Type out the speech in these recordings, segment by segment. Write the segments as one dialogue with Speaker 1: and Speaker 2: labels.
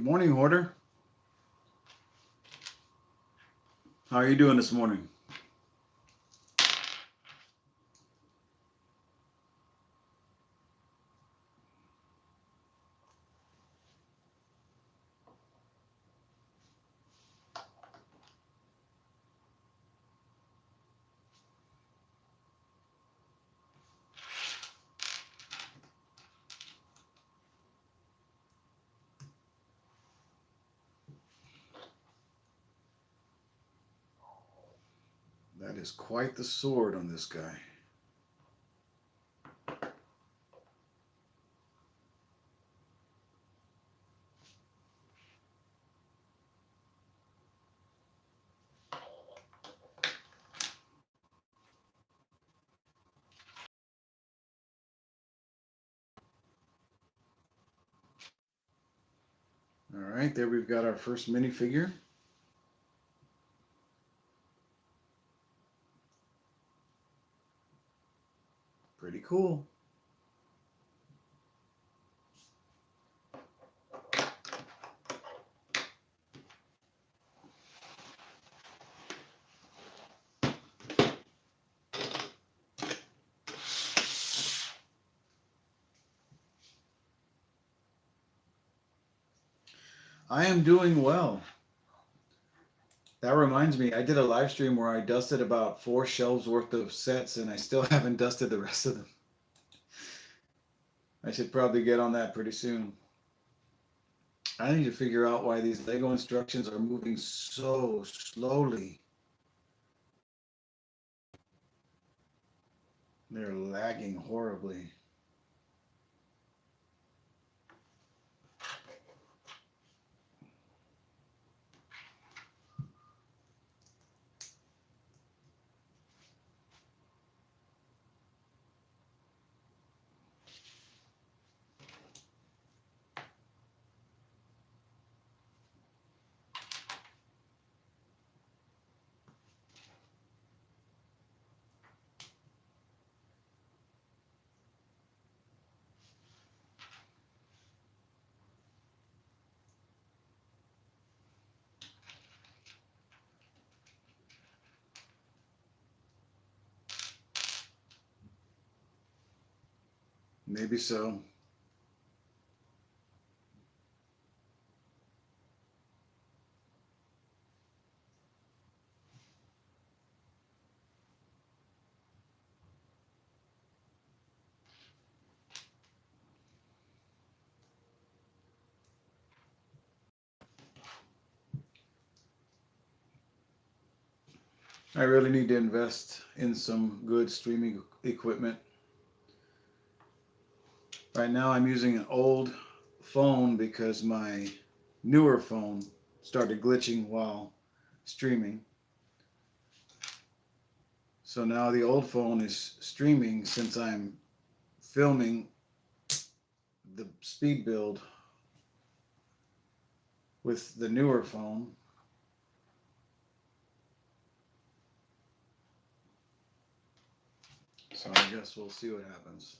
Speaker 1: Good morning, Hoarder. How are you doing this morning? That is quite the sword on this guy. All right, there we've got our first minifigure. Pretty cool. I am doing well. That reminds me, I did a live stream where I dusted about 4 shelves worth of sets and I still haven't dusted the rest of them. I should probably get on that pretty soon. I need to figure out why these Lego instructions are moving so slowly. They're lagging horribly. Maybe so. I really need to invest in some good streaming equipment. Right now I'm using an old phone because my newer phone started glitching while streaming. So now the old phone is streaming since I'm filming the speed build with the newer phone. So I guess we'll see what happens.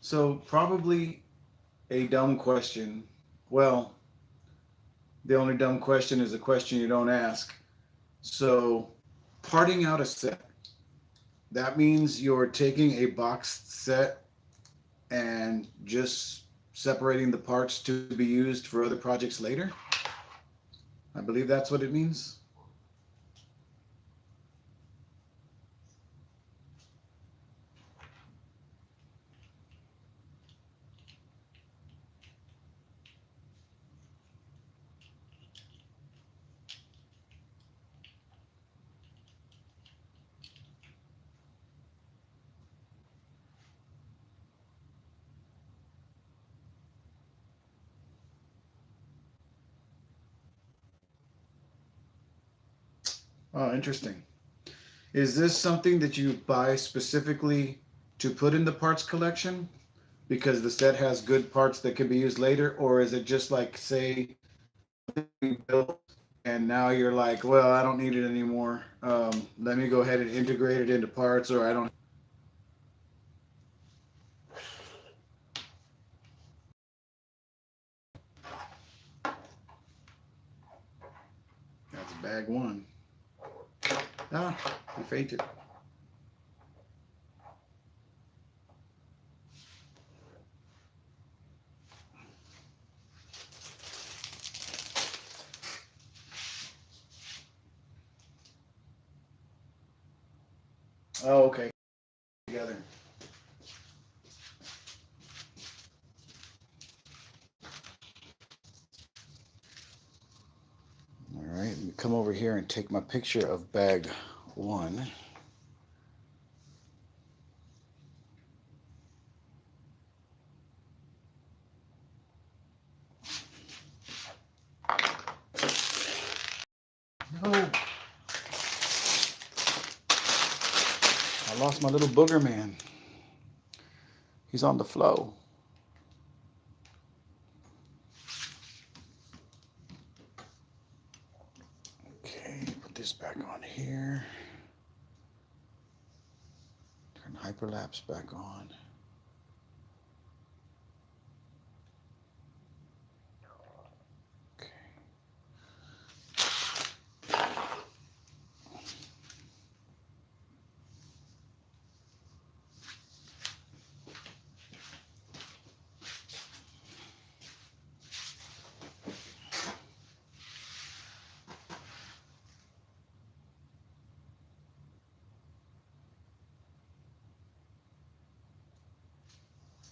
Speaker 1: So probably a dumb question. Well, the only dumb question is a question you don't ask. So parting out a set, that means you're taking a boxed set and just separating the parts to be used for other projects later. I believe that's what it means. Oh, interesting. Is this something that you buy specifically to put in the parts collection because the set has good parts that can be used later, or is it just like, say, you built and now you're like, well, I don't need it anymore. Let me go ahead and integrate it into parts, or I don't. That's bag one. Ah, he fainted. Oh, okay. Together. All right, let me come over here and take my picture of bag one. No, I lost my little booger man. He's on the flow. Okay, put this back on here. Turn hyperlapse back on. Okay.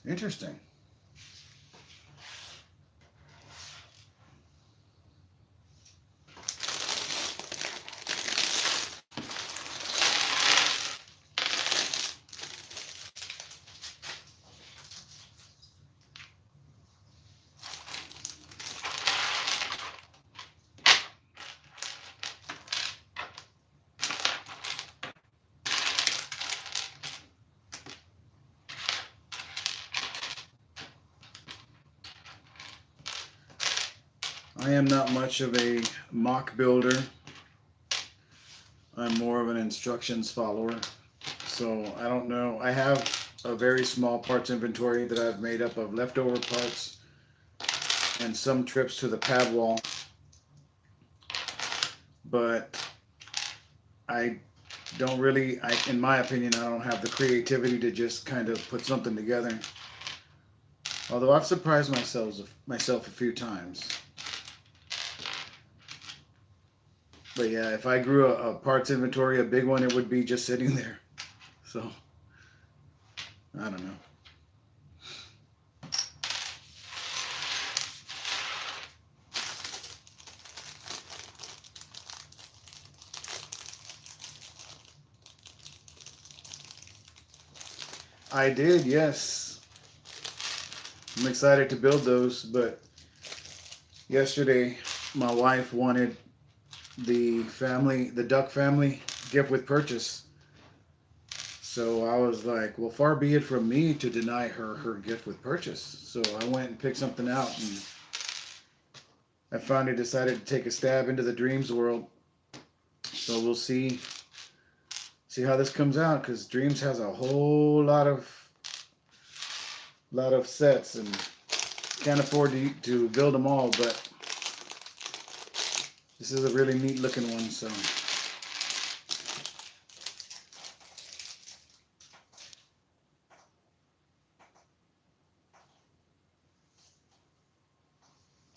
Speaker 1: Interesting. I am not much of a mock builder. I'm more of an instructions follower. So I don't know. I have a very small parts inventory that I've made up of leftover parts and some trips to the pad wall. But I don't really, in my opinion, I don't have the creativity to just kind of put something together. Although I've surprised myself a few times. But yeah, if I grew a parts inventory, a big one, it would be just sitting there. So, I don't know. I did, yes. I'm excited to build those, but yesterday my wife wanted the duck family gift with purchase. So I was like, well, far be it from me to deny her gift with purchase. So I went and picked something out, and I finally decided to take a stab into the Dreamzzz world. So we'll see how this comes out, because Dreamzzz has a whole a lot of sets and can't afford to build them all, but this is a really neat looking one, so.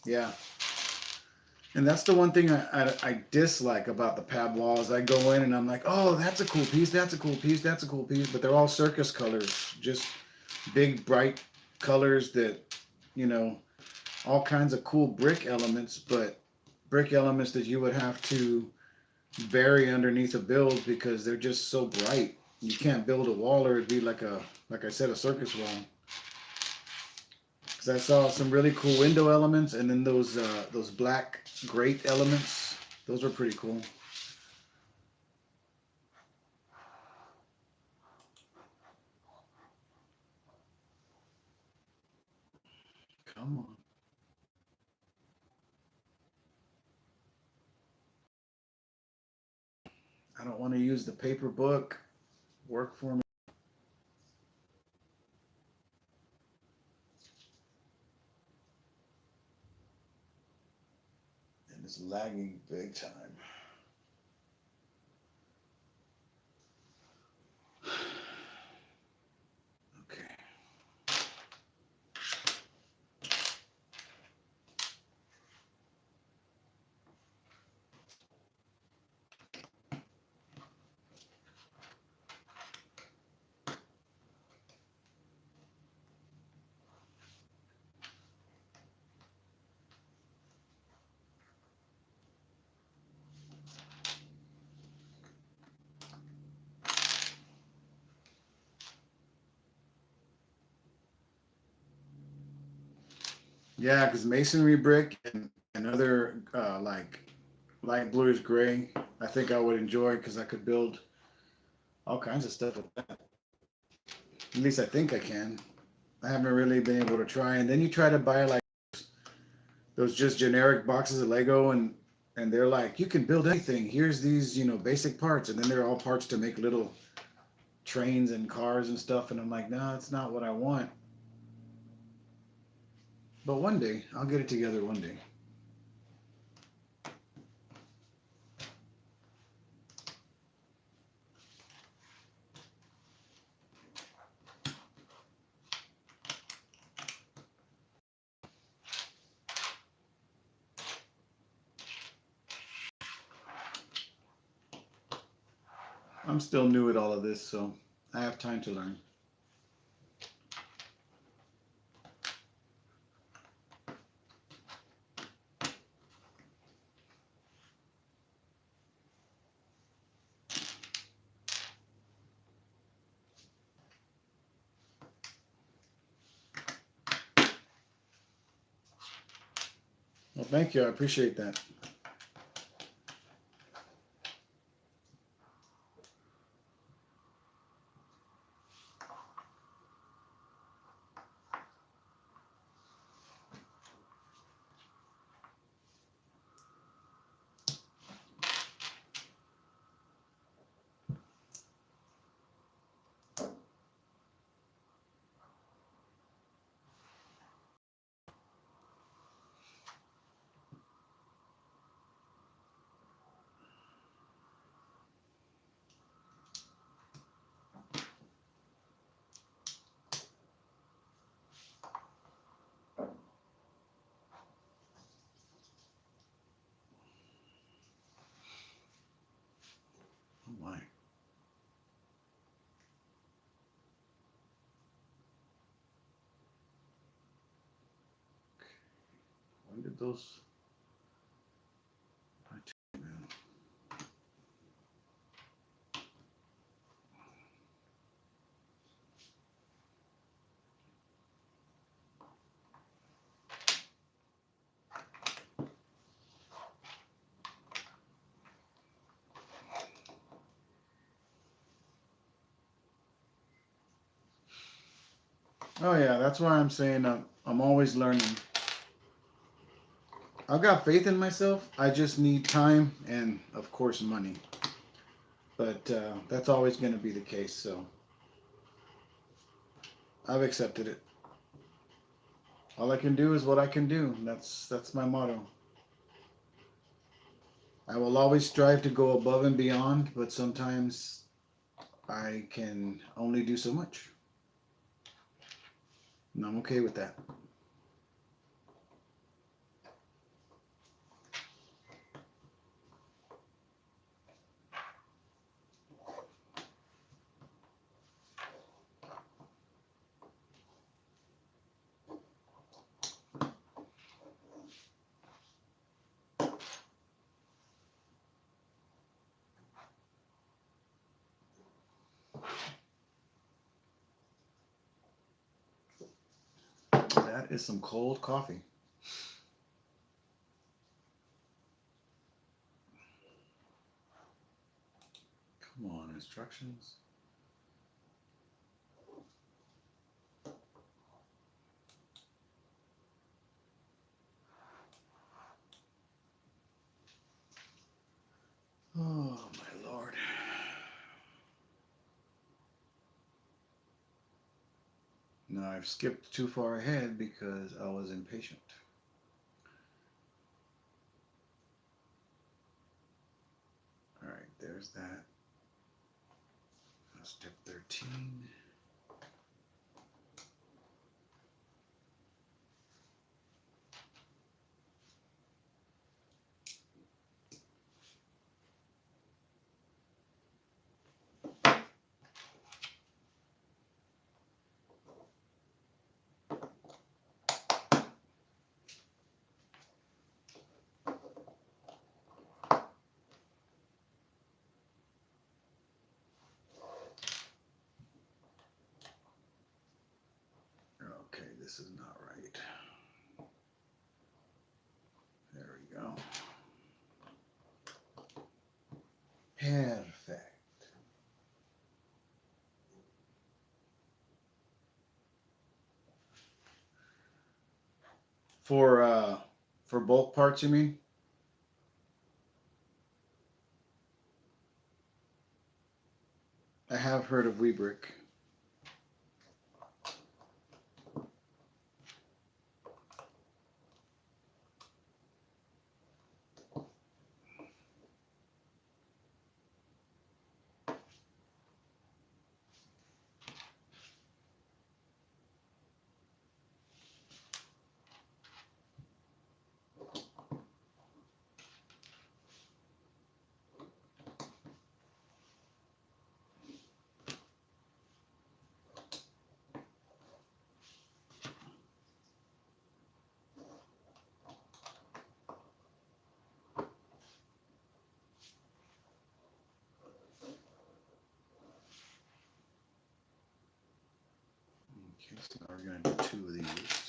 Speaker 1: Yeah. And that's the one thing I dislike about the pab walls. I go in and I'm like, oh, that's a cool piece, that's a cool piece, that's a cool piece, but they're all circus colors, just big bright colors that, you know, all kinds of cool brick elements, but brick elements that you would have to bury underneath a build because they're just so bright. You can't build a wall or it'd be like like I said, a circus wall. Because I saw some really cool window elements, and then those black grate elements. Those were pretty cool. Come on. I don't want to use the paper book. Work for me. And it's lagging big time. Okay. Yeah, because masonry brick and other like light bluish gray, I think I would enjoy because I could build all kinds of stuff with that. At least I think I can. I haven't really been able to try. And then you try to buy like those just generic boxes of Lego, and they're like, you can build anything. Here's these, you know, basic parts, and then they're all parts to make little trains and cars and stuff. And I'm like, no, that's not what I want. But one day, I'll get it together one day. I'm still new at all of this, so I have time to learn. Well, thank you. I appreciate that. Oh my. When did those? Oh yeah, that's why I'm saying I'm always learning. I've got faith in myself. I just need time and, of course, money. But that's always going to be the case. So I've accepted it. All I can do is what I can do. That's my motto. I will always strive to go above and beyond, but sometimes I can only do so much. And I'm okay with that. That is some cold coffee. Come on, instructions. Oh, my Lord. Now I've skipped too far ahead because I was impatient. All right, there's that. Step 13. Okay, this is not right. There we go. Perfect. For bulk parts, you mean? I have heard of Weebrick. Okay, so now we're going to do 2 of these.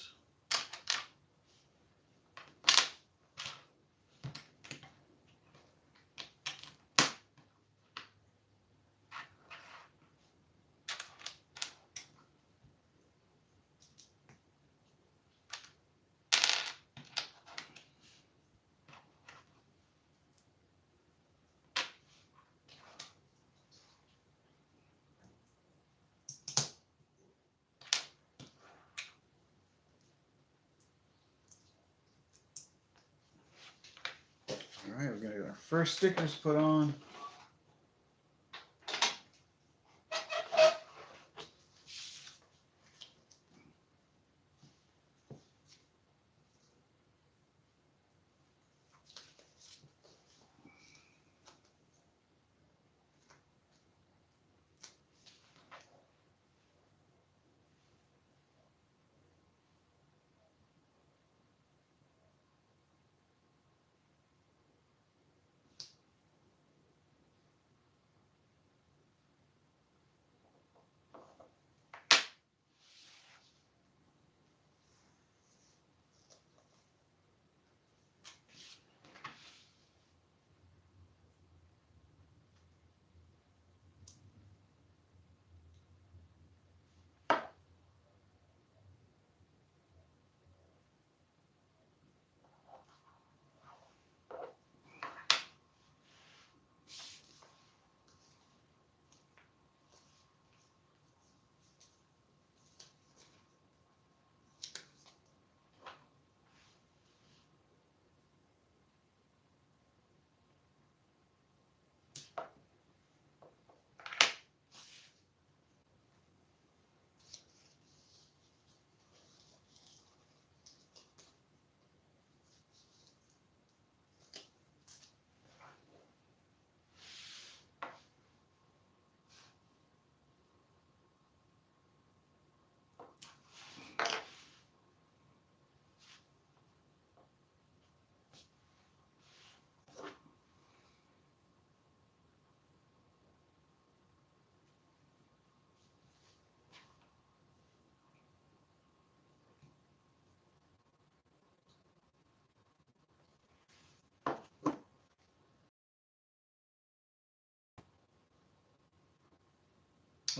Speaker 1: All right, we're going to get our first stickers put on.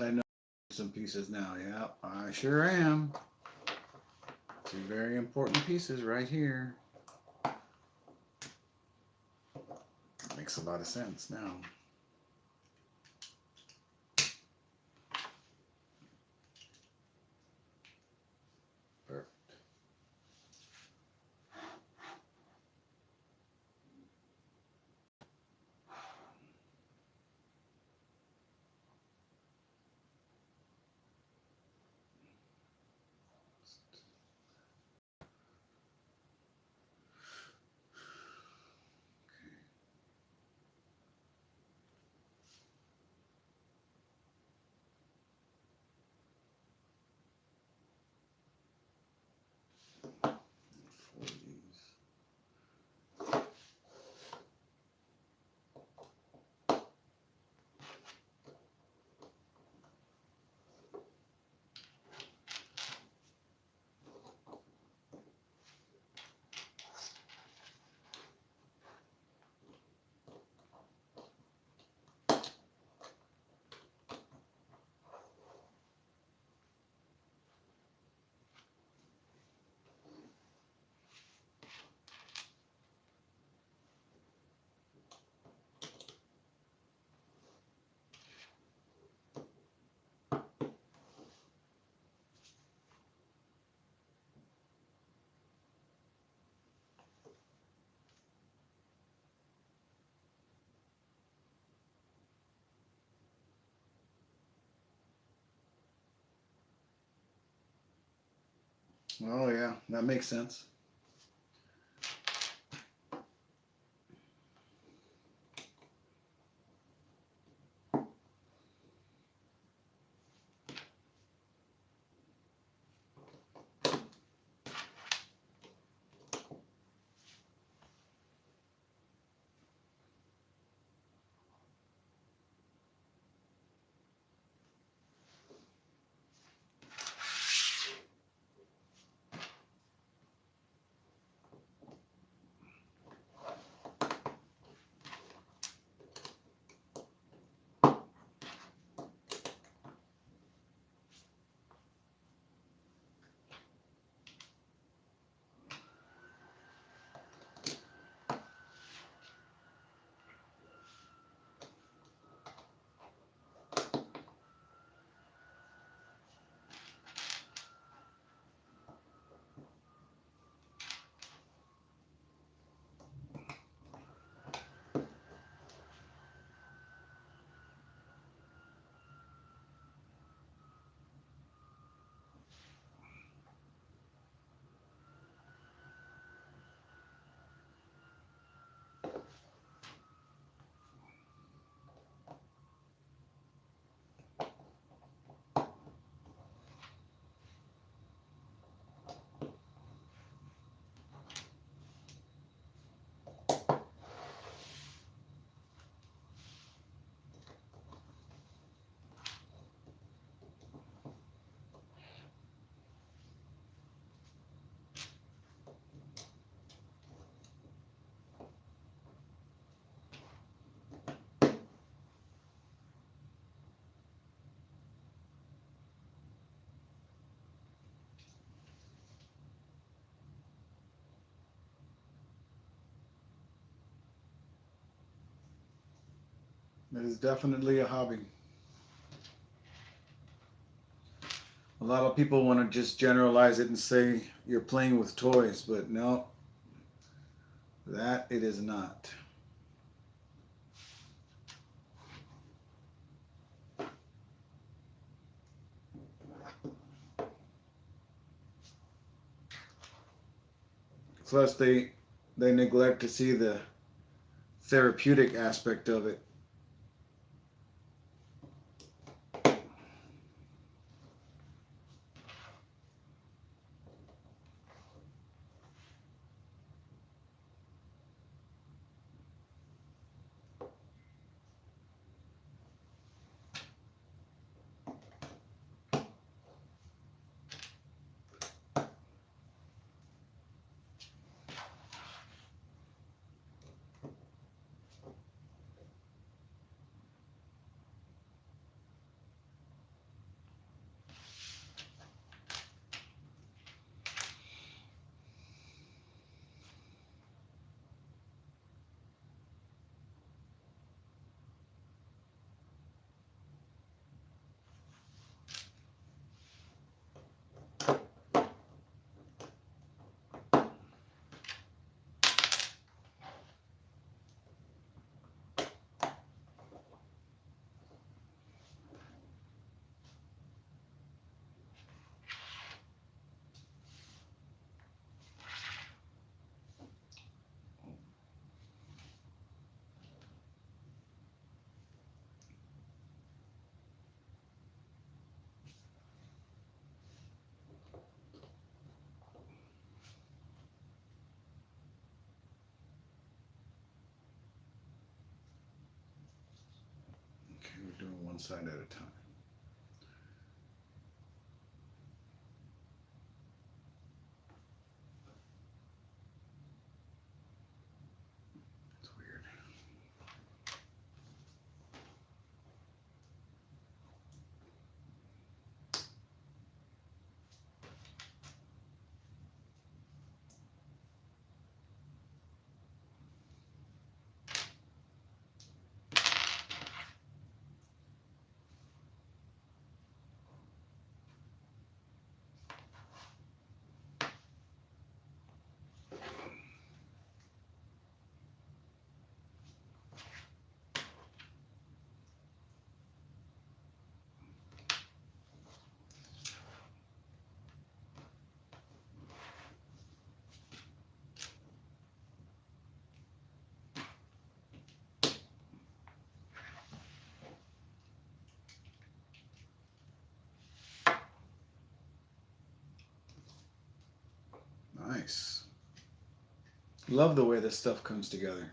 Speaker 1: I know some pieces now. Yeah, I sure am. Two very important pieces right here. Makes a lot of sense now. Perfect. For these. Oh yeah, that makes sense. It is definitely a hobby. A lot of people want to just generalize it and say you're playing with toys, but no, that it is not. Plus, they neglect to see the therapeutic aspect of it. one side at a time. It's weird. Nice. Love the way this stuff comes together.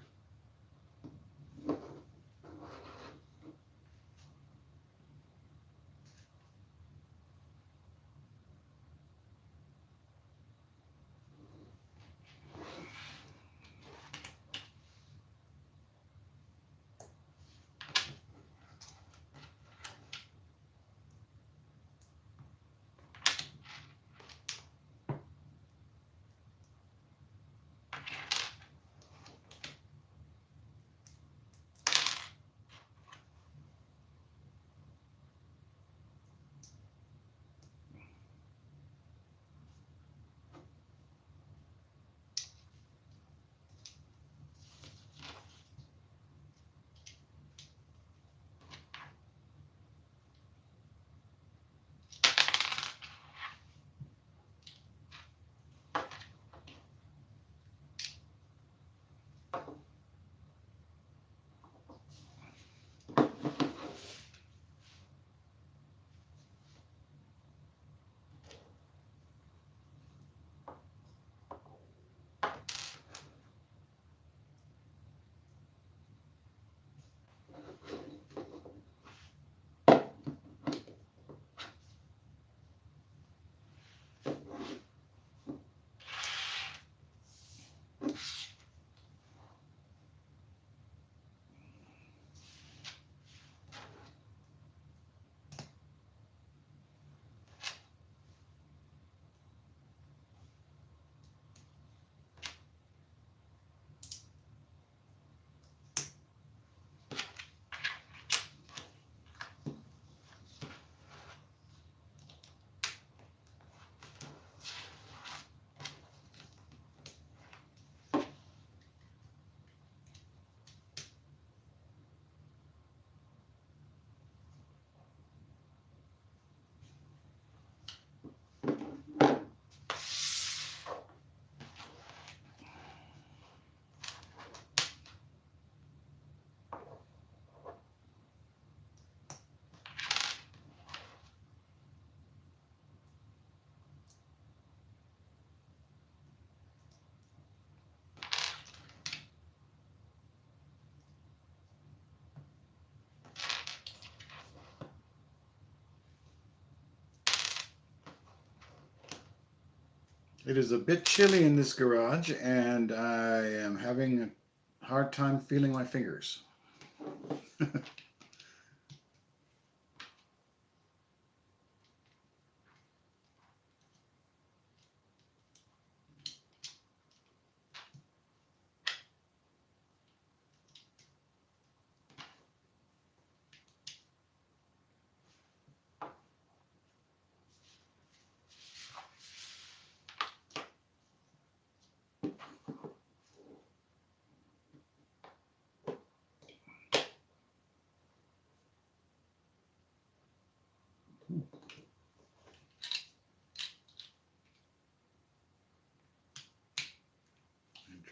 Speaker 1: It is a bit chilly in this garage, and I am having a hard time feeling my fingers.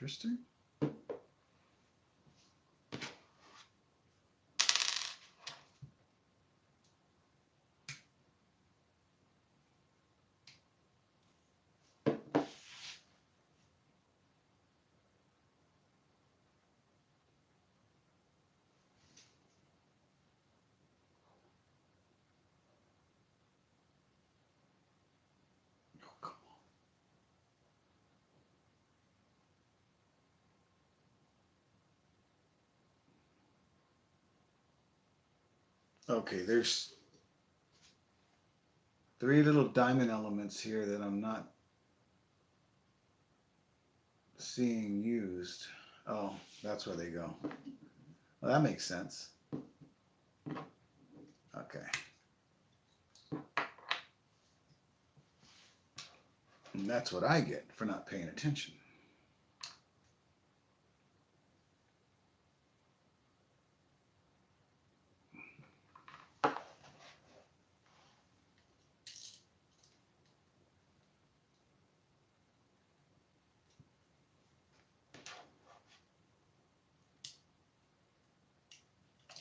Speaker 1: Interesting. Okay, there's three little diamond elements here that I'm not seeing used. Oh, that's where they go. Well, that makes sense. Okay. And that's what I get for not paying attention.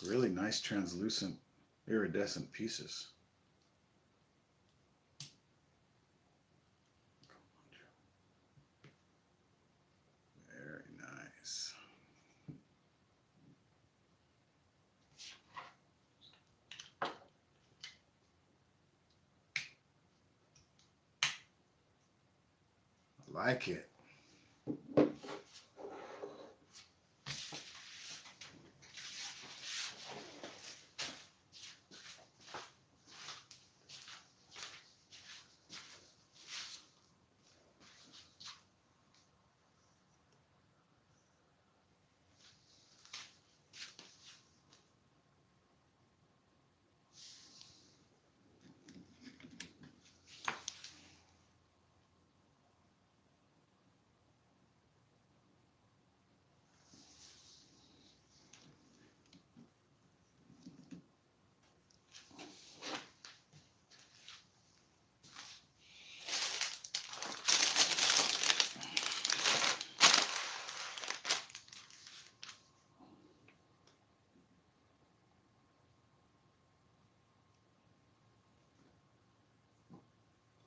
Speaker 1: Really nice translucent iridescent pieces. Very nice. I like it.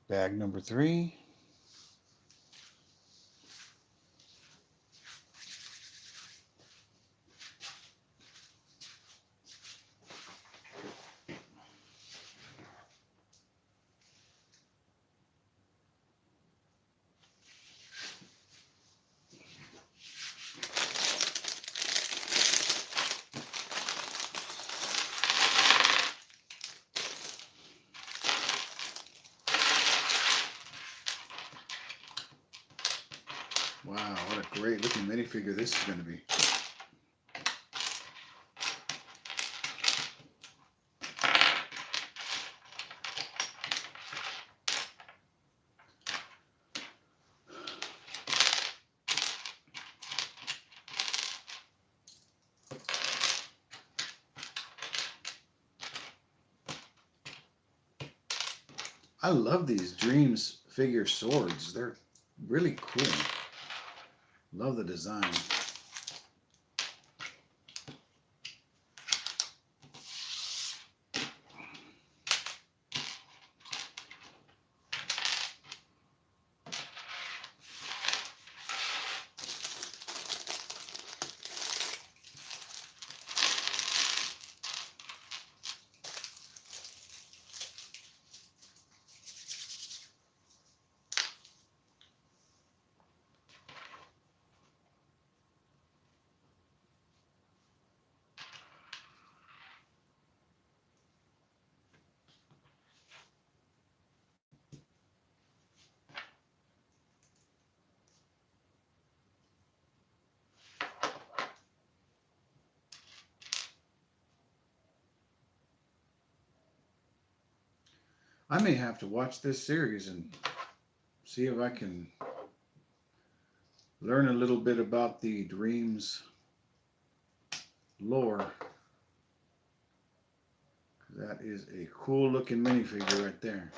Speaker 1: Bag number 3. Wow, what a great looking minifigure this is going to be. I love these Dreamzzz figure swords. They're really cool. Love the design. I may have to watch this series and see if I can learn a little bit about the Dreamzzz lore. That is a cool looking minifigure right there.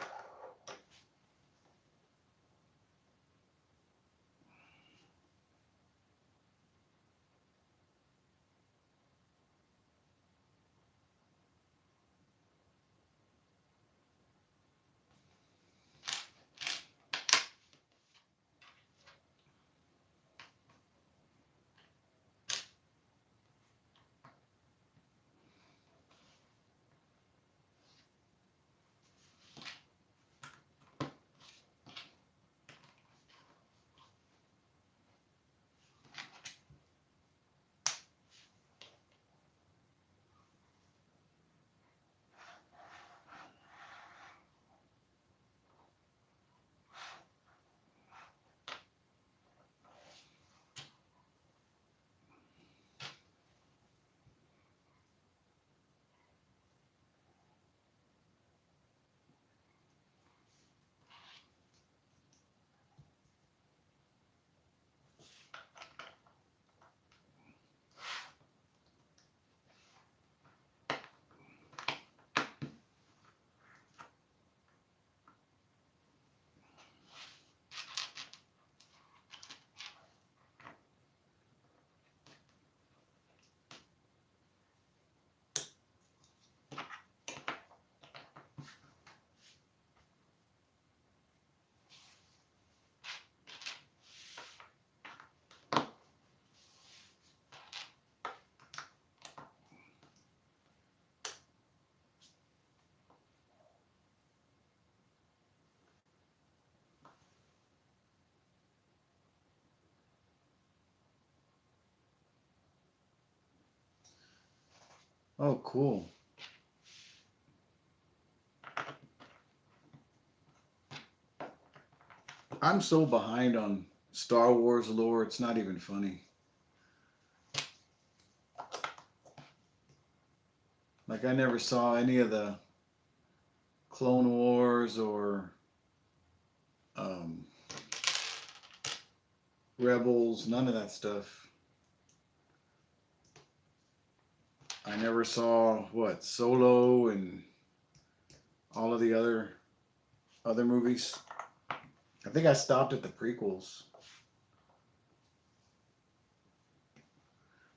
Speaker 1: Oh, cool. I'm so behind on Star Wars lore, it's not even funny. Like, I never saw any of the Clone Wars or um, Rebels, none of that stuff. I never saw what Solo and all of the other movies. I think I stopped at the prequels.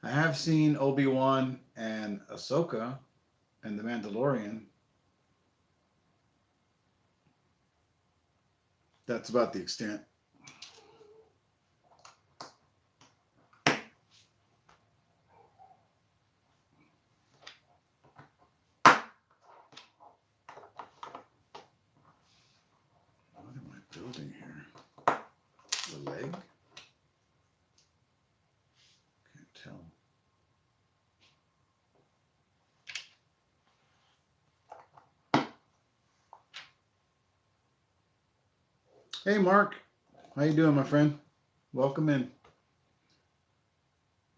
Speaker 1: I have seen Obi-Wan and Ahsoka and The Mandalorian. That's about the extent. What am I building here? The leg? Can't tell. Hey, Mark. How you doing, my friend? Welcome in.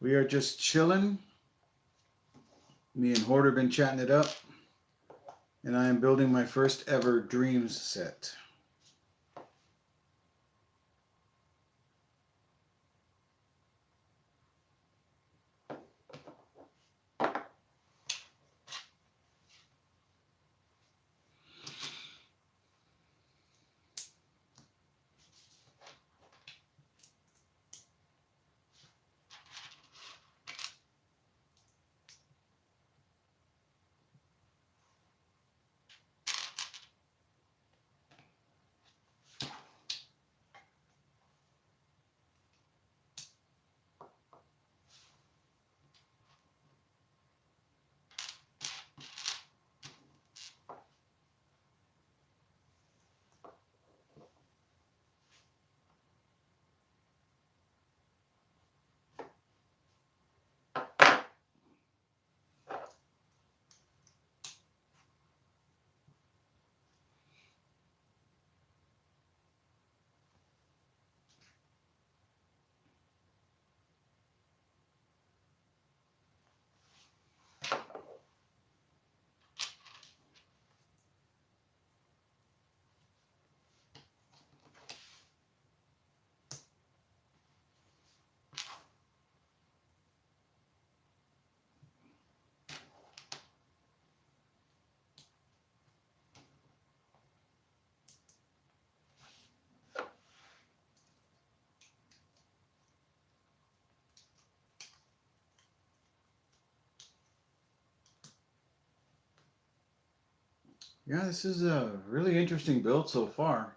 Speaker 1: We are just chilling. Me and Hoarder been chatting it up. And I am building my first ever Dreamzzz set. Yeah, this is a really interesting build so far.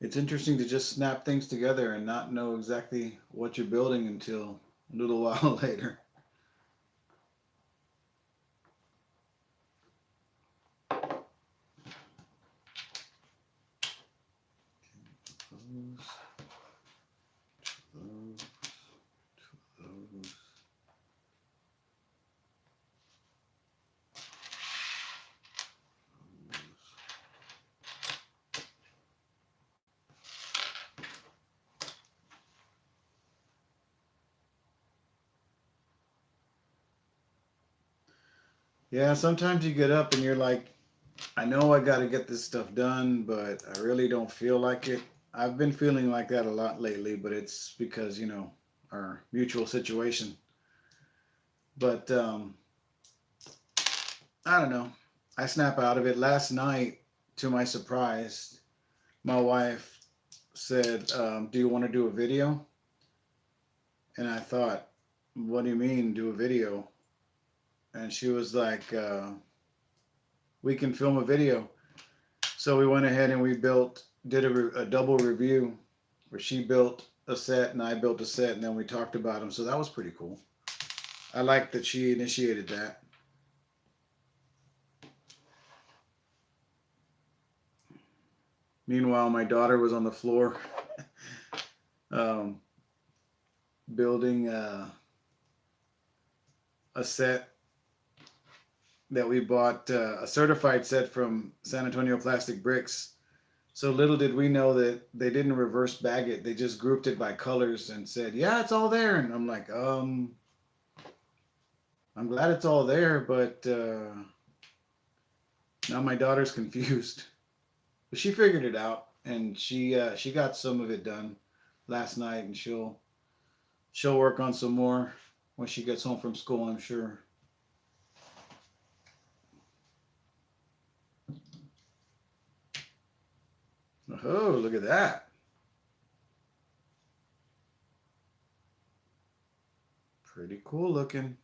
Speaker 1: It's interesting to just snap things together and not know exactly what you're building until a little while later. Those, those, those. Yeah, sometimes you get up and you're like, I know I got to get this stuff done, but I really don't feel like it. I've been feeling like that a lot lately, but it's because, our mutual situation. But I don't know. I snap out of it. Last night, to my surprise, my wife said, do you want to do a video? And I thought, what do you mean, do a video? And she was like, we can film a video. So we went ahead and we did a double review where she built a set and I built a set, and then we talked about them. So that was pretty cool. I like that she initiated that. Meanwhile, my daughter was on the floor um, building a set that we bought a certified set from San Antonio Plastic Bricks. So little did we know that they didn't reverse bag it. They just grouped it by colors and said, "Yeah, it's all there." And I'm like, I'm glad it's all there, but now my daughter's confused. But she figured it out, and she got some of it done last night, and she'll work on some more when she gets home from school, I'm sure. Oh, look at that. Pretty cool looking.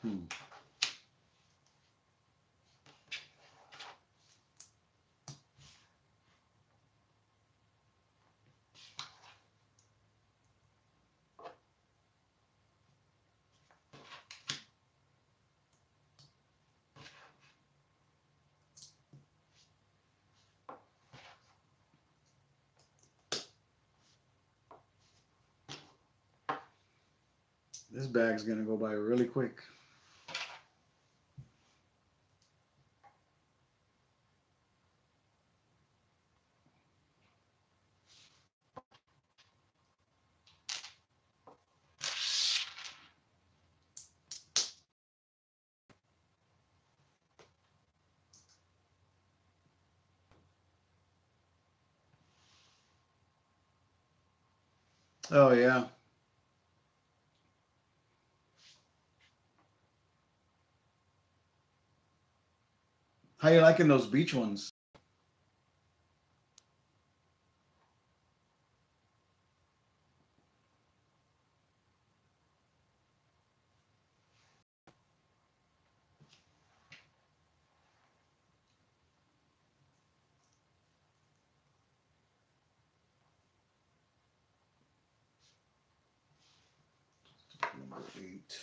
Speaker 1: Hmm. This bag's gonna go by really quick. Oh yeah. How you liking those beach ones? Number 8.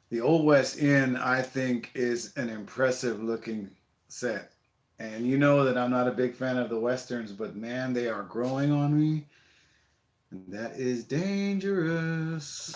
Speaker 1: The Old West Inn, I think, is an impressive looking set. And you know that I'm not a big fan of the Westerns, but man, they are growing on me. And that is dangerous.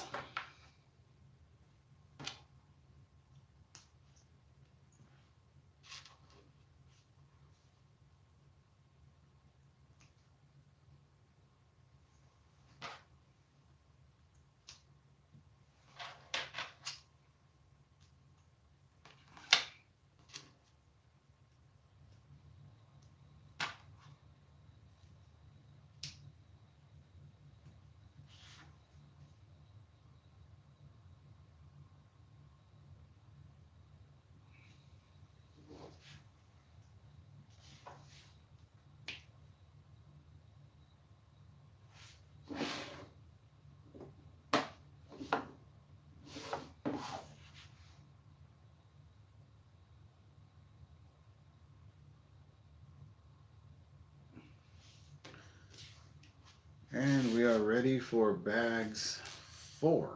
Speaker 1: And we are ready for bags 4.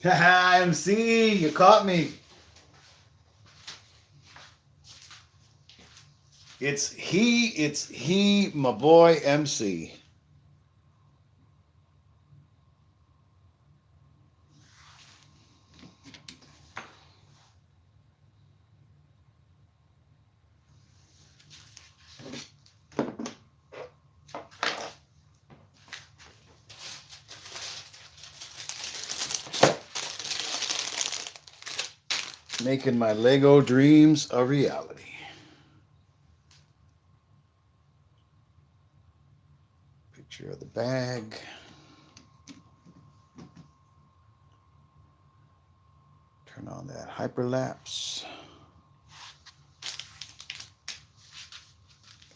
Speaker 1: Haha, MC, you caught me. It's he, my boy MC. Making my Lego dreams a reality. Picture of the bag. Turn on that hyperlapse.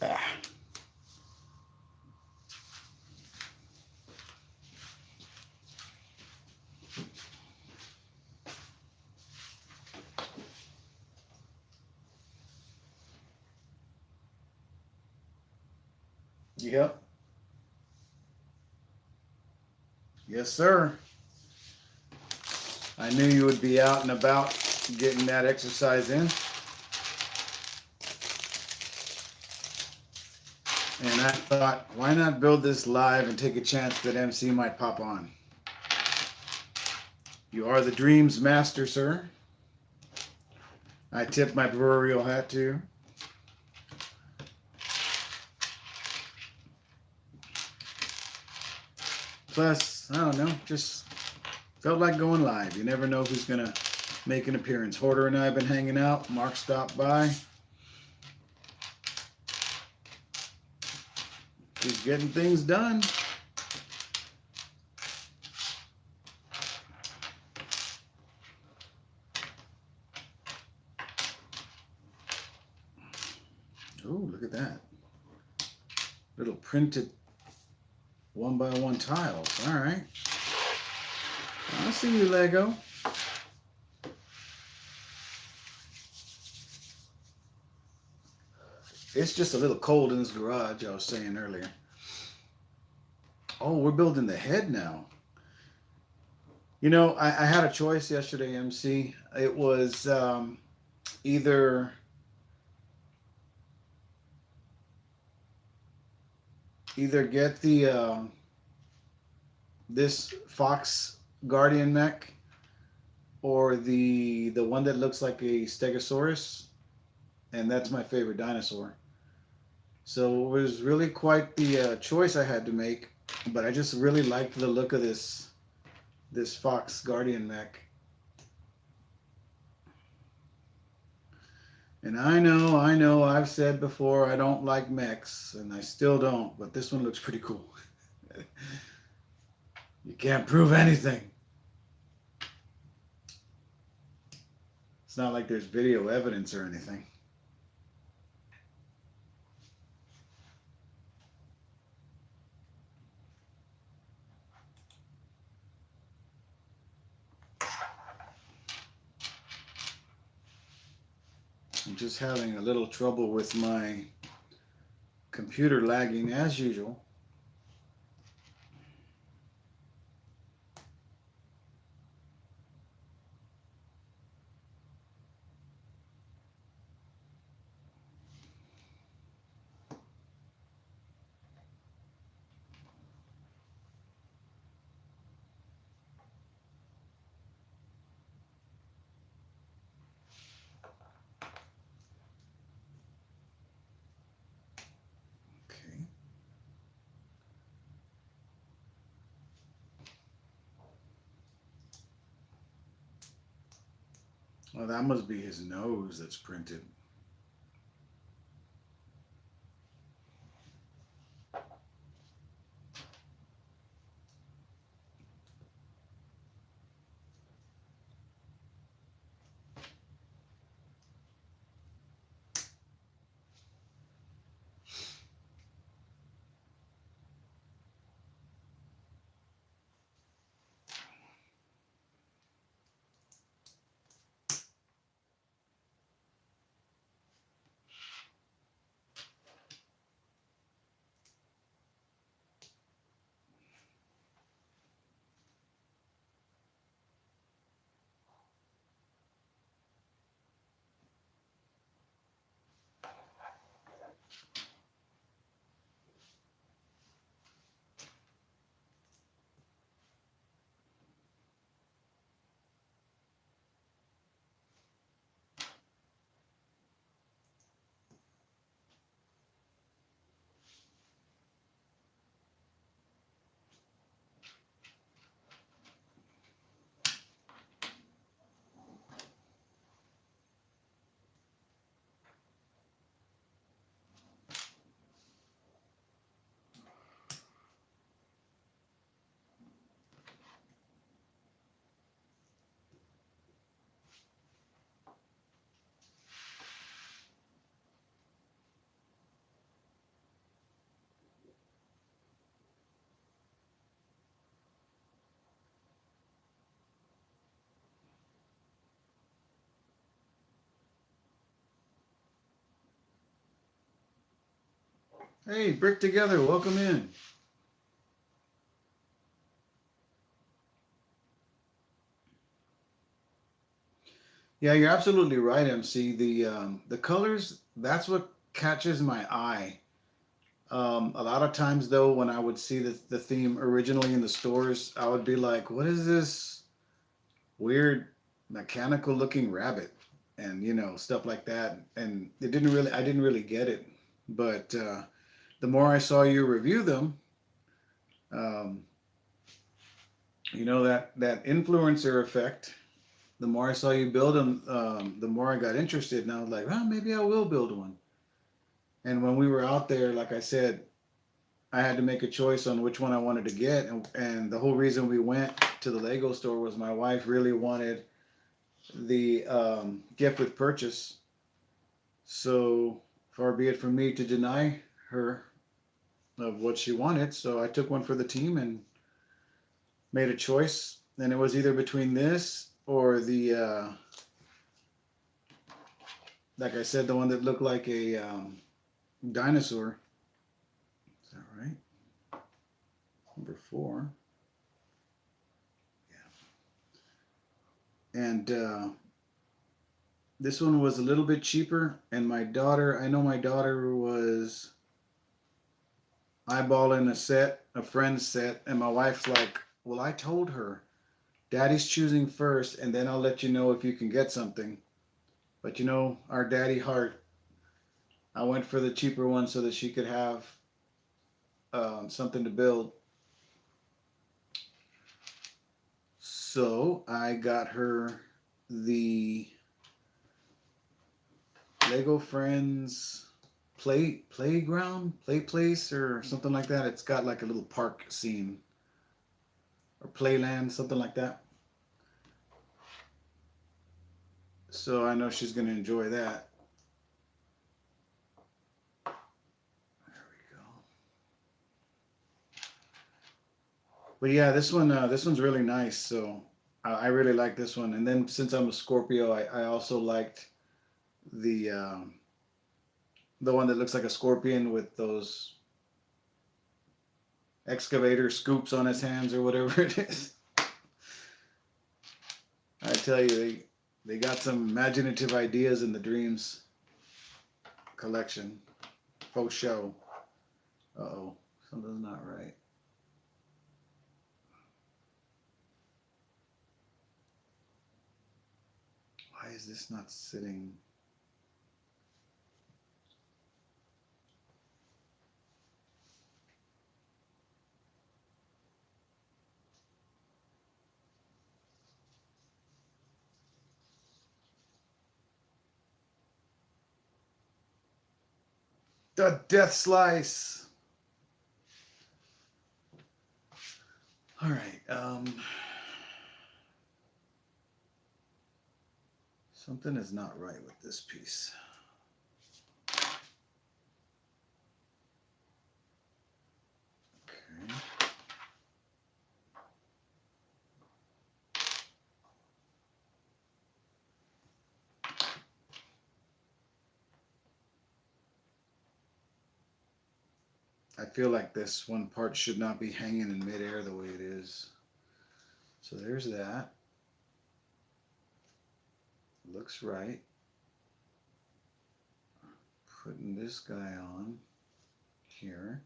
Speaker 1: Ah. Yep. Yes, sir. I knew you would be out and about getting that exercise in. And I thought, why not build this live and take a chance that MC might pop on? You are the Dreamzzz master, sir. I tip my proverbial hat to you. Plus, I don't know, just felt like going live. You never know who's going to make an appearance. Hoarder and I have been hanging out. Mark stopped by. Just getting things done. Oh, look at that. Little printed 1x1 tiles. All right. I see you, Lego. It's just a little cold in this garage, I was saying earlier. Oh, we're building the head now. You know, I had a choice yesterday, MC. It was either get the this Fox Guardian Mech or the one that looks like a Stegosaurus, and that's my favorite dinosaur. So it was really quite the choice I had to make, but I just really liked the look of this Fox Guardian Mech. And I know, I've said before I don't like mechs, and I still don't, but this one looks pretty cool. You can't prove anything. It's not like there's video evidence or anything. I'm just having a little trouble with my computer lagging as usual. Well, that must be his nose that's printed. Hey, Brick Together, welcome in. Yeah, you're absolutely right, MC. The colors, that's what catches my eye. A lot of times, though, when I would see the theme originally in the stores, I would be like, "What is this weird mechanical looking rabbit?" And stuff like that. And I didn't really get it. But the more I saw you review them, um, that influencer effect. The more I saw you build them, the more I got interested, and I was like, "Well, maybe I will build one." And when we were out there, like I said, I had to make a choice on which one I wanted to get, and the whole reason we went to the Lego store was my wife really wanted the gift with purchase. So far be it from me to deny her of what she wanted. So I took one for the team and made a choice, and it was either between this or the, like I said, the one that looked like a dinosaur. Is that right? Number 4. Yeah. And this one was a little bit cheaper, and I know my daughter was eyeballing a friend's set, and my wife's like, "Well, I told her, Daddy's choosing first, and then I'll let you know if you can get something." But our daddy heart, I went for the cheaper one so that she could have something to build. So I got her the Lego Friends play place or something like that. It's got like a little park scene or playland, something like that. So I know she's gonna enjoy that. There we go. But yeah, this one's really nice. So I really like this one. And then since I'm a Scorpio, I also liked the the one that looks like a scorpion with those excavator scoops on his hands or whatever it is. I tell you, they got some imaginative ideas in the Dreamzzz collection. Faux show. Uh oh, something's not right. Why is this not sitting? The death slice. All right. Something is not right with this piece. Okay. I feel like this one part should not be hanging in midair the way it is. So there's that. Looks right. Putting this guy on here.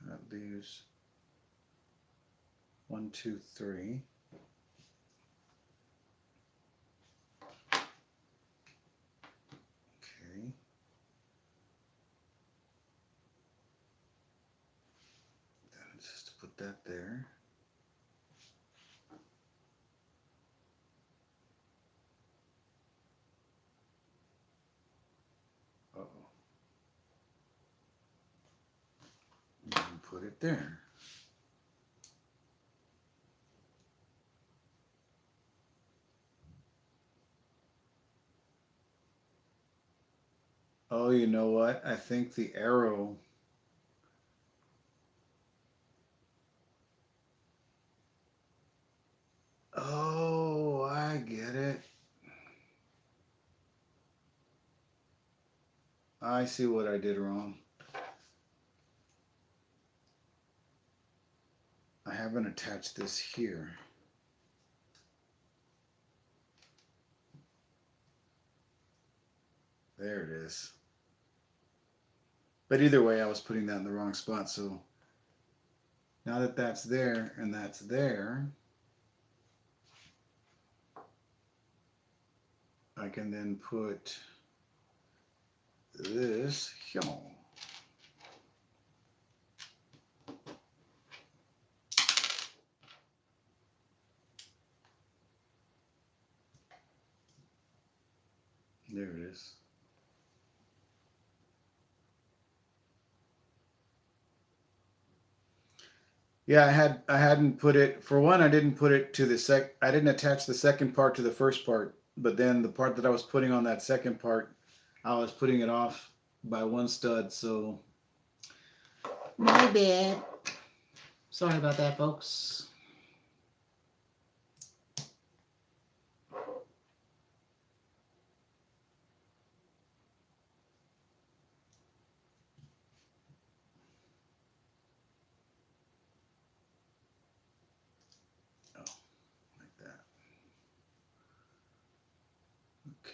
Speaker 1: That leaves 1, 2, 3. Okay. Then just to put that there. Uh-oh. And put it there. Oh, you know what? I think the arrow. Oh, I get it. I see what I did wrong. I haven't attached this here. There it is. But either way, I was putting that in the wrong spot. So now that that's there and that's there, I can then put this here. There it is. Yeah, I hadn't put it, for one, I didn't put it to the I didn't attach the second part to the first part, but then the part that I was putting on that second part, I was putting it off by one stud, so my bad. Sorry about that, folks.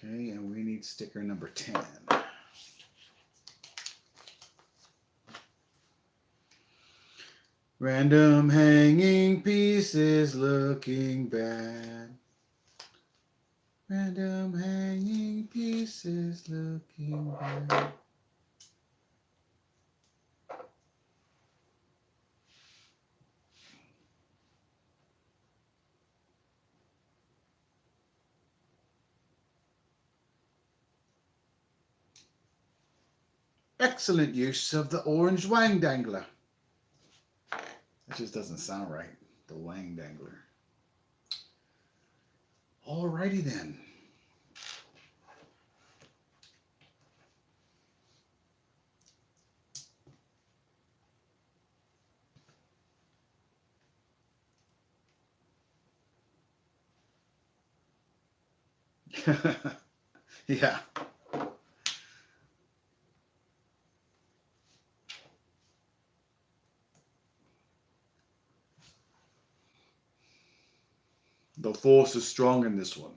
Speaker 1: Okay, and we need sticker number 10. Random hanging pieces looking bad. Random hanging pieces looking bad. Excellent use of the orange wang dangler. That just doesn't sound right, the wang dangler. Alrighty then. Yeah. The force is strong in this one.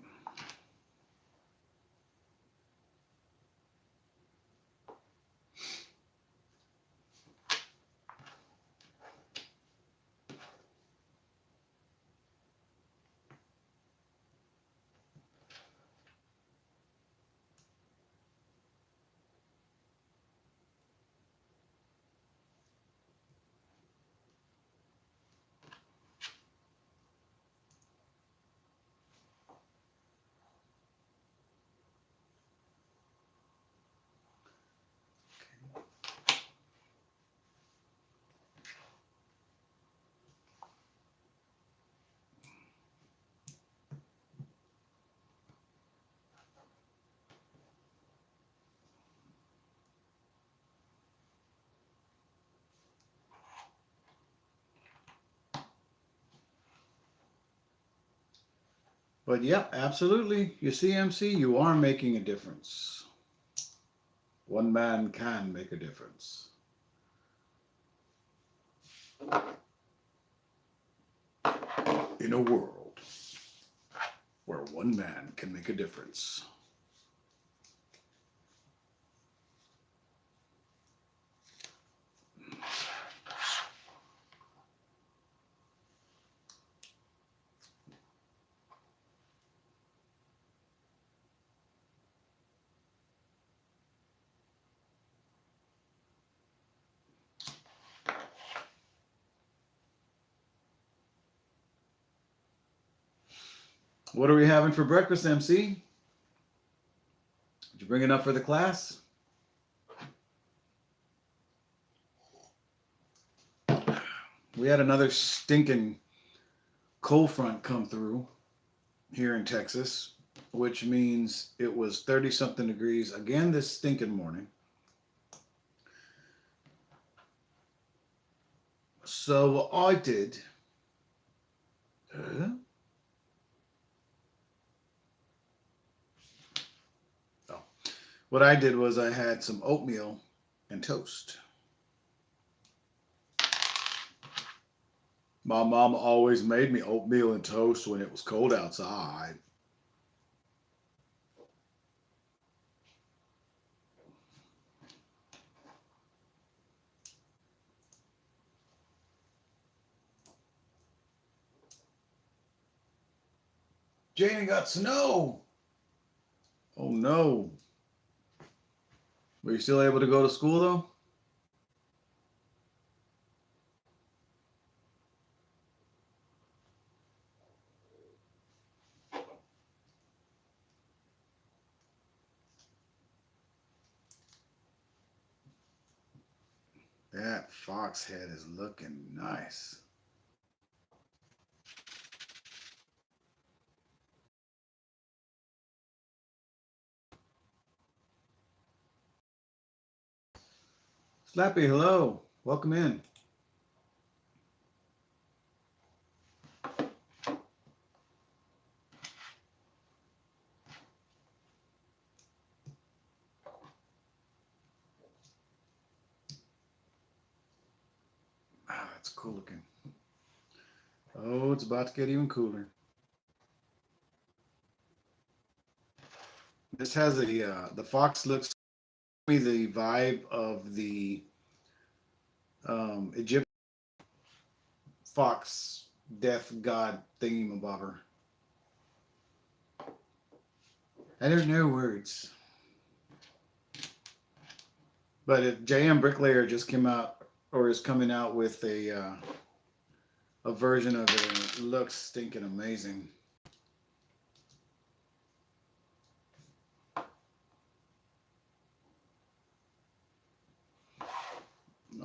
Speaker 1: But yeah, absolutely. You see, MC, you are making a difference. One man can make a difference. In a world where one man can make a difference. What are we having for breakfast, MC? Did you bring enough for the class? We had another stinking cold front come through here in Texas, which means it was 30 something degrees again this stinking morning. So what I did, what I did was I had some oatmeal and toast. My mom always made me oatmeal and toast when it was cold outside. Jane got snow. Oh no. Were you still able to go to school though? That fox head is looking nice. Slappy, hello. Welcome in. Ah, that's cool looking. Oh, it's about to get even cooler. This has a the fox looks me the vibe of the Egyptian fox death god thingy-mabobber. I don't know words. But JM Bricklayer just came out, or is coming out with a version of it, and it looks stinking amazing.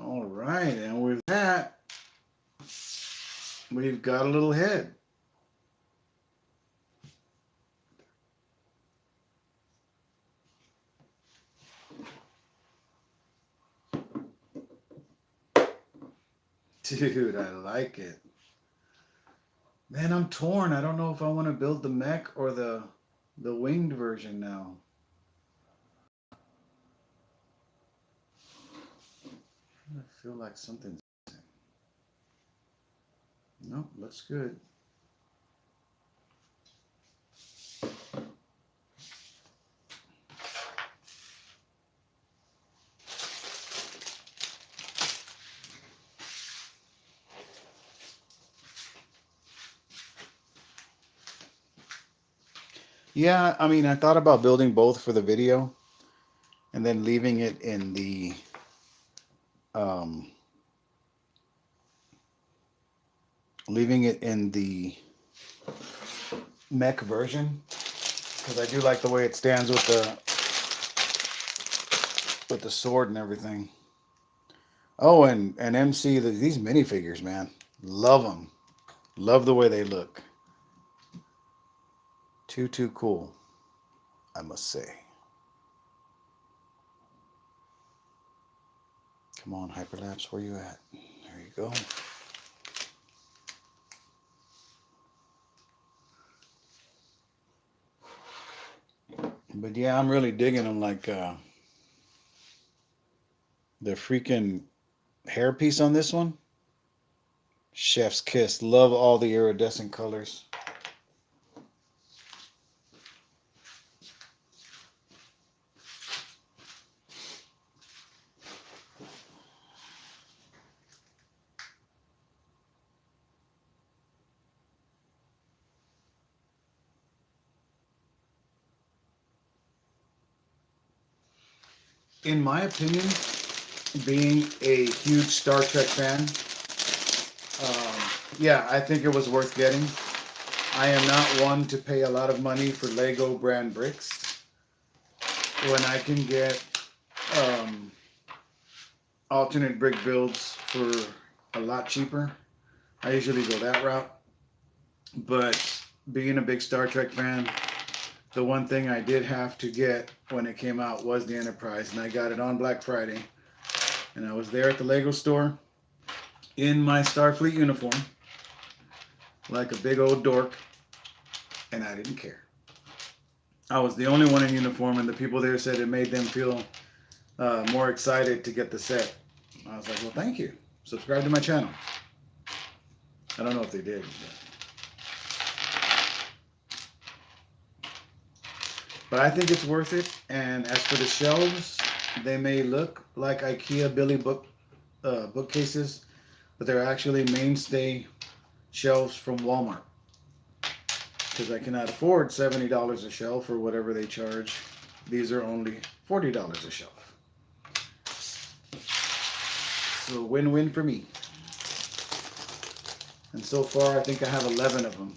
Speaker 1: All right, and with that, we've got a little head. Dude, I like it. Man, I'm torn. I don't know if I want to build the mech or the winged version now. I feel like something's... Nope, looks good. Yeah, I mean, I thought about building both for the video and then leaving it in the mech version, because I do like the way it stands with the sword and everything. Oh, and MC, these minifigures, man, love them. Love the way they look. Too cool, I must say. Come on, Hyperlapse, where you at? There you go. But yeah, I'm really digging them, like the freaking hairpiece on this one. Chef's kiss. Love all the iridescent colors. In my opinion, being a huge Star Trek fan, yeah, I think it was worth getting. I am not one to pay a lot of money for Lego brand bricks when I can get alternate brick builds for a lot cheaper. I usually go that route. But being a big Star Trek fan, the one thing I did have to get when it came out was the Enterprise, and I got it on Black Friday. And I was there at the Lego store in my Starfleet uniform, like a big old dork, and I didn't care. I was the only one in uniform, and the people there said it made them feel more excited to get the set. I was like, well, thank you. Subscribe to my channel. I don't know if they did. But I think it's worth it. And as for the shelves, they may look like IKEA Billy bookcases, but they're actually mainstay shelves from Walmart. Because I cannot afford $70 a shelf or whatever they charge. These are only $40 a shelf. So win-win for me. And so far, I think I have 11 of them.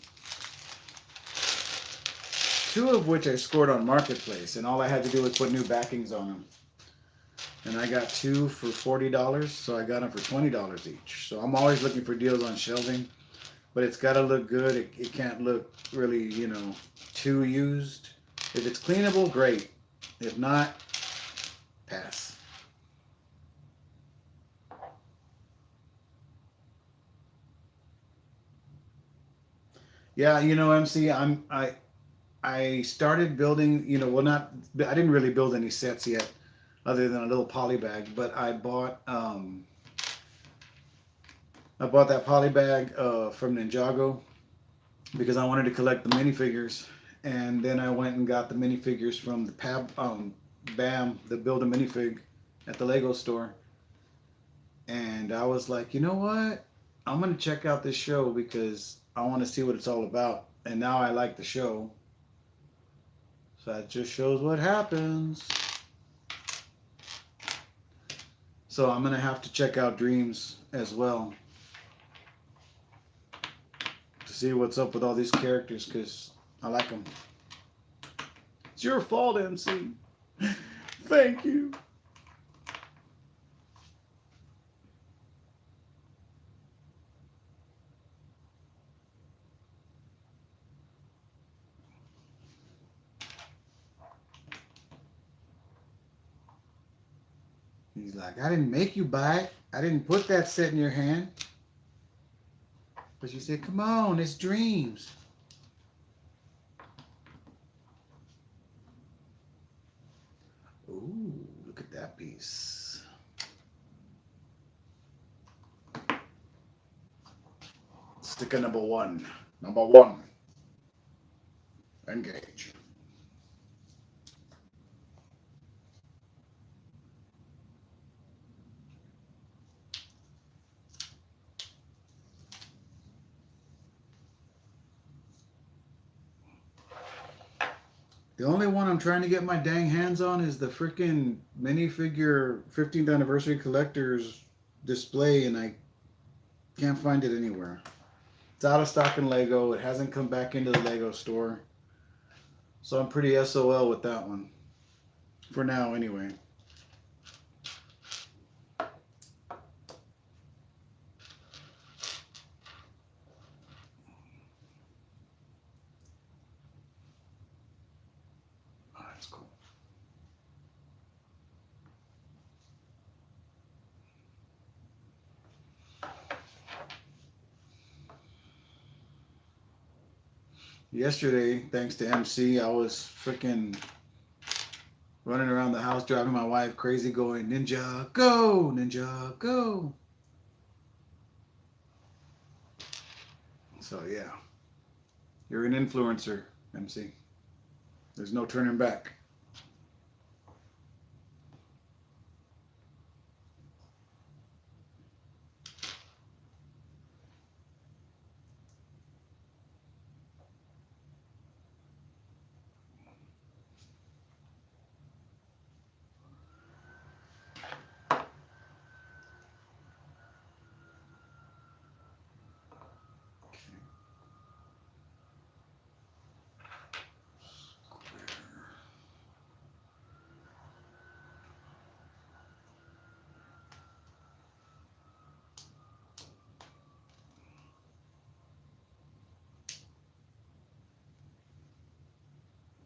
Speaker 1: 2 of which I scored on Marketplace, and all I had to do was put new backings on them. And I got 2 for $40, so I got them for $20 each. So I'm always looking for deals on shelving, but it's got to look good. It can't look really, you know, too used. If it's cleanable, great. If not, pass. Yeah, you know, MC, I started building, you know, well, I didn't really build any sets yet, other than a little poly bag. But I bought that poly bag from Ninjago because I wanted to collect the minifigures, and then I went and got the minifigures from the BAM, the Build a Minifig, at the Lego store, and I was like, you know what, I'm gonna check out this show because I want to see what it's all about, and now I like the show. So that just shows what happens. So I'm going to have to check out Dreamzzz as well to see what's up with all these characters because I like them. It's your fault, MC. Thank you. He's like, I didn't make you buy it. I didn't put that set in your hand. But you said, come on, it's Dreamzzz. Ooh, look at that piece. Sticker number 1. Number 1. Engage. The only one I'm trying to get my dang hands on is the freaking minifigure 15th anniversary collector's display, and I can't find it anywhere. It's out of stock in Lego. It hasn't come back into the Lego store. So I'm pretty SOL with that one. For now, anyway. Oh, that's cool. Yesterday, thanks to MC, I was freaking running around the house driving my wife crazy going, Ninja, go! Ninja, go! So, yeah. You're an influencer, MC. There's no turning back.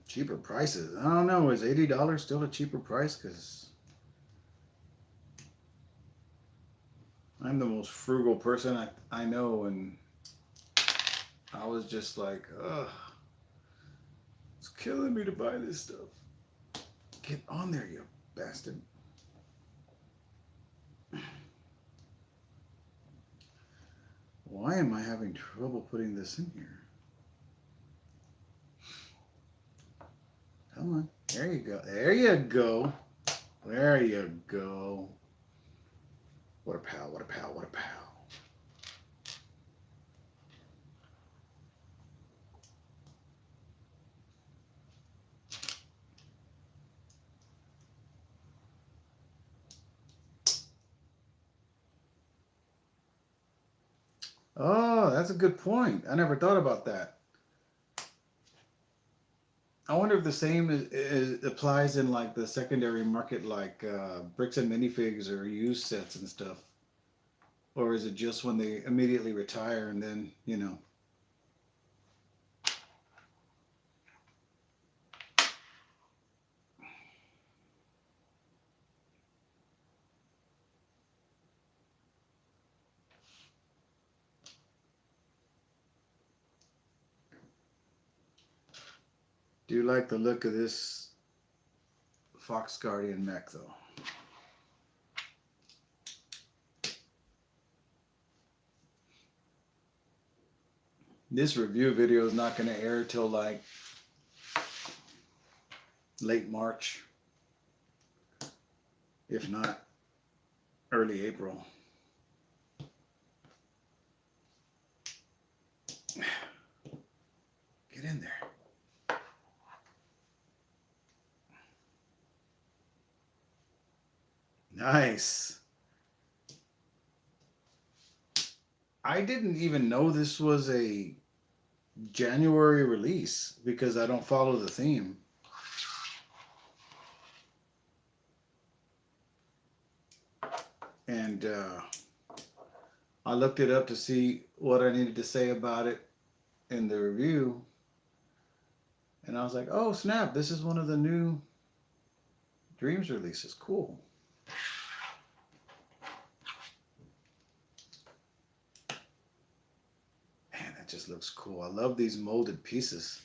Speaker 1: Cheaper prices. I don't know. Is $80 still a cheaper price? Because I'm the most frugal person I know, and I was just like, ugh. It's killing me to buy this stuff. Get on there, you bastard. Why am I having trouble putting this in here? Come on. There you go. There you go. There you go. What a pal, what a pal, what a pal. Oh, that's a good point. I never thought about that. I wonder if the same applies in like the secondary market, like bricks and minifigs or used sets and stuff. Or is it just when they immediately retire and then, you know? Do you like the look of this Fox Guardian Mech though? This review video is not going to air till like late March, if not early April. Get in there. Nice. I didn't even know this was a January release because I don't follow the theme. And I looked it up to see what I needed to say about it in the review. And I was like, oh snap, this is one of the new Dreamzzz releases. Cool. Man, that just looks cool. I love these molded pieces.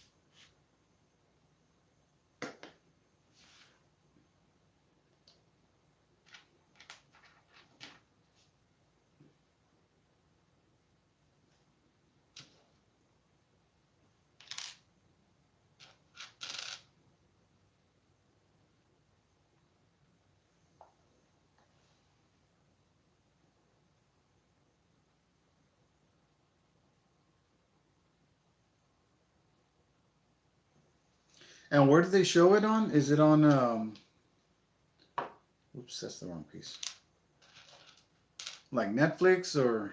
Speaker 1: And where do they show it on? Is it on, oops, that's the wrong piece. Like Netflix or?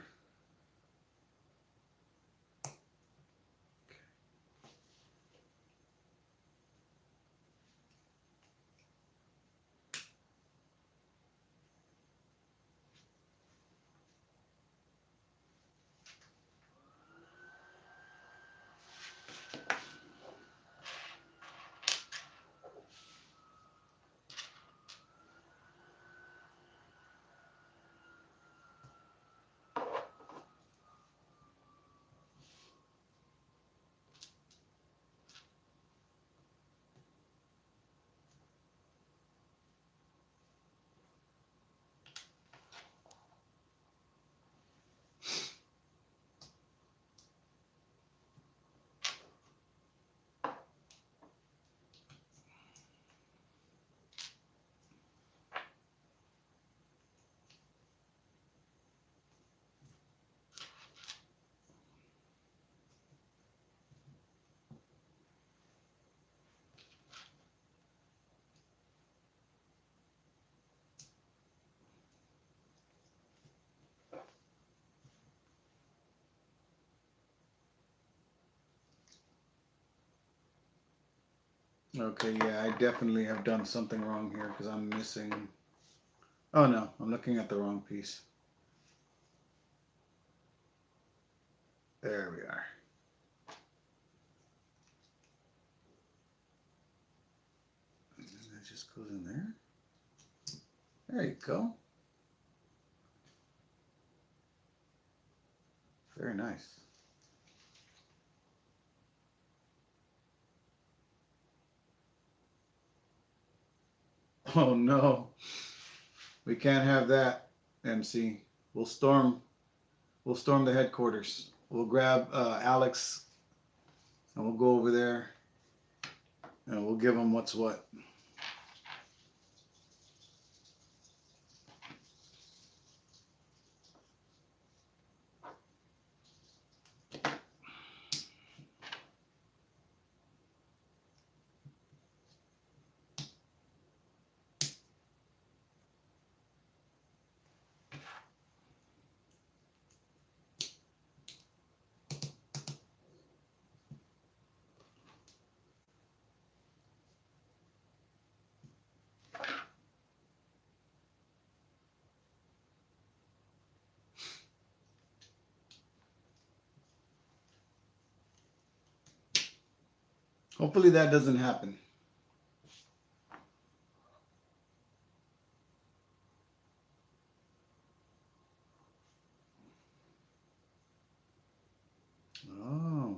Speaker 1: Okay, yeah, I definitely have done something wrong here because I'm missing. Oh no, I'm looking at the wrong piece. There we are. And then that just goes in there. There you go. Very nice. Oh no, we can't have that, MC. We'll storm. We'll storm the headquarters. We'll grab Alex and we'll go over there and we'll give him what's what. Hopefully that doesn't happen. Oh.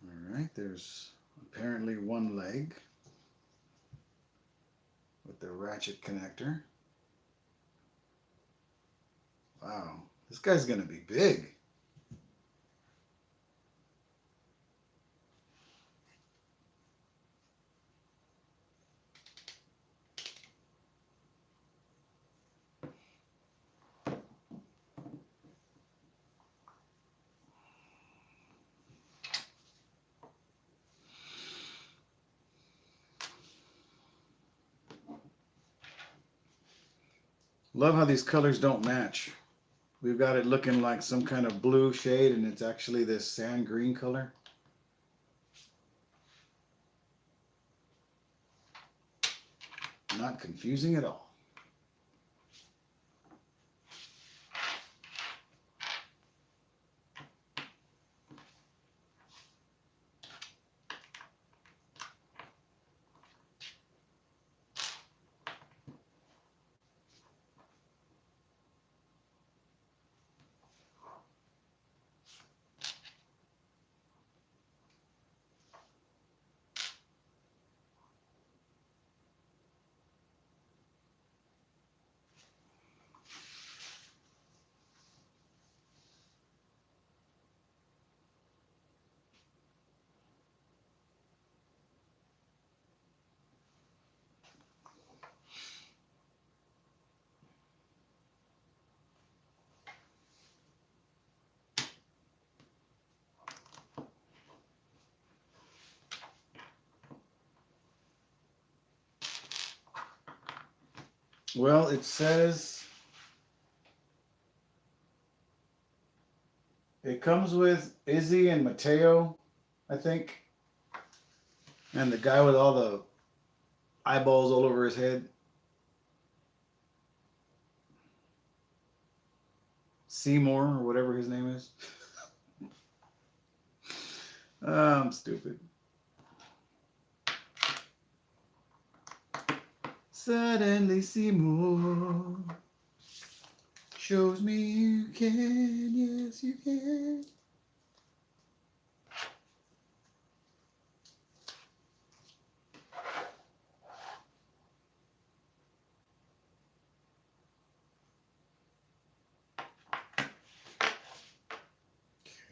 Speaker 1: All right, there's apparently one leg with the ratchet connector. Wow, this guy's gonna be big. Love how these colors don't match. We've got it looking like some kind of blue shade and it's actually this sand green color. Not confusing at all. Well, it says it comes with Izzy and Mateo, I think. And the guy with all the eyeballs all over his head. Seymour, or whatever his name is. I'm stupid. Suddenly Seymour shows me you can, yes you can.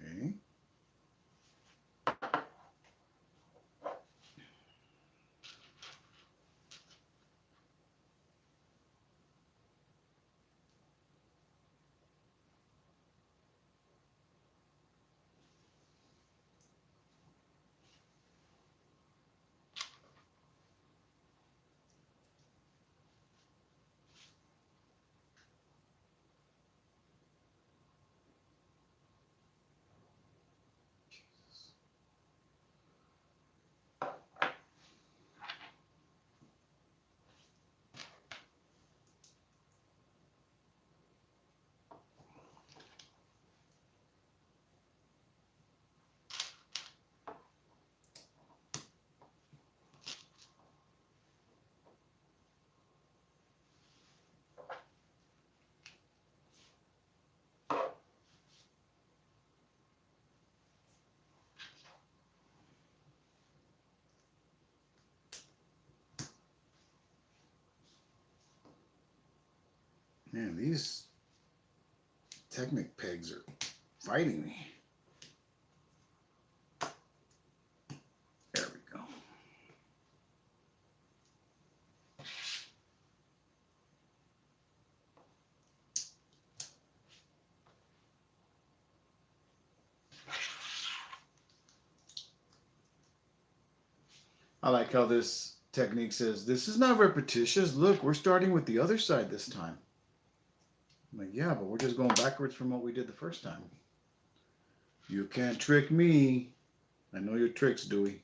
Speaker 1: Okay. Man, these Technic pegs are fighting me. There we go. I like how this technique says, this is not repetitious. Look, we're starting with the other side this time. I'm like, yeah, but we're just going backwards from what we did the first time. You can't trick me. I know your tricks, Dewey.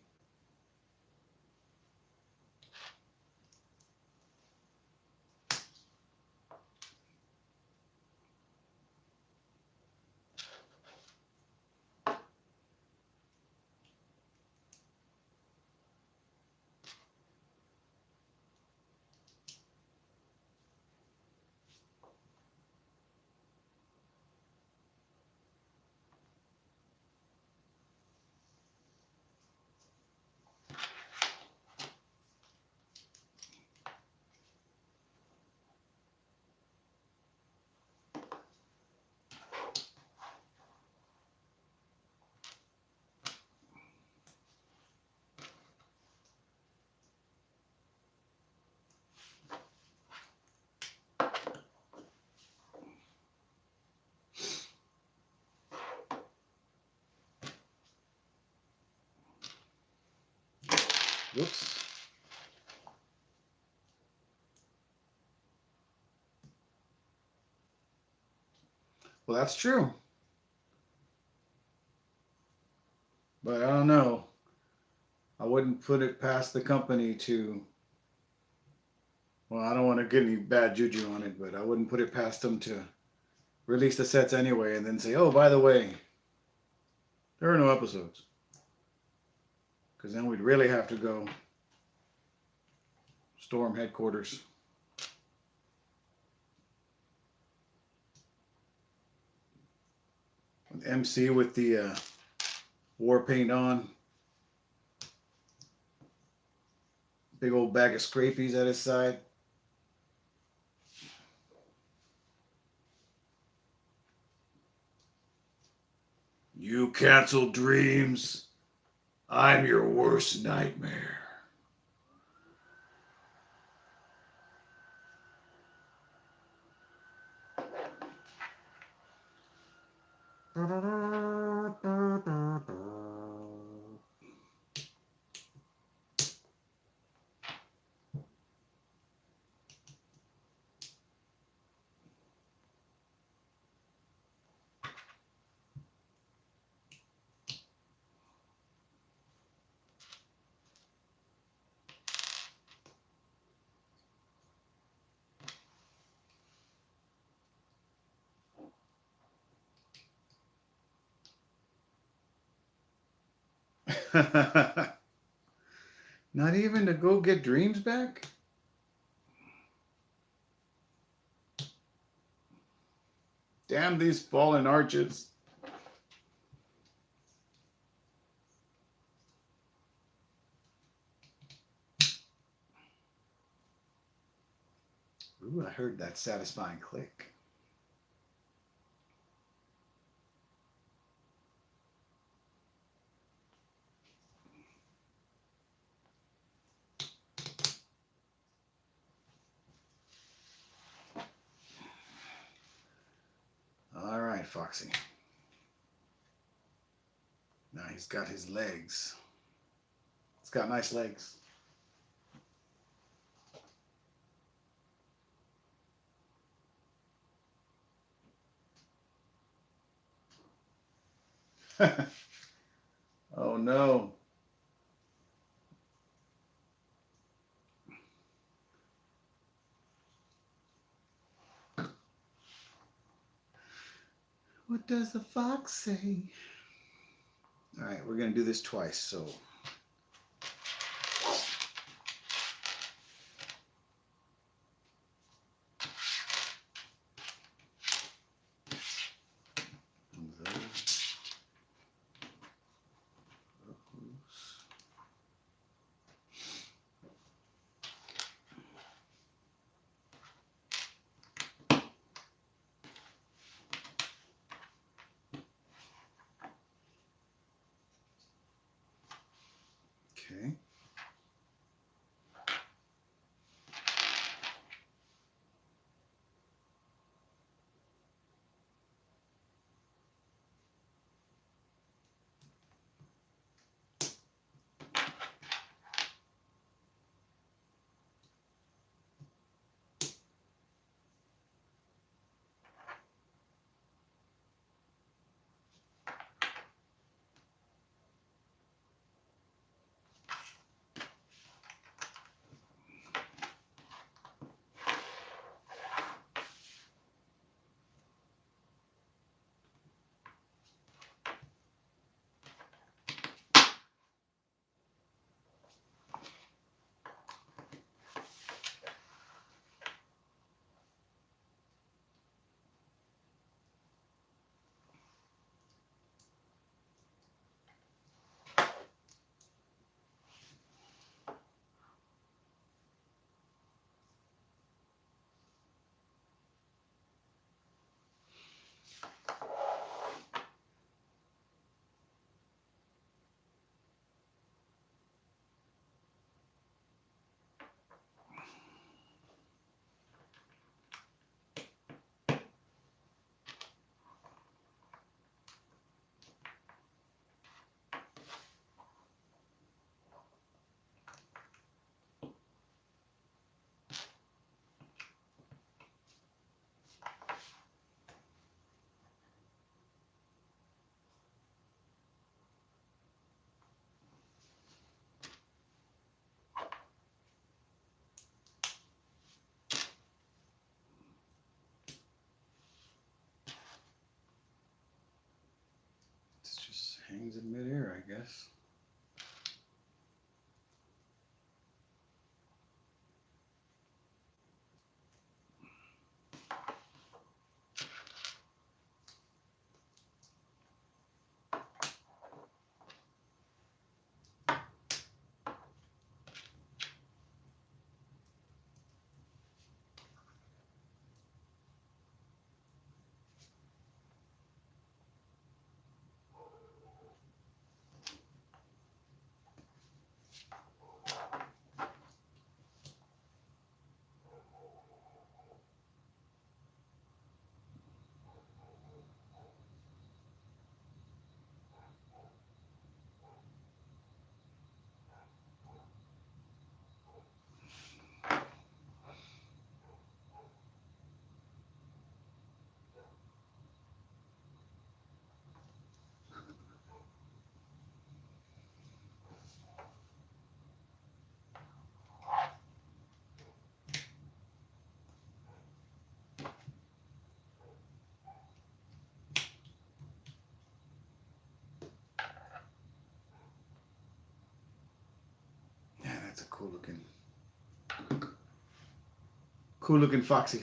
Speaker 1: Whoops. Well, that's true. But I don't know. I wouldn't put it past the company to, well, I don't want to get any bad juju on it, but I wouldn't put it past them to release the sets anyway and then say, oh, by the way, there are no episodes. Because then we'd really have to go storm headquarters. With MC with the war paint on. Big old bag of scrapies at his side. You canceled dreams. I'm your worst nightmare. Not even to go get dreams back? Damn these fallen arches. Ooh, I heard that satisfying click. All right, Foxy. Now he's got his legs. It's got nice legs. Oh no. What does the fox say? All right, we're going to do this twice, so. Hangs in midair, I guess. Yeah, that's a cool looking Foxy.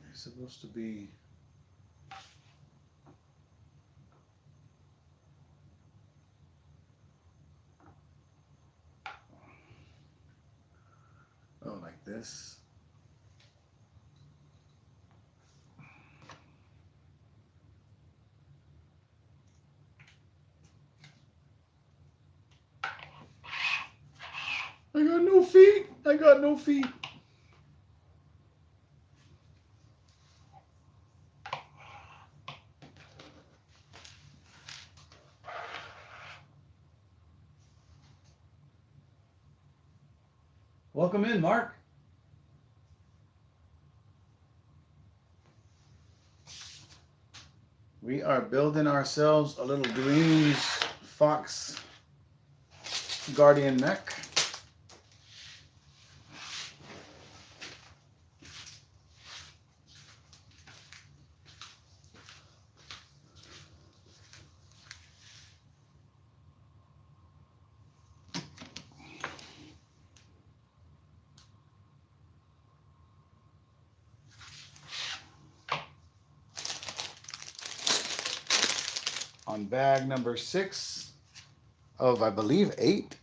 Speaker 1: It's supposed to be. Oh, like this. I got no feet. I got no feet. Welcome in, Mark. We are building ourselves a little Dreamzzz Fox Guardian Mech. On bag number 6 of, I believe, 8.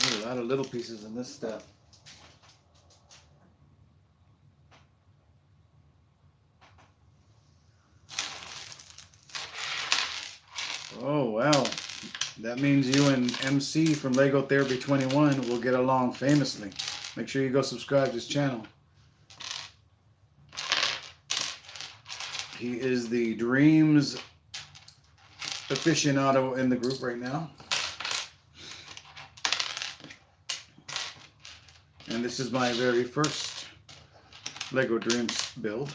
Speaker 1: There's a lot of little pieces in this step. Oh, well. That means you and MC from Lego Therapy 21 will get along famously. Make sure you go subscribe to his channel. He is the Dreamzzz aficionado in the group right now. And this is my very first Lego Dreamzzz build.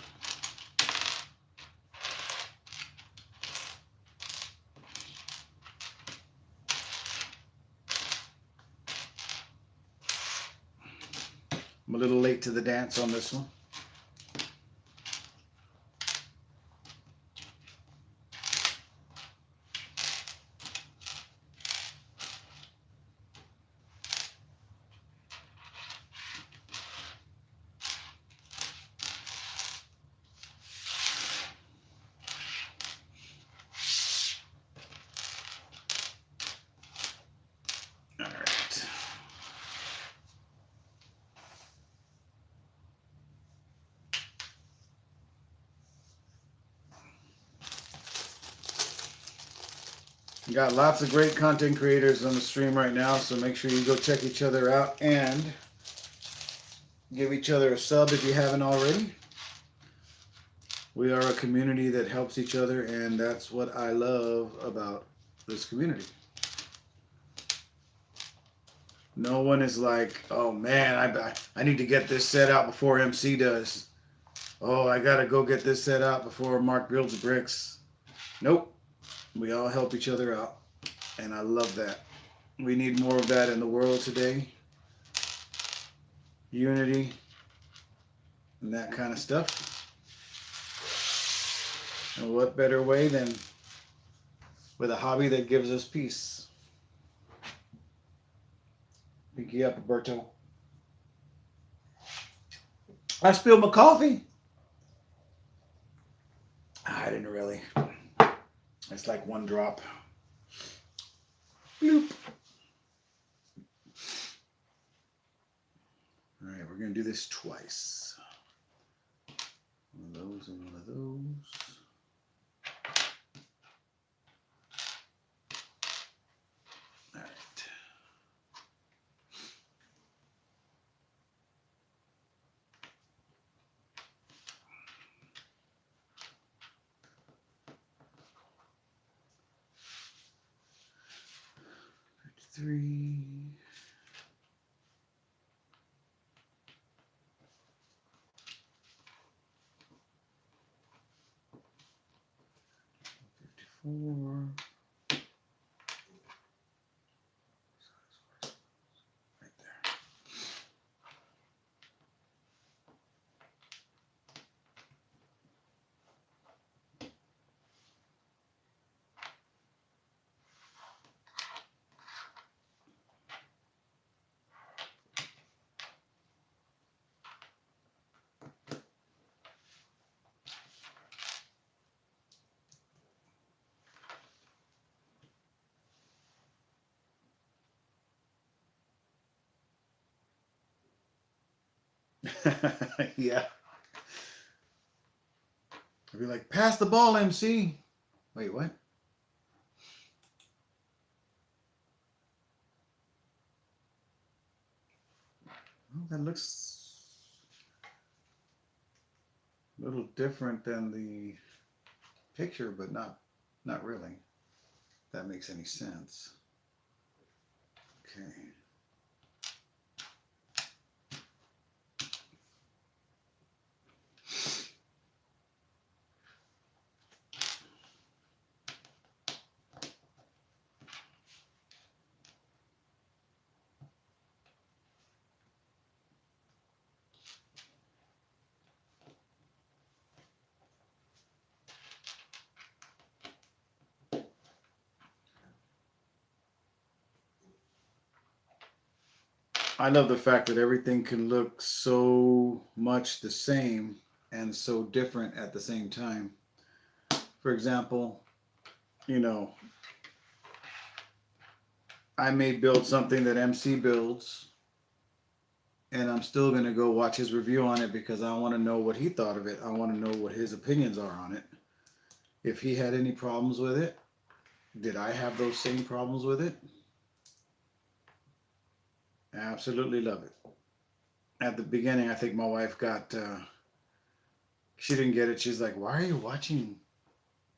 Speaker 1: I'm a little late to the dance on this one. All right. We got lots of great content creators on the stream right now, so make sure you go check each other out and give each other a sub if you haven't already. We are a community that helps each other, and that's what I love about this community. No one is like, oh man, I need to get this set out before MC does. Oh, I gotta go get this set out before Mark builds the bricks. Nope. We all help each other out, and I love that. We need more of that in the world today. Unity and that kind of stuff. And what better way than with a hobby that gives us peace? Pinky up, Roberto. I spilled my coffee. I didn't really. It's like one drop. Bloop. All right, we're going to do this twice. One of those and one of those. All right. Three. Four. Right there. Yeah. I'd be like, pass the ball, MC. Wait, what? Well, that looks a little different than the picture, but not really. If that makes any sense. Okay. I love the fact that everything can look so much the same and so different at the same time. For example, you know, I may build something that MC builds, and I'm still going to go watch his review on it because I want to know what he thought of it. I want to know what his opinions are on it. If he had any problems with it, Did I have those same problems with it? Absolutely love it. At the beginning, I think my wife got, she didn't get it. She's like, why are you watching?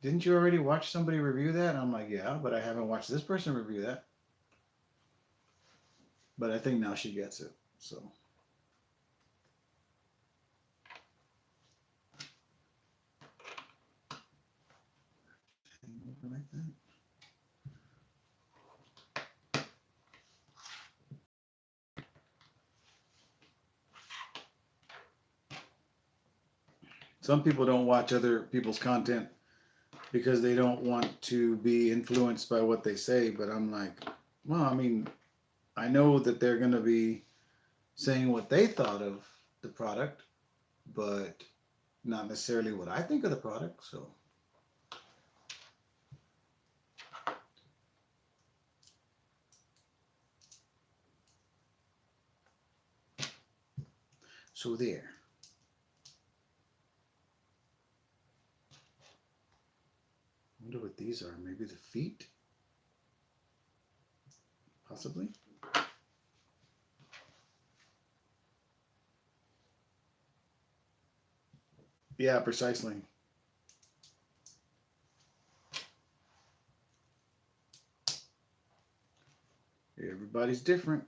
Speaker 1: Didn't you already watch somebody review that? And I'm like, yeah, but I haven't watched this person review that. But I think now she gets it. So, like that. Some people don't watch other people's content because they don't want to be influenced by what they say. But I'm like, well, I mean, I know that they're going to be saying what they thought of the product, but not necessarily what I think of the product. So there. I wonder what these are. Maybe the feet? Possibly. Yeah, precisely. Everybody's different.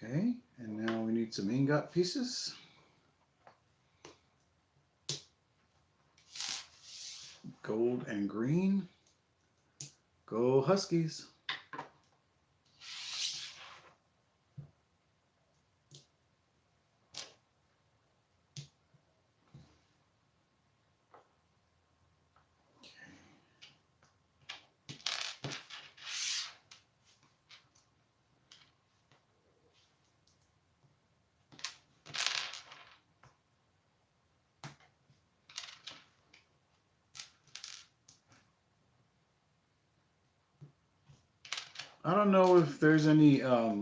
Speaker 1: Okay, and now we need some ingot pieces. Gold and green. Go Huskies. I don't know if there's any, I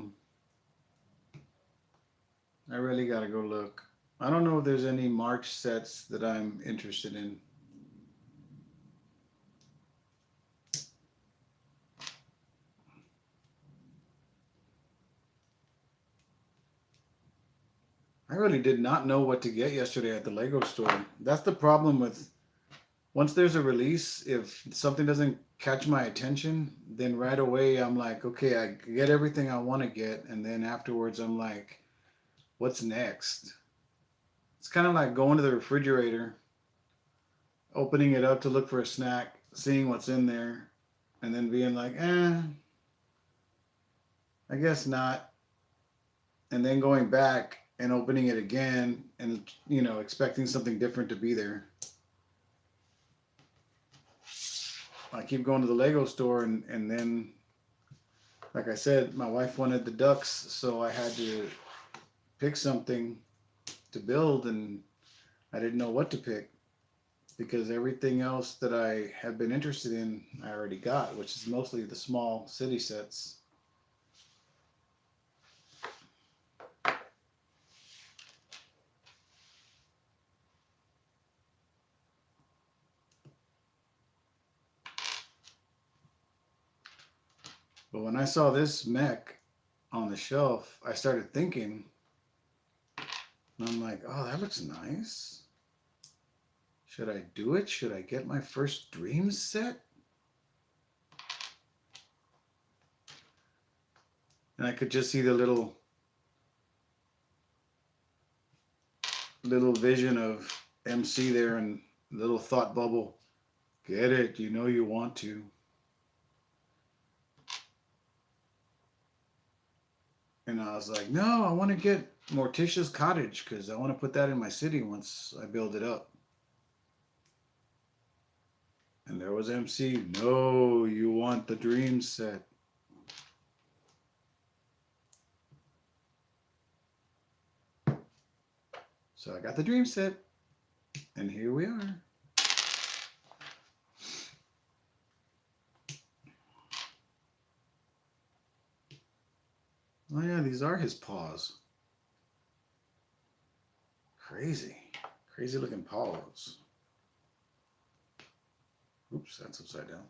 Speaker 1: really gotta go look. I don't know if there's any March sets that I'm interested in. I really did not know what to get yesterday at the Lego store. That's the problem with once there's a release, if something doesn't catch my attention, then right away I'm like, okay, I get everything I want to get, and then afterwards I'm like, what's next? It's kind of like going to the refrigerator, opening it up to look for a snack, seeing what's in there, and then being like, I guess not, and then going back and opening it again and expecting something different to be there. I keep going to the Lego store and then like I said, my wife wanted the ducks, so I had to pick something to build and I didn't know what to pick because everything else that I had been interested in I already got, which is mostly the small city sets. But when I saw this mech on the shelf, I started thinking, and I'm like, oh, that looks nice. Should I do it? Should I get my first Dreamzzz set? And I could just see the little vision of MC there and little thought bubble. Get it, you know you want to. And I was like, no, I want to get Morticia's Cottage because I want to put that in my city once I build it up. And there was MC. No, you want the Dream set. So I got the dream set, and here we are. Oh yeah, these are his paws. Crazy. Crazy looking paws. Oops, that's upside down.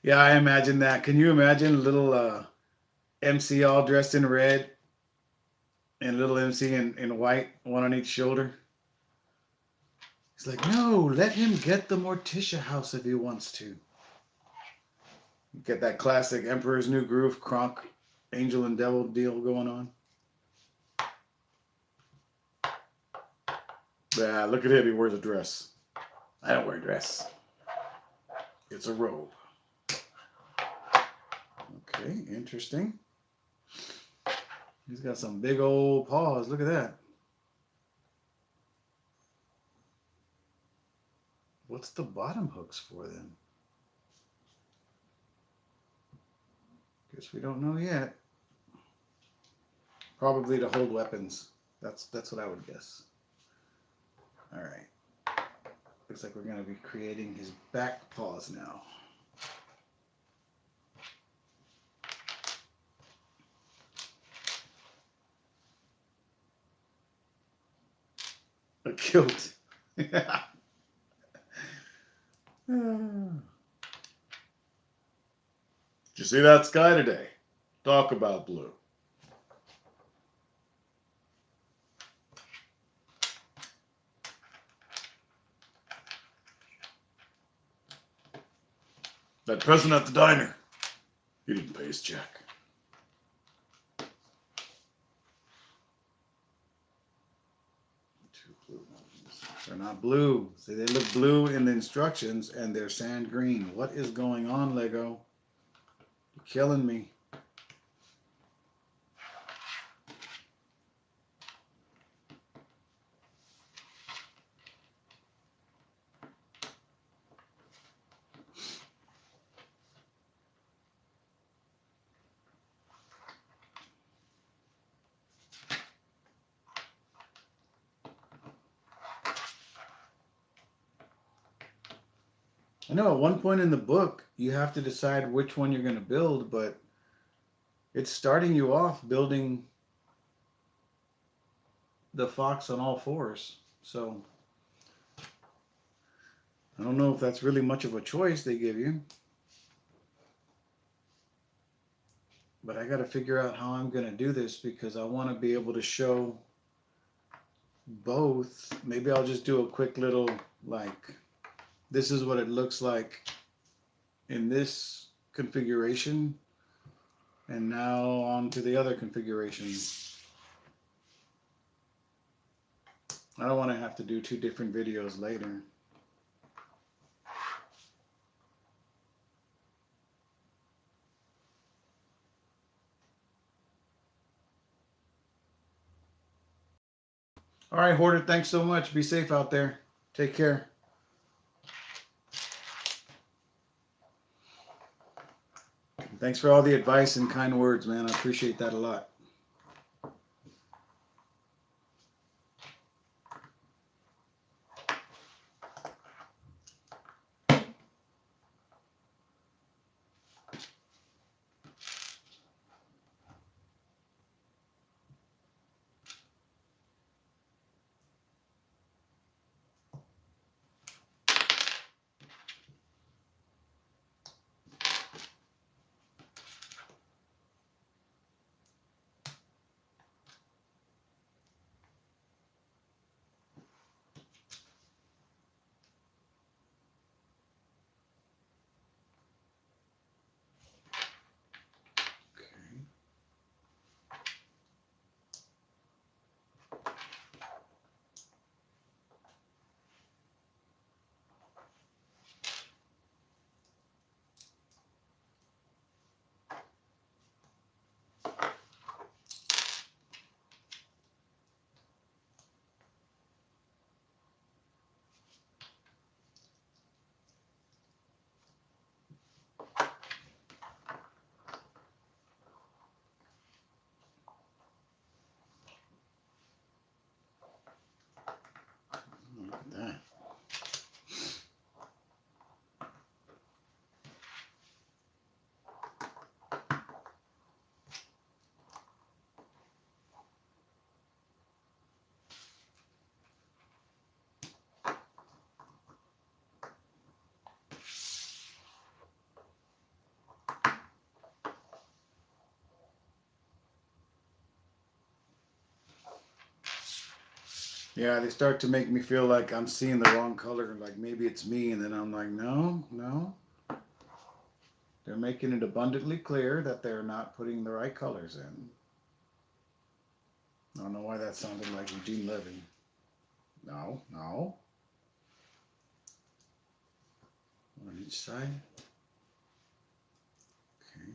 Speaker 1: Yeah, I imagine that. Can you imagine little MC all dressed in red and little MC in white, one on each shoulder? He's like, no, let him get the Morticia house if he wants to. Get that classic Emperor's New Groove, Kronk, Angel and Devil deal going on. Yeah, look at him. He wears a dress. I don't wear a dress. It's a robe. Okay, interesting. He's got some big old paws. Look at that. What's the bottom hooks for then? Guess we don't know yet. Probably to hold weapons. That's what I would guess. All right. Looks like we're going to be creating his back paws now. A kilt. Yeah. Did you see that sky today? Talk about blue. That peasant at the diner, he didn't pay his check. Two blue ones. They're not blue. See, they look blue in the instructions and they're sand green. What is going on, Lego? You're killing me. I know at one point in the book, you have to decide which one you're going to build, but it's starting you off building the fox on all fours. So I don't know if that's really much of a choice they give you. But I got to figure out how I'm going to do this because I want to be able to show both. Maybe I'll just do a quick little, like, this is what it looks like in this configuration. And now on to the other configuration. I don't want to have to do two different videos later. All right, Hoarder, thanks so much. Be safe out there. Take care. Thanks for all the advice and kind words, man. I appreciate that a lot. Yeah, they start to make me feel like I'm seeing the wrong color, like maybe it's me, and then I'm like, no, no. They're making it abundantly clear that they're not putting the right colors in. I don't know why that sounded like Eugene Levy. No, no. On each side. Okay.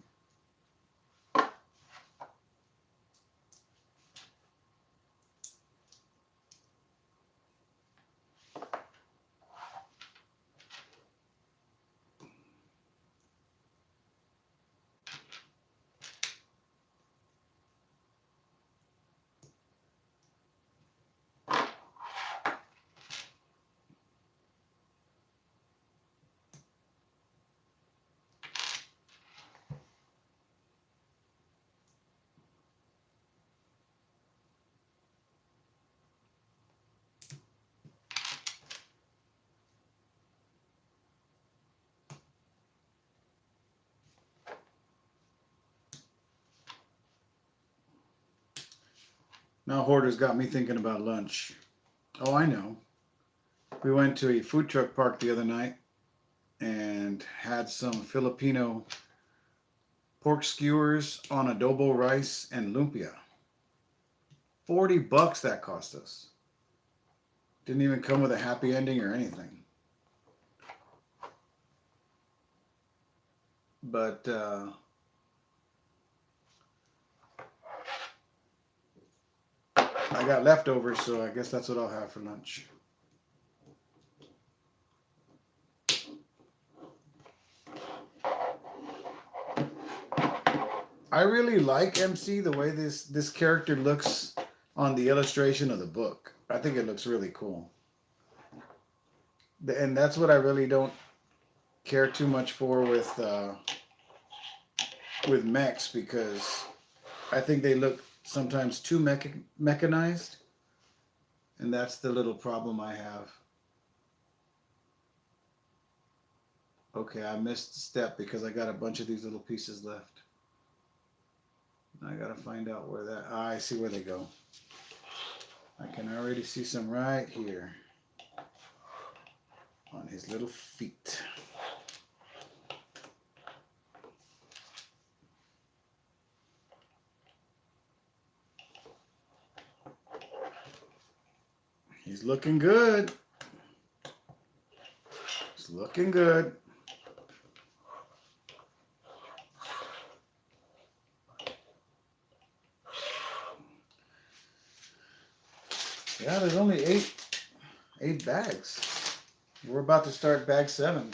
Speaker 1: Now Hoarder's got me thinking about lunch. Oh, I know. We went to a food truck park the other night and had some Filipino pork skewers on adobo rice and lumpia. $40 that cost us. Didn't even come with a happy ending or anything. But I got leftovers, so I guess that's what I'll have for lunch. I really like MC the way this character looks on the illustration of the book. I think it looks really cool. And that's what I really don't care too much for with mechs, because I think they look sometimes too mechanized, and that's the little problem I have. Okay, I missed a step because I got a bunch of these little pieces left. I gotta find out where that. Ah, I see where they go. I can already see some right here on his little feet. He's looking good. He's looking good. Yeah, there's only eight bags. We're about to start bag 7.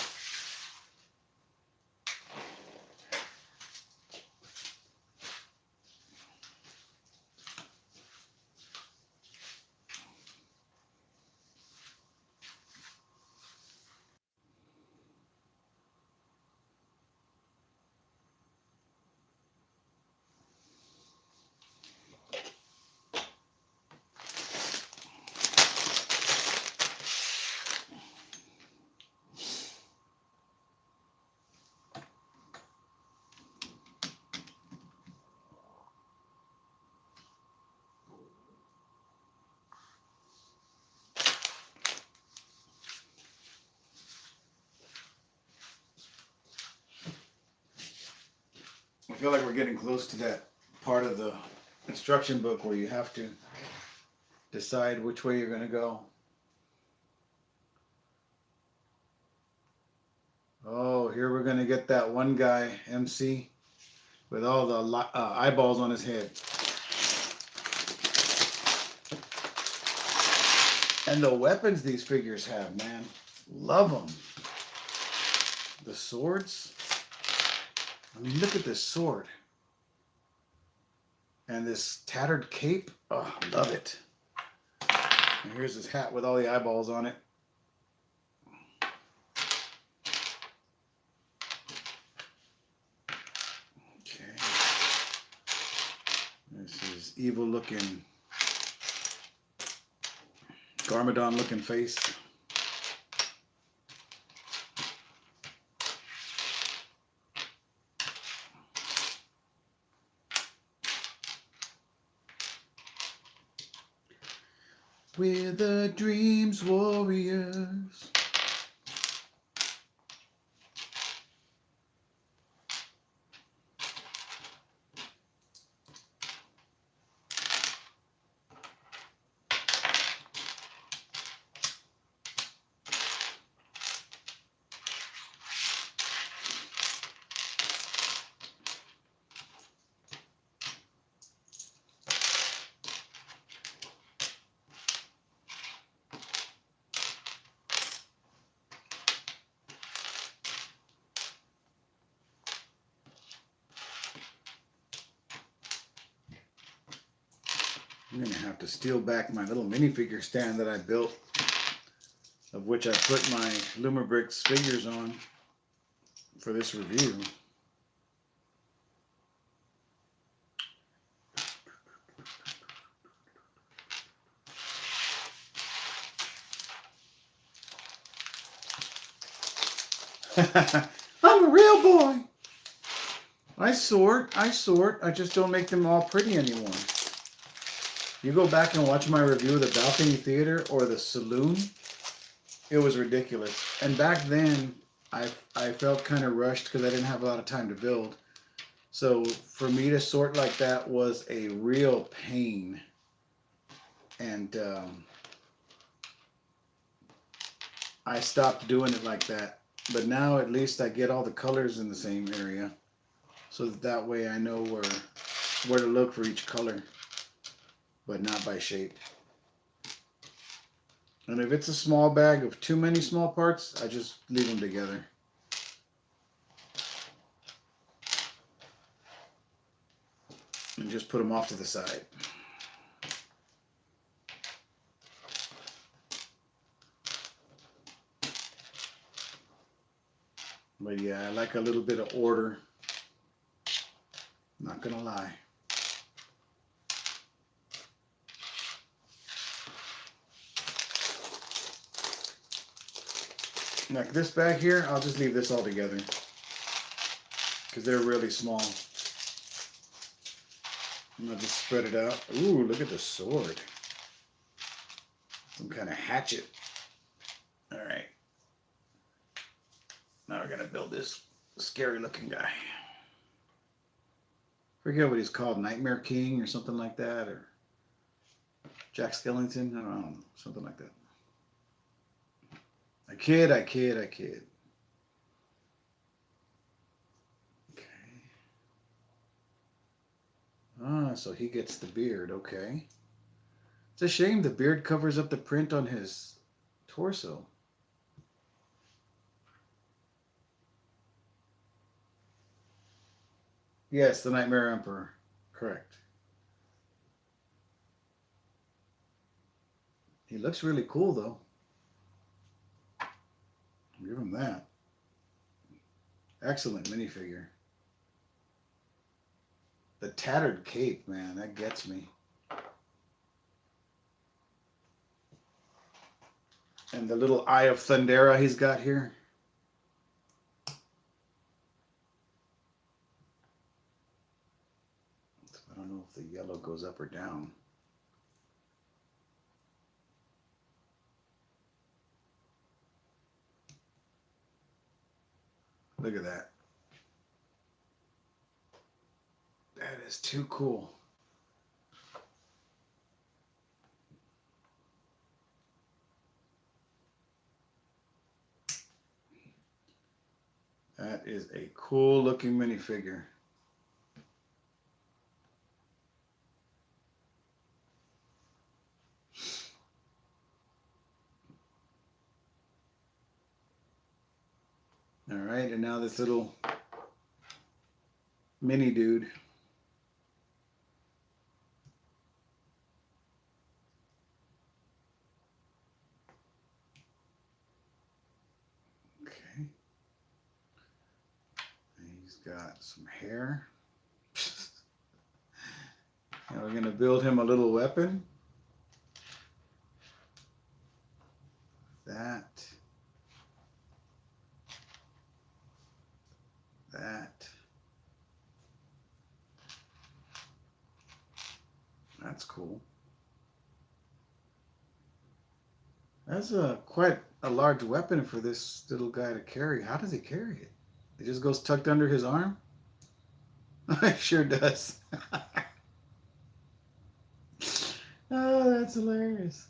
Speaker 1: I feel like we're getting close to that part of the instruction book where you have to decide which way you're going to go. Oh, here we're going to get that one guy, MC, with all the eyeballs on his head. And the weapons these figures have, man. Love them. The swords. I mean, look at this sword. And this tattered cape. Oh, love it. And here's his hat with all the eyeballs on it. Okay. This is evil looking, Garmadon looking face. we're the Dreams Warriors. I'm gonna have to steal back my little minifigure stand that I built, of which I put my Lumerbricks figures on for this review. I'm a real boy. I sort. I just don't make them all pretty anymore. You go back and watch my review of the Balcony Theater or the Saloon, it was ridiculous. And back then, I felt kind of rushed because I didn't have a lot of time to build. So for me to sort like that was a real pain. And I stopped doing it like that. But now at least I get all the colors in the same area. So that way I know where to look for each color. But not by shape. And if it's a small bag of too many small parts, I just leave them together. And just put them off to the side. But yeah, I like a little bit of order. Not gonna lie. Like this bag here, I'll just leave this all together because they're really small. And I'll just spread it out. Ooh, look at the sword. Some kind of hatchet. All right. Now we're gonna build this scary looking guy. Forget what he's called, Nightmare King or something like that, or Jack Skellington. I don't know, something like that. I kid. Okay. Ah, so he gets the beard. Okay. It's a shame the beard covers up the print on his torso. Yes, the Nightmare Emperor. Correct. He looks really cool, though. Give him that. Excellent minifigure. The tattered cape, man, that gets me. And the little Eye of Thundera he's got here. I don't know if the yellow goes up or down. Look at that. That is too cool. That is a cool looking minifigure. All right, and now this little mini dude. Okay. He's got some hair. Now we're going to build him a little weapon. That. That's cool. That's a quite a large weapon for this little guy to carry. How does he carry it? It just goes tucked under his arm? It sure does. Oh, that's hilarious.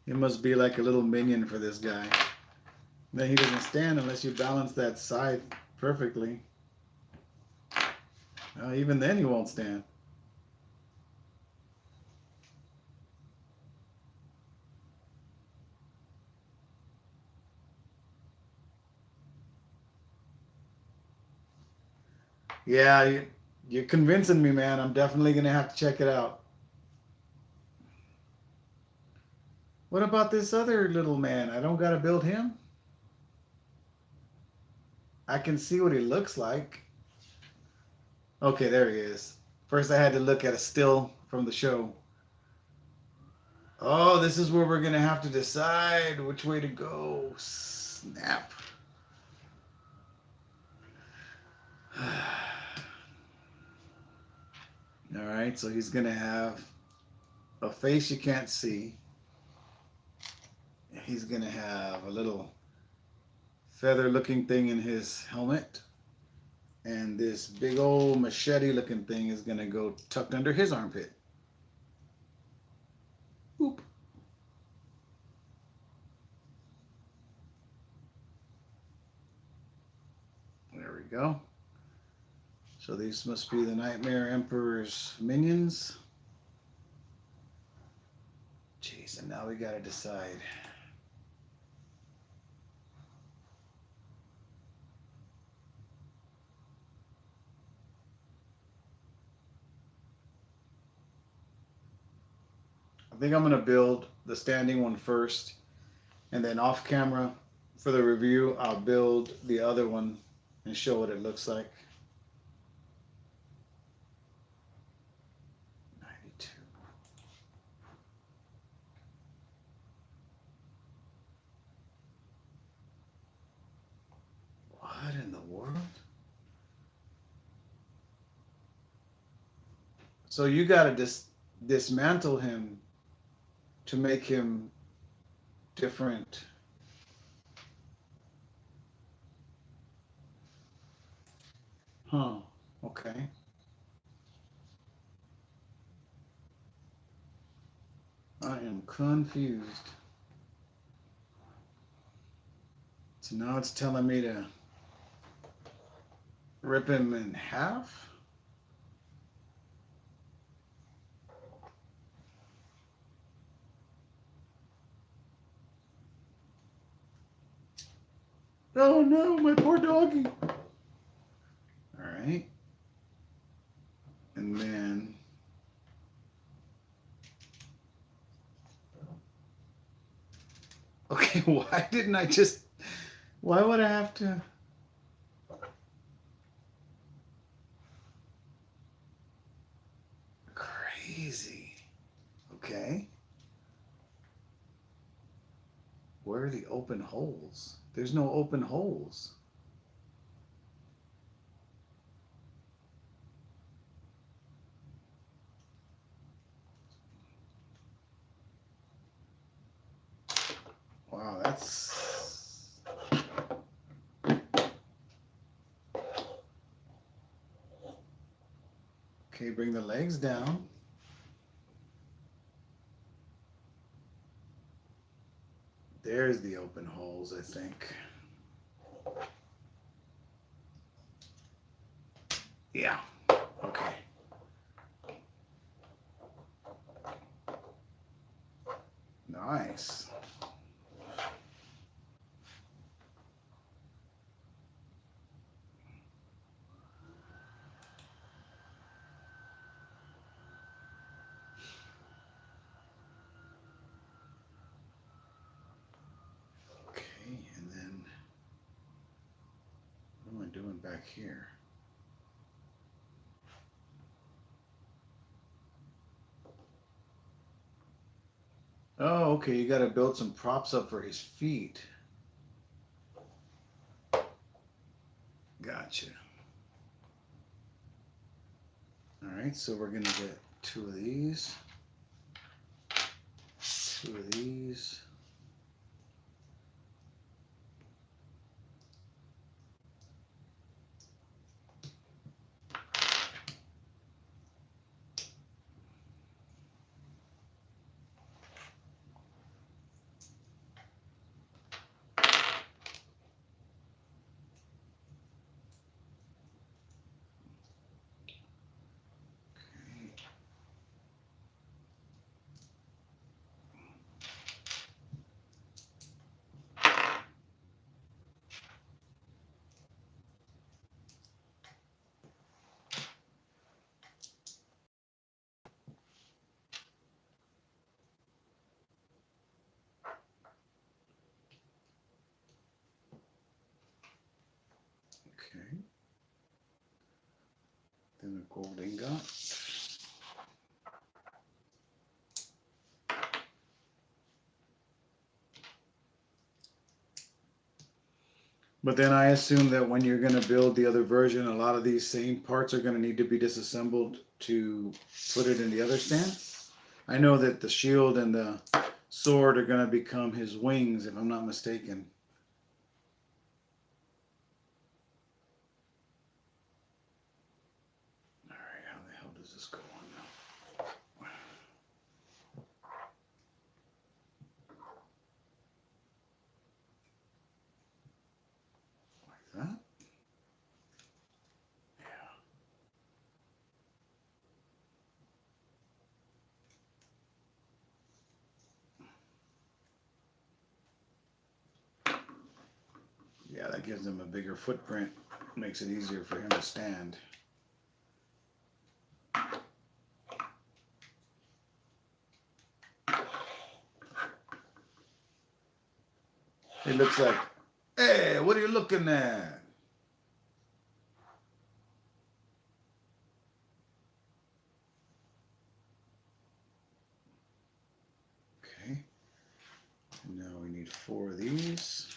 Speaker 1: It must be like a little minion for this guy. Then he doesn't stand unless you balance that scythe perfectly. Even then he won't stand. Yeah, you're convincing me, man. I'm definitely going to have to check it out. What about this other little man? I don't got to build him? I can see what he looks like. Okay, there he is. First I had to look at a still from the show. Oh, this is where we're going to have to decide which way to go. Snap. All right, so he's going to have a face you can't see. He's going to have a little feather looking thing in his helmet. And this big old machete looking thing is going to go tucked under his armpit. Boop. There we go. So these must be the Nightmare Emperor's minions. Jeez, and now we got to decide. I think I'm going to build the standing one first, and then off camera for the review I'll build the other one and show what it looks like. 92. What in the world? So you got to dismantle him to make him different. Huh. Okay. I am confused. So now it's telling me to rip him in half? Oh no, my poor doggy. All right. And then okay, why didn't I just, why would I have to? Crazy. Okay. Where are the open holes? There's no open holes. Wow, that's... Okay, bring the legs down. There's the open holes, I think. Yeah, okay. Nice. Doing back here? Oh, okay, you got to build some props up for his feet. Gotcha. All right, so we're going to get 2 of these. 2 of these. Okay. Then a gold ingot. But then I assume that when you're going to build the other version, a lot of these same parts are going to need to be disassembled to put it in the other stance. I know that the shield and the sword are going to become his wings, if I'm not mistaken. All right, how the hell does this go on now? Like that? Yeah, that gives him a bigger footprint. Makes it easier for him to stand. It looks like, hey, what are you looking at? Okay. And now we need 4 of these.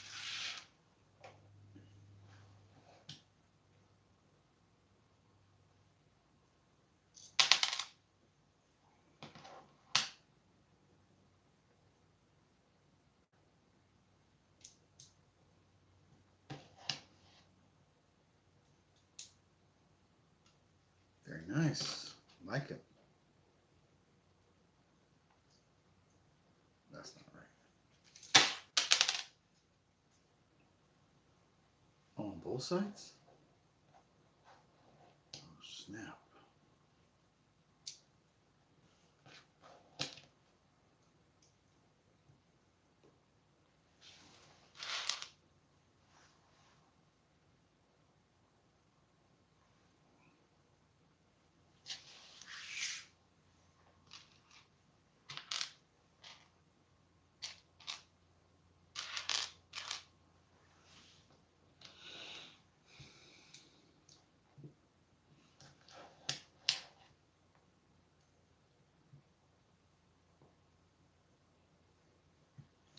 Speaker 1: Very nice. Like it. That's not right. Oh, on both sides? Oh, snap.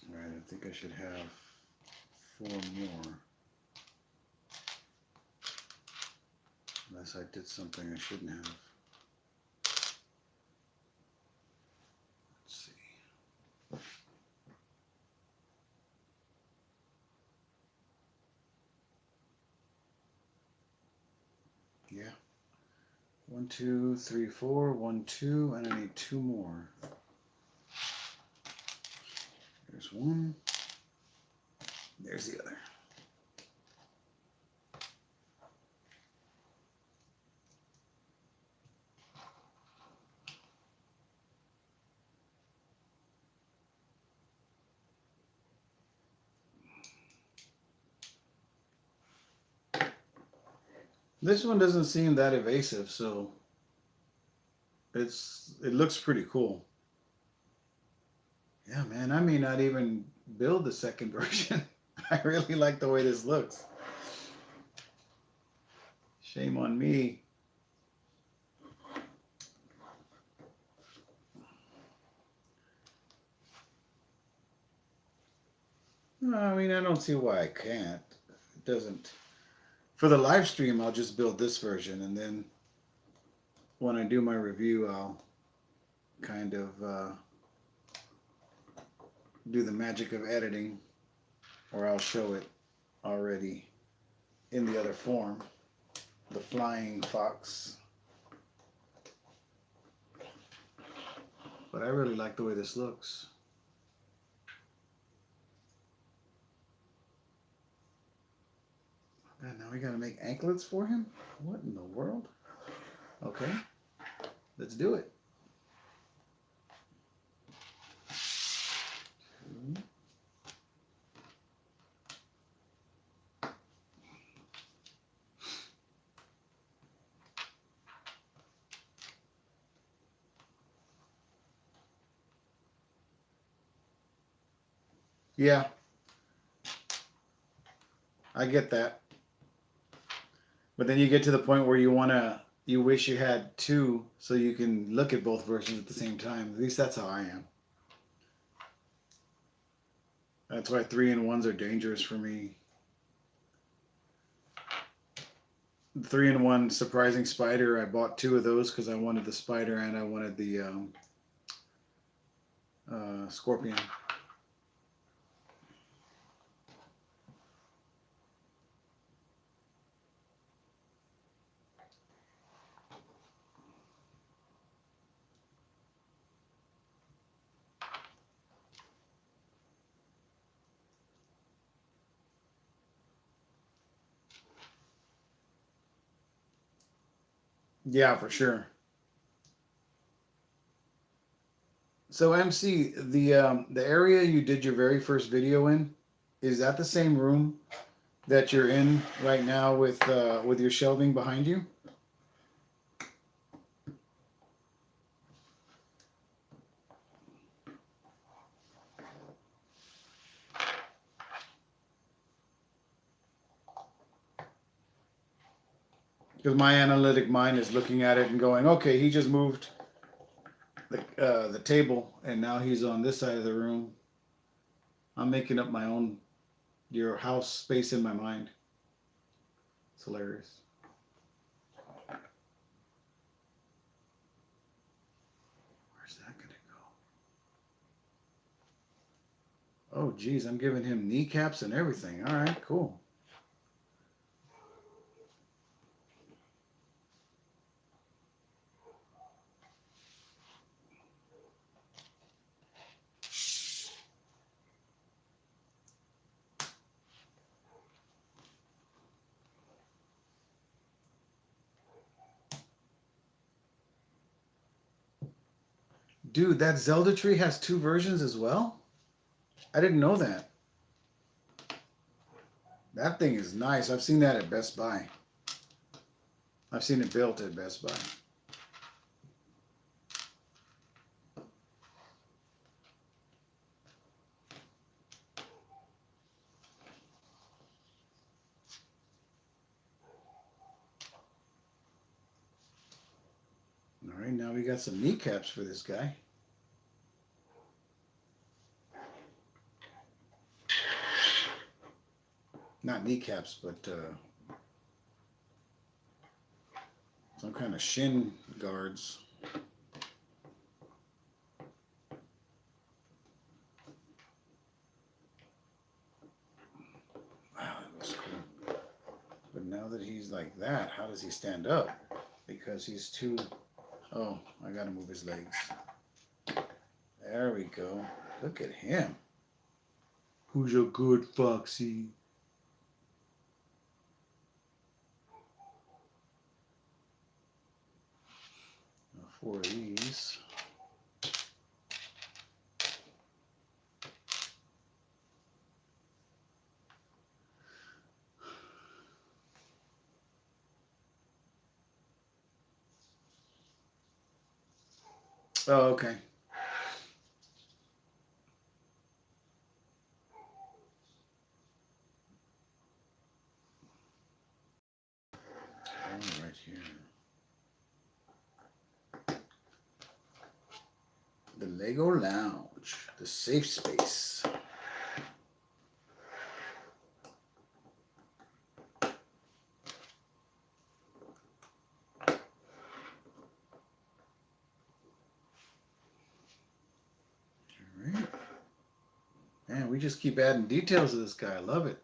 Speaker 1: All right, I think I should have 4 more. Unless I did something I shouldn't have. Let's see. Yeah. 1, 2, 3, 4. 1, 2, and I need 2 more. There's one. There's the other. This one doesn't seem that evasive, so it looks pretty cool. Yeah, man, I may not even build the second version. I really like the way this looks. Shame on me. No, I mean, I don't see why I can't. It doesn't. For the live stream, I'll just build this version, and then when I do my review, I'll kind of do the magic of editing, or I'll show it already in the other form. The flying fox. But I really like the way this looks. And now we gotta make anklets for him? What in the world? Okay, let's do it. Yeah, I get that. But then you get to the point where you wish you had two so you can look at both versions at the same time. At least that's how I am. That's why 3-in-1s are dangerous for me. The 3-in-1 surprising spider, I bought 2 of those because I wanted the spider and I wanted the scorpion. Yeah, for sure. So MC, the area you did your very first video in, is that the same room that you're in right now with your shelving behind you? Because my analytic mind is looking at it and going, okay, he just moved the table and now he's on this side of the room. I'm making up my own your house space in my mind. It's hilarious. Where's that gonna go? Oh geez, I'm giving him kneecaps and everything. All right, cool. Dude, that Zelda tree has 2 versions as well? I didn't know that. That thing is nice. I've seen that at Best Buy. I've seen it built at Best Buy. All right, now we got some kneecaps for this guy. Not kneecaps, but some kind of shin guards. Wow, that looks cool. But now that he's like that, how does he stand up? Because he's too... Oh, I gotta move his legs. There we go. Look at him. Who's a good foxy? 4 of these. Oh, okay. Oh, right here. The Lego Lounge, the safe space. All right. Man, we just keep adding details to this guy. I love it.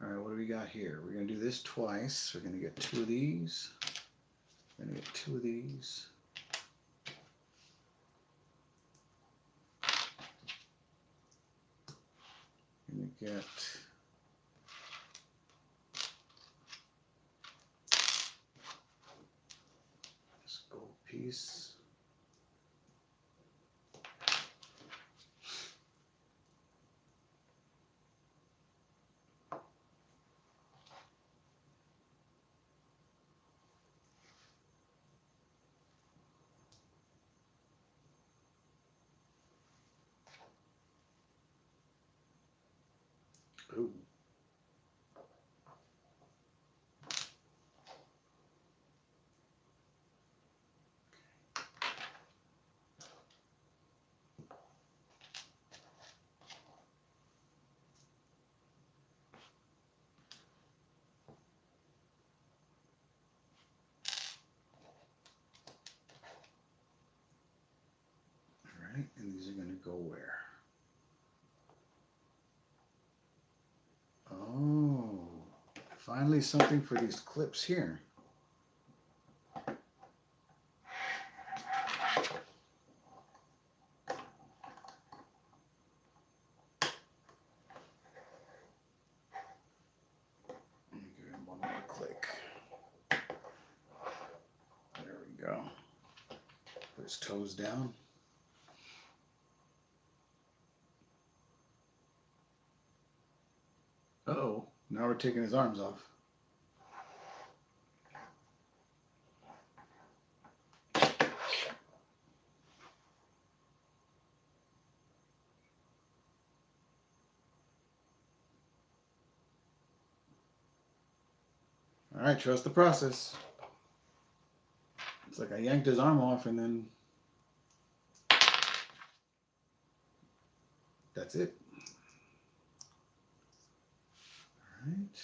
Speaker 1: All right, what do we got here? We're going to do this twice. We're going to get 2 of these. We're going to get 2 of these. Going to get this gold piece. Ooh. All right, and these are going to go where? Oh, finally something for these clips here. Let me give him one more click. There we go. Put his toes down. Uh-oh, now we're taking his arms off. All right, trust the process. It's like I yanked his arm off and then that's it. All right.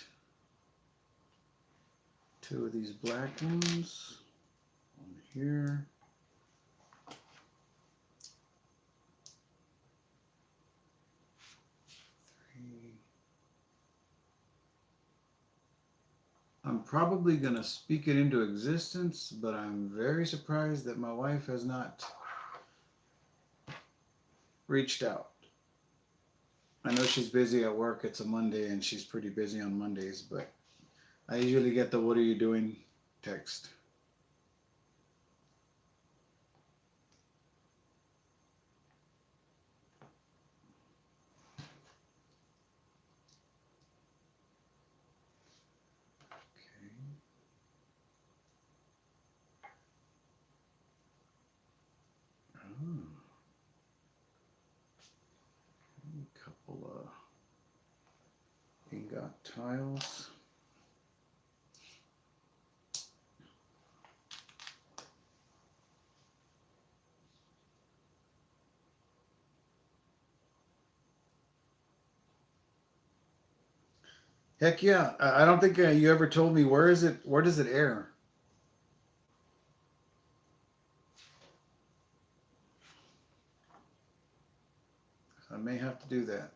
Speaker 1: 2 of these black ones. One here. I'm probably going to speak it into existence, but I'm very surprised that my wife has not reached out. I know she's busy at work. It's a Monday and she's pretty busy on Mondays, but I usually get the "what are you doing" text. A couple of ingot tiles. Heck yeah. I don't think you ever told me where does it air? I may have to do that.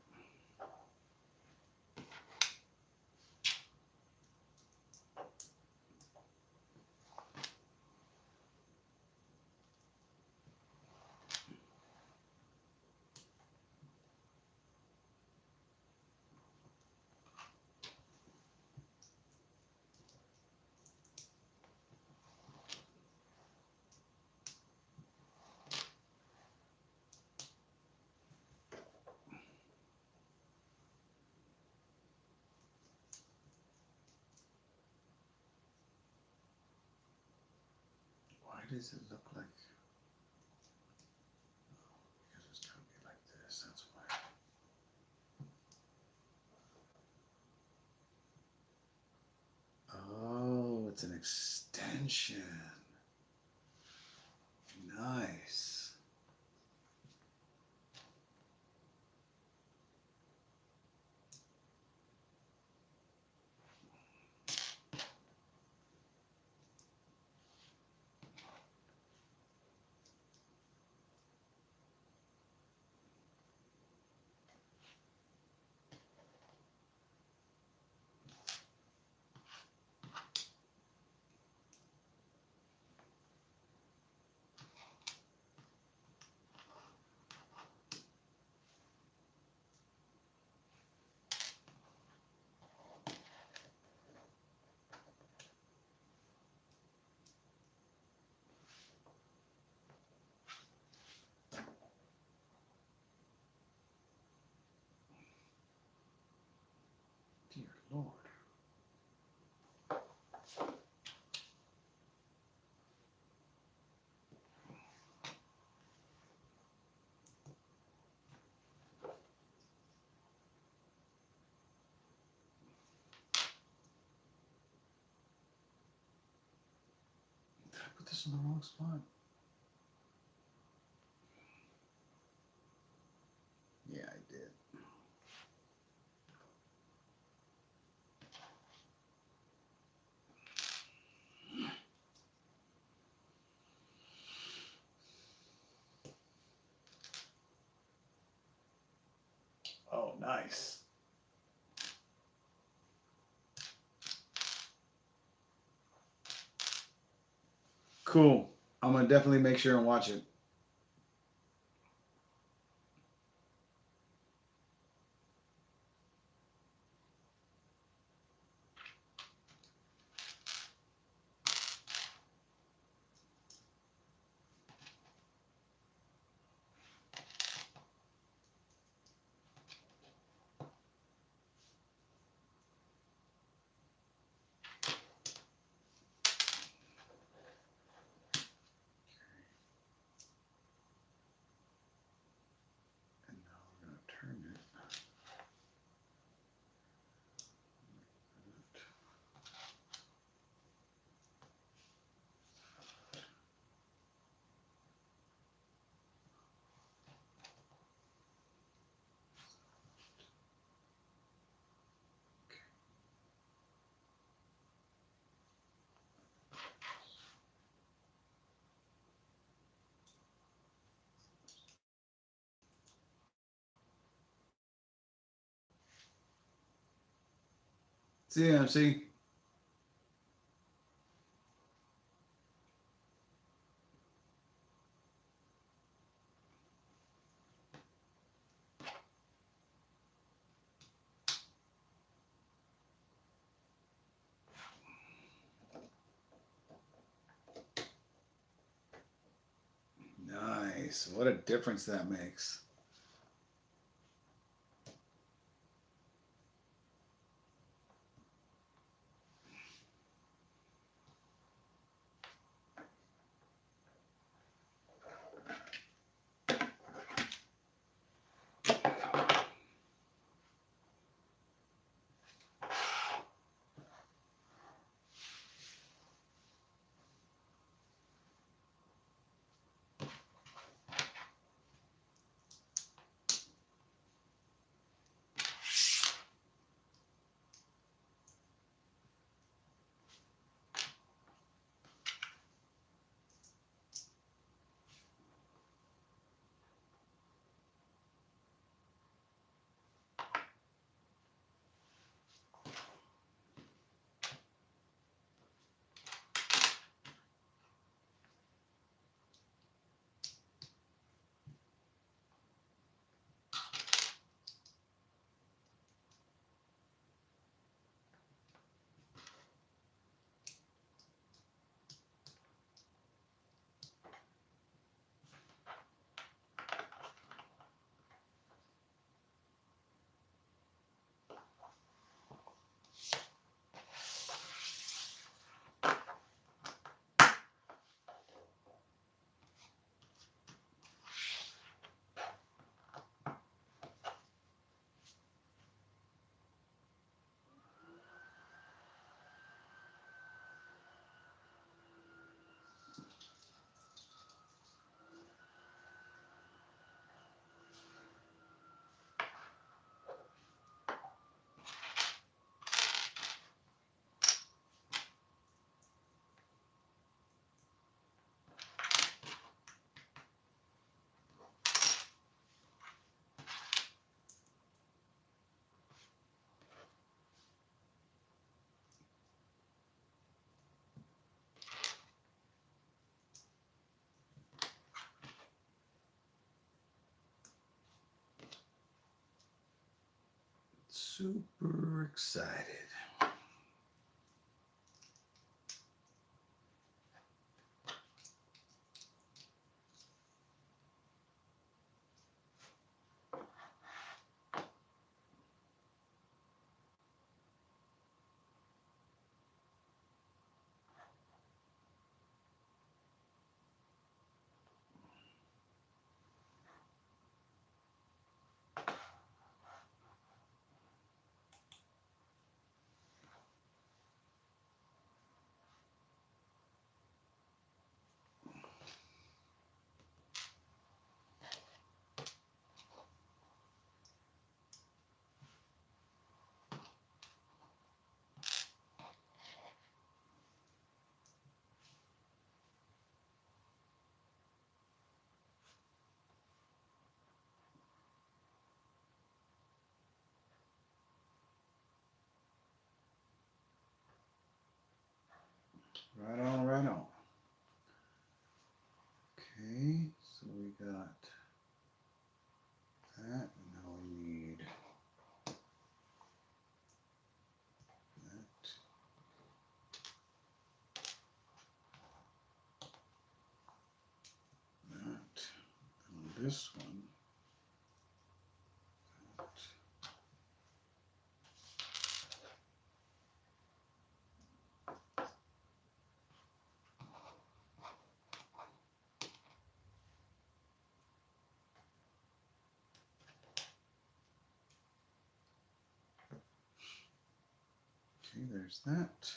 Speaker 1: Why does it look like? Because it's going to be like this. That's why. Oh, it's an extension. Nice. Lord. Did I put this in the wrong spot? Yeah, I did. Oh, nice. Cool. I'm going to definitely make sure and watch it. And now we're going to turn it. CMC. Nice. What a difference that makes. Super excited. Right on, right on. Okay, so we got that, and now we need that. That. And this one. That. Okay, there's that.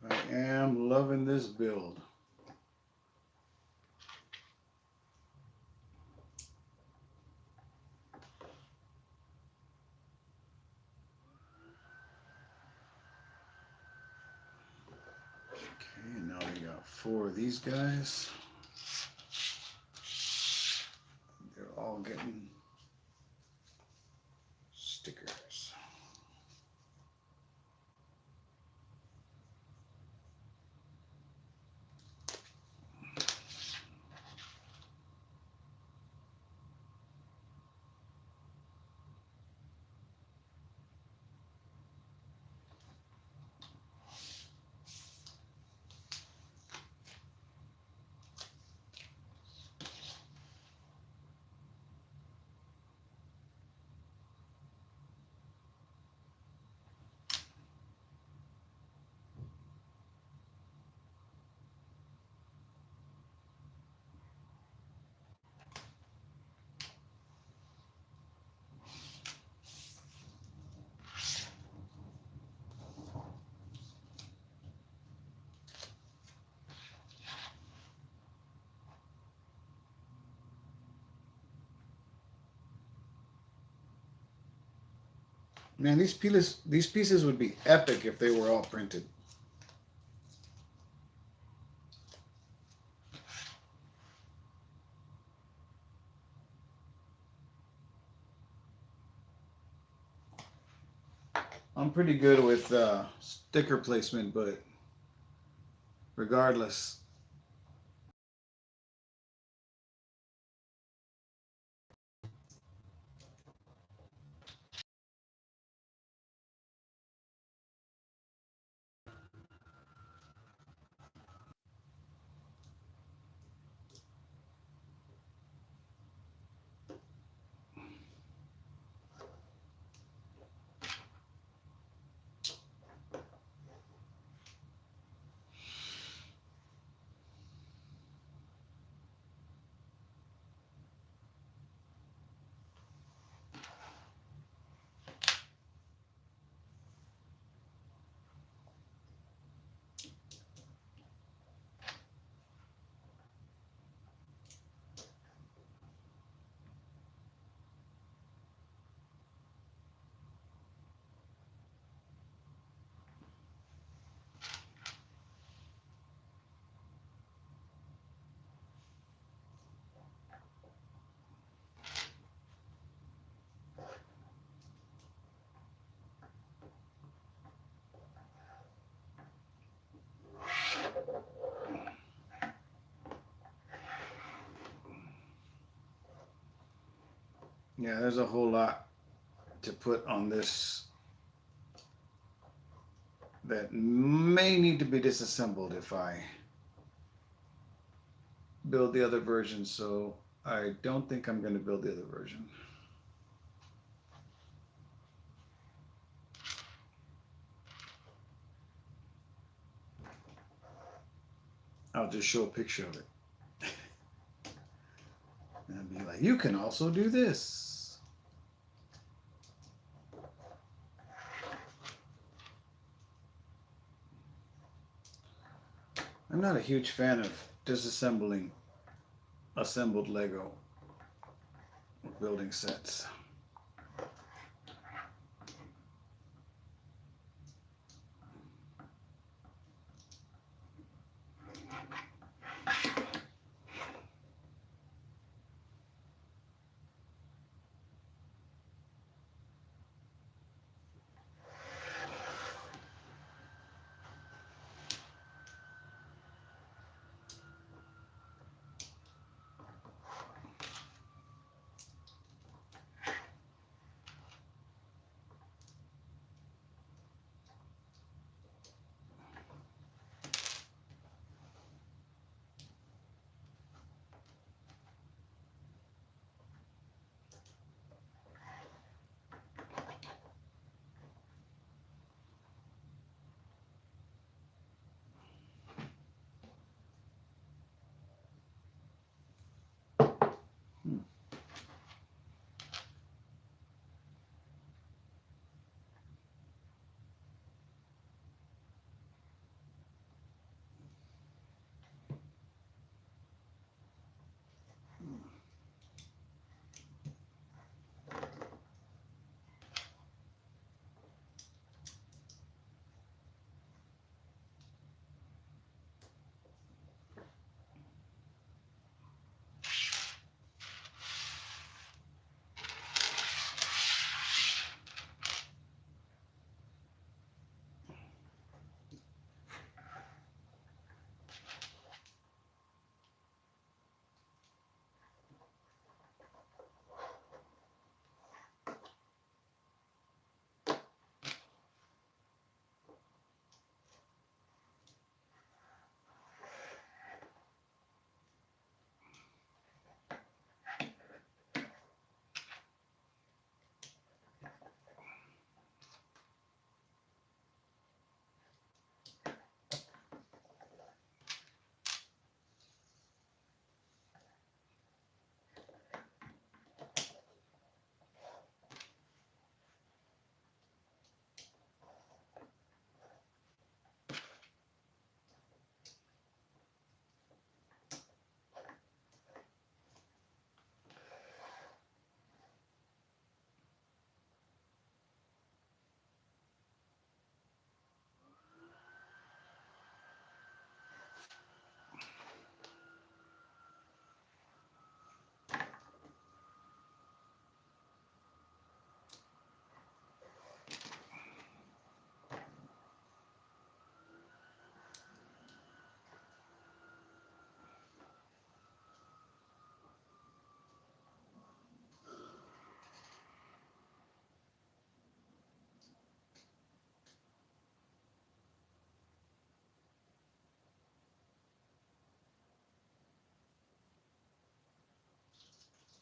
Speaker 1: I am loving this build. Okay, now we got 4 of these guys. They're all getting stickers. Man, these pieces would be epic if they were all printed. I'm pretty good with sticker placement, but regardless, Yeah, there's a whole lot to put on this that may need to be disassembled if I build the other version. So I don't think I'm going to build the other version. I'll just show a picture of it. And I'll be like, you can also do this. I'm not a huge fan of disassembling assembled Lego building sets.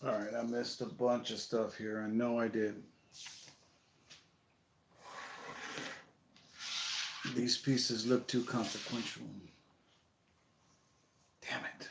Speaker 1: All right, I missed a bunch of stuff here. I know I did. These pieces look too consequential. Damn it.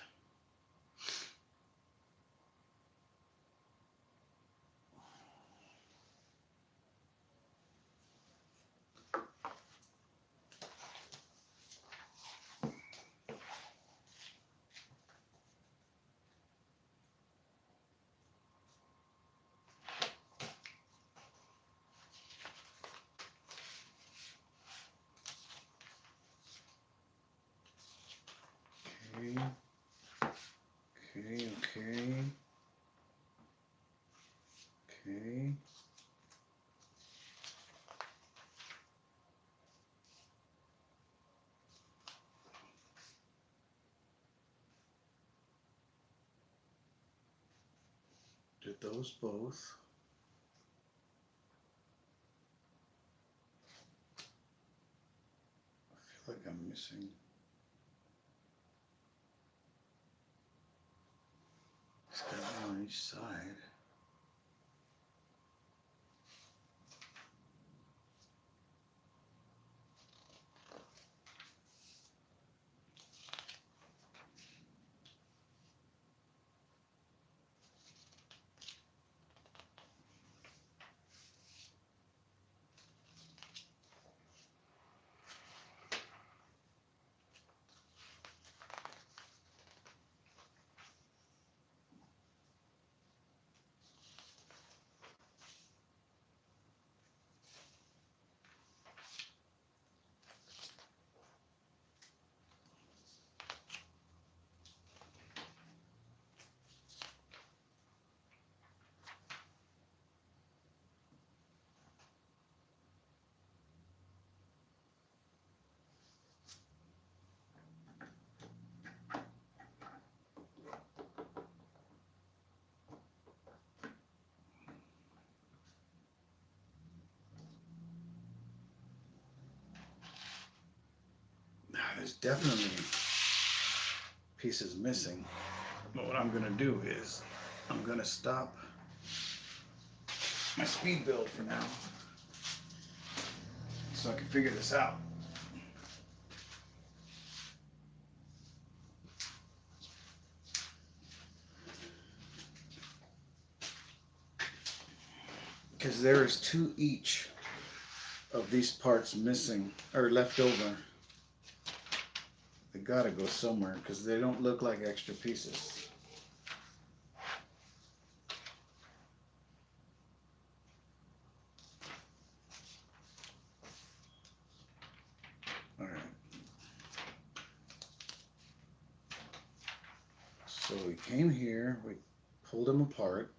Speaker 1: Okay, okay. Okay. Did those both. like I'm missing. It's got one on each side. There's definitely pieces missing. But what I'm going to do is I'm going to stop my speed build for now so I can figure this out. Because there is 2 each of these parts missing or left over. They gotta go somewhere because they don't look like extra pieces. All right. So we came here, we pulled him apart,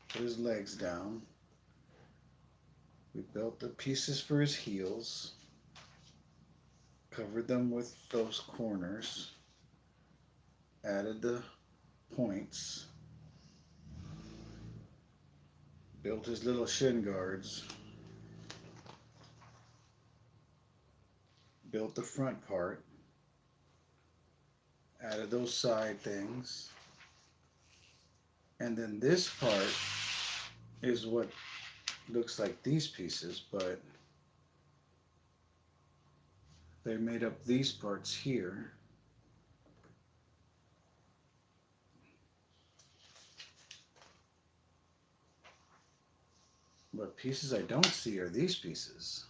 Speaker 1: put his legs down. We built the pieces for his heels. Covered them with those corners, added the points, built his little shin guards, built the front part, added those side things, and then this part is what looks like these pieces, but they made up these parts here. But pieces I don't see are these pieces.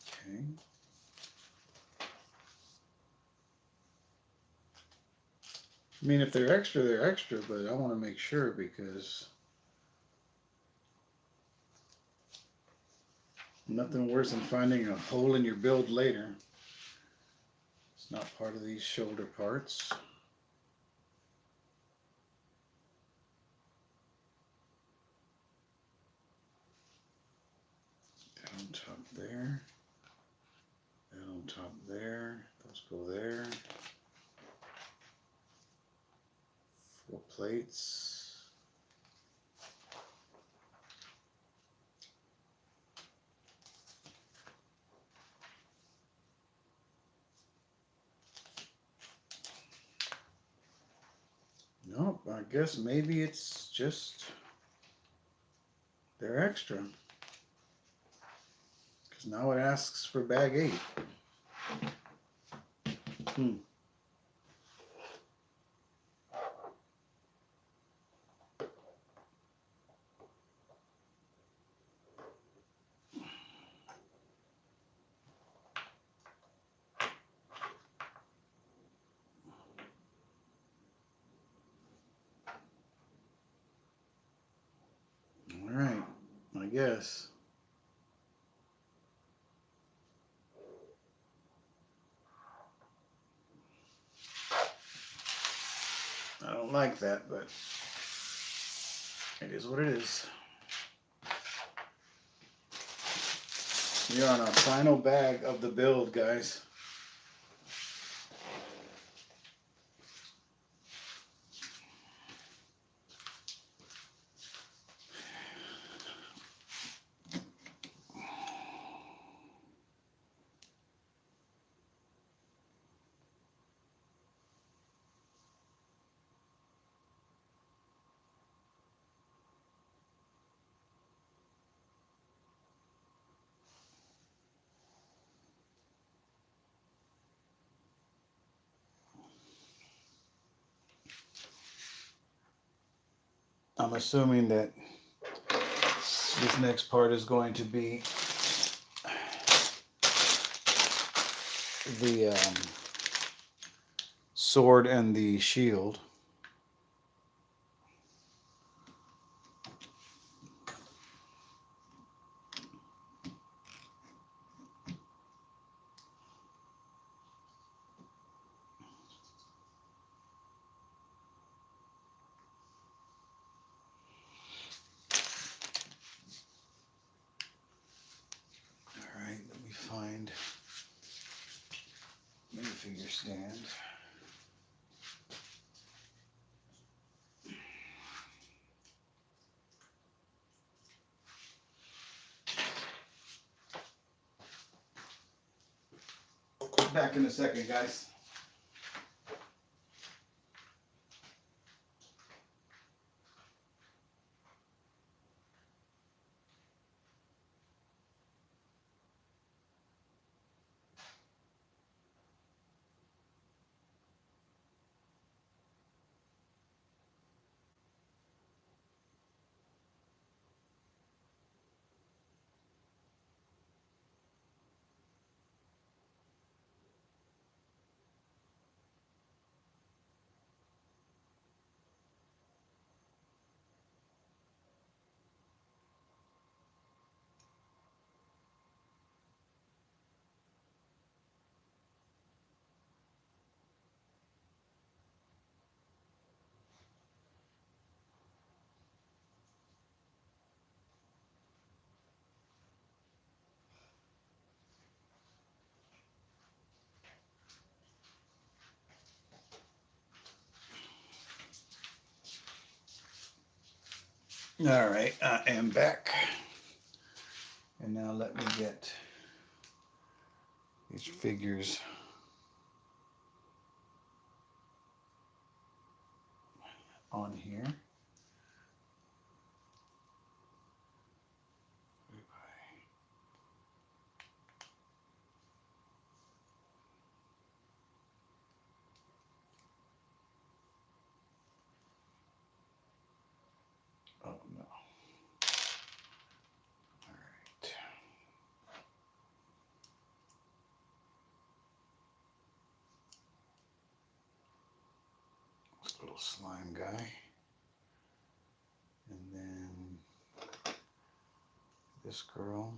Speaker 1: Okay. I mean, if they're extra, they're extra, but I want to make sure because nothing worse than finding a hole in your build later. It's not part of these shoulder parts. That on top there. That on top there. Those go there. 4 plates. Nope, I guess maybe it's just they're extra. Because now it asks for bag 8. All right, I guess. I don't like that, but it is what it is. We are on our final bag of the build, guys. I'm assuming that this next part is going to be the sword and the shield. Alright, let me find minifigure stand. Back in a second, guys. All right, I am back. And now let me get these figures on here. Oh no. All right. This little slime guy. And then this girl.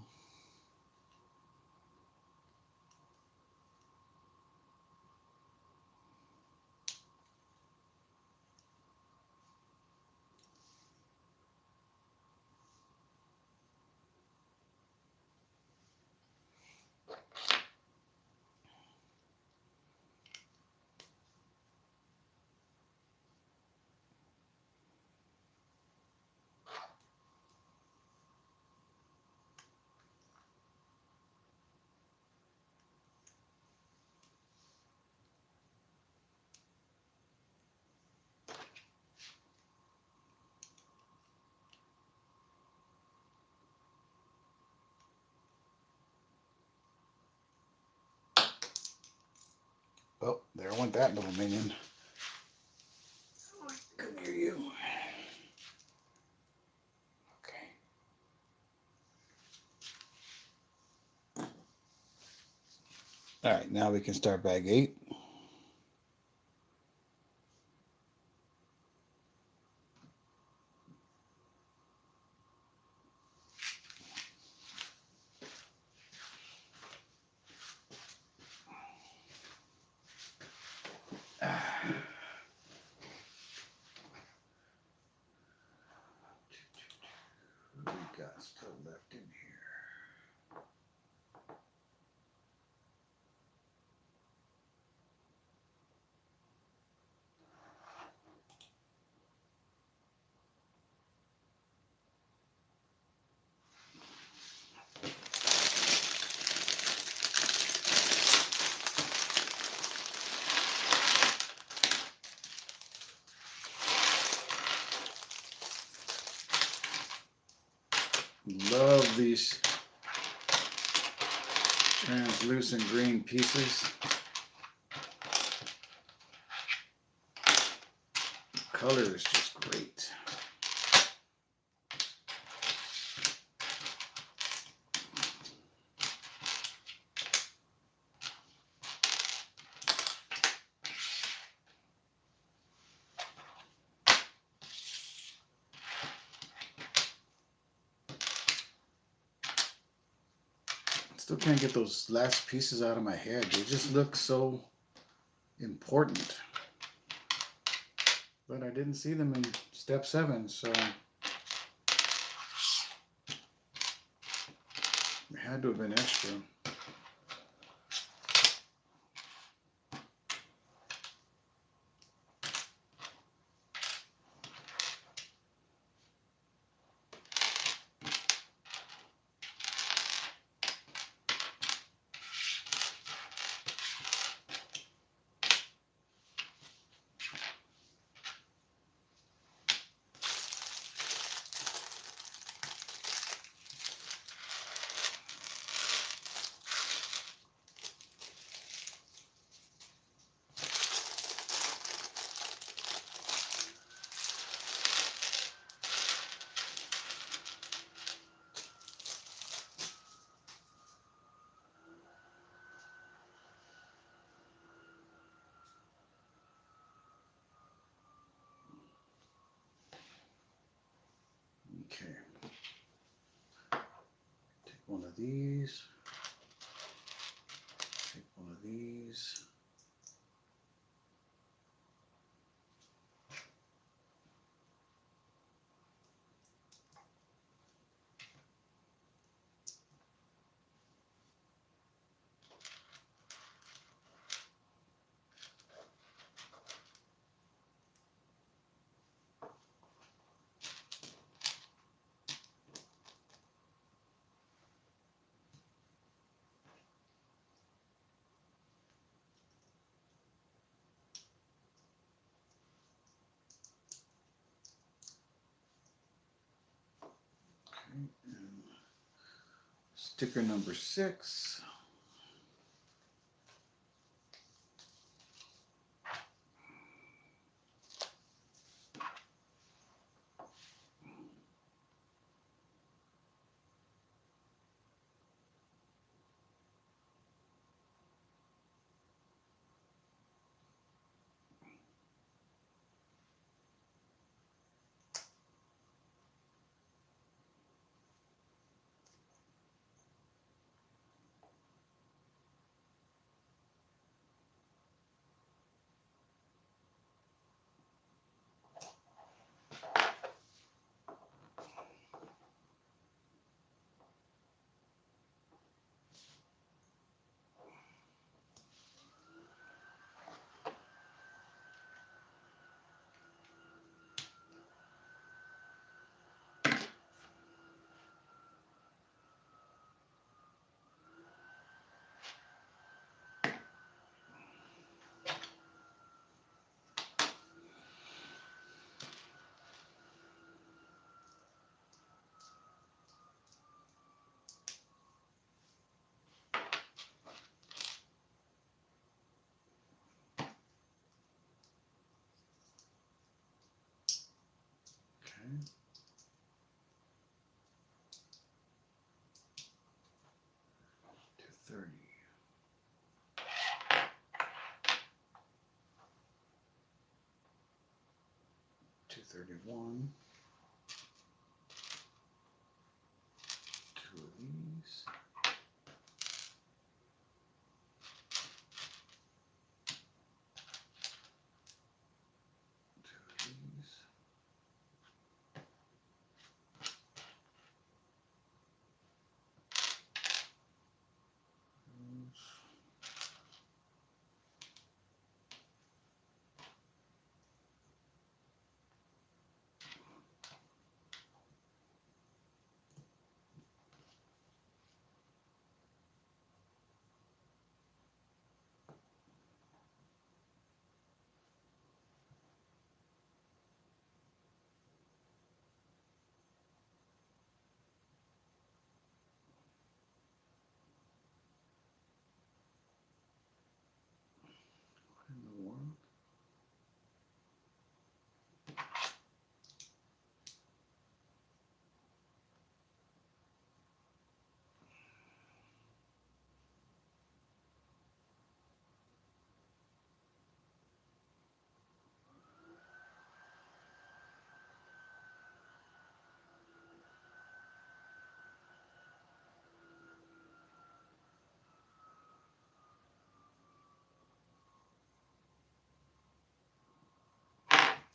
Speaker 1: Oh, there went that little minion. Come here, you. Okay. All right, now we can start bag 8. What we got still left in here? Love these translucent green pieces. Color is just great. Still can't get those last pieces out of my head. They just look so important. But I didn't see them in step 7, so it had to have been extra. Okay. Take one of these. Take one of these. Okay, and sticker number 6. Okay. 230. 231. 2 of these. 2 of these.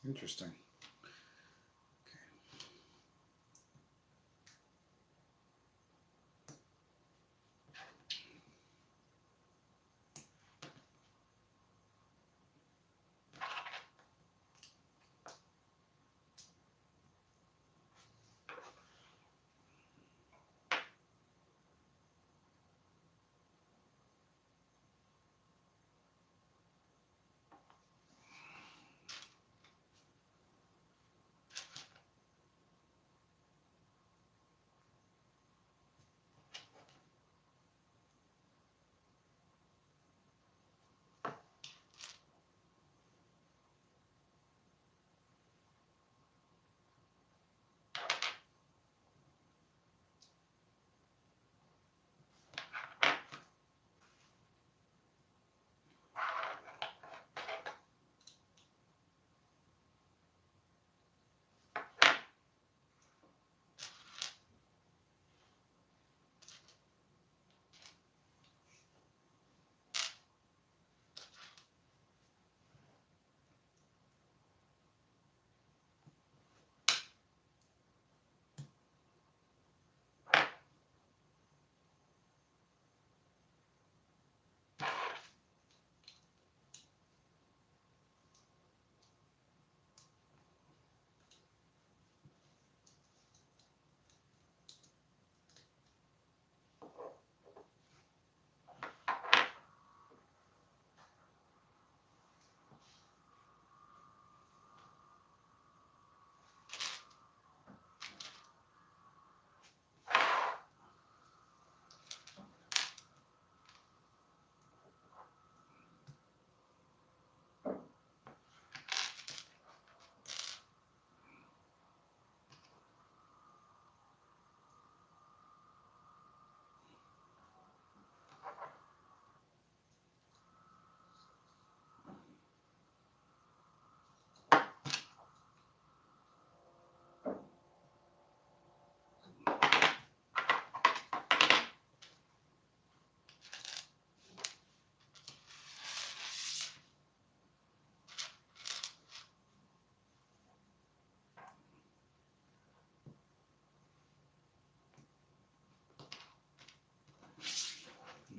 Speaker 1: Interesting.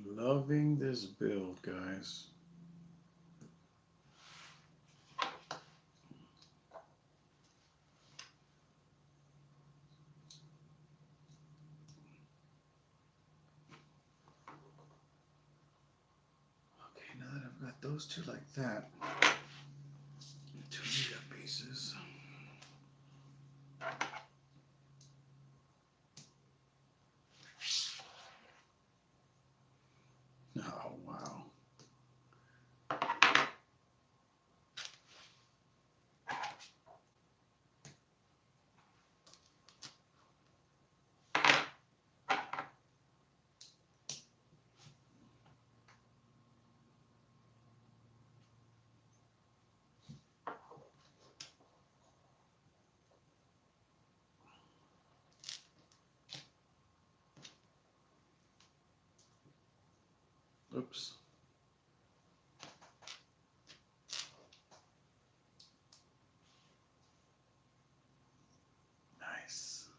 Speaker 1: Loving this build, guys. Okay, now that I've got those two like that, two meetup pieces. Oh, wow. Oops. Nice.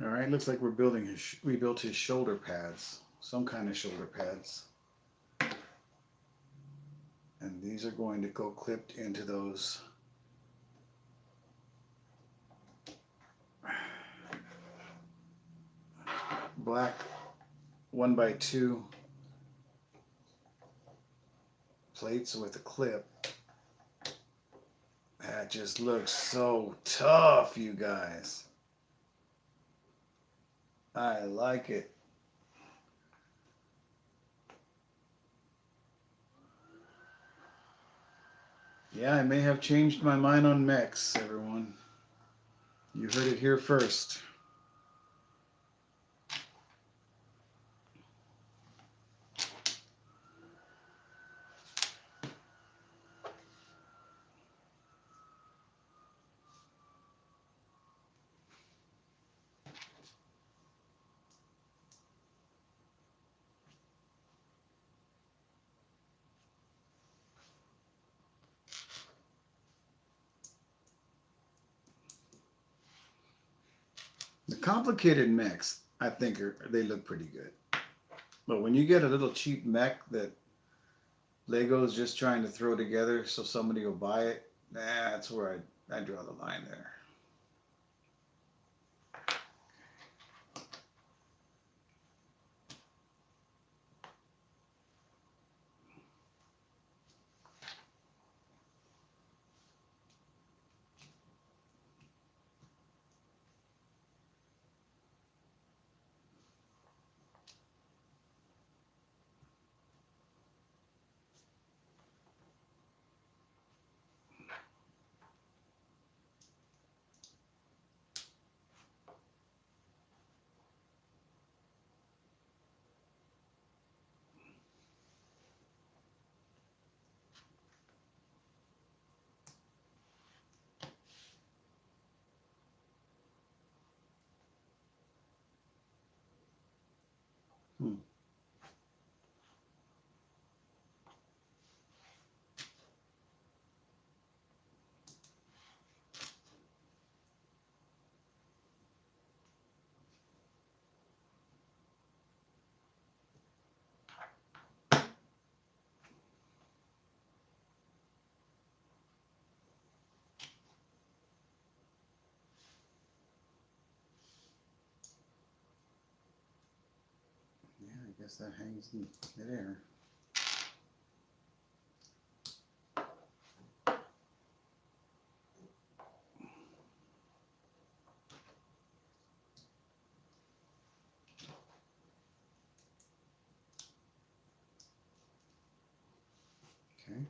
Speaker 1: All right, looks like we're building we built his shoulder pads, some kind of shoulder pads. And these are going to go clipped into those black 1x2 plates with a clip. That just looks so tough, you guys. I like it. Yeah, I may have changed my mind on mechs, everyone. You heard it here first. complicated mechs, I think they look pretty good. But when you get a little cheap mech that Lego's just trying to throw together so somebody will buy it, that's where I draw the line there. Hmm. Yeah, I guess that hangs in midair. Okay.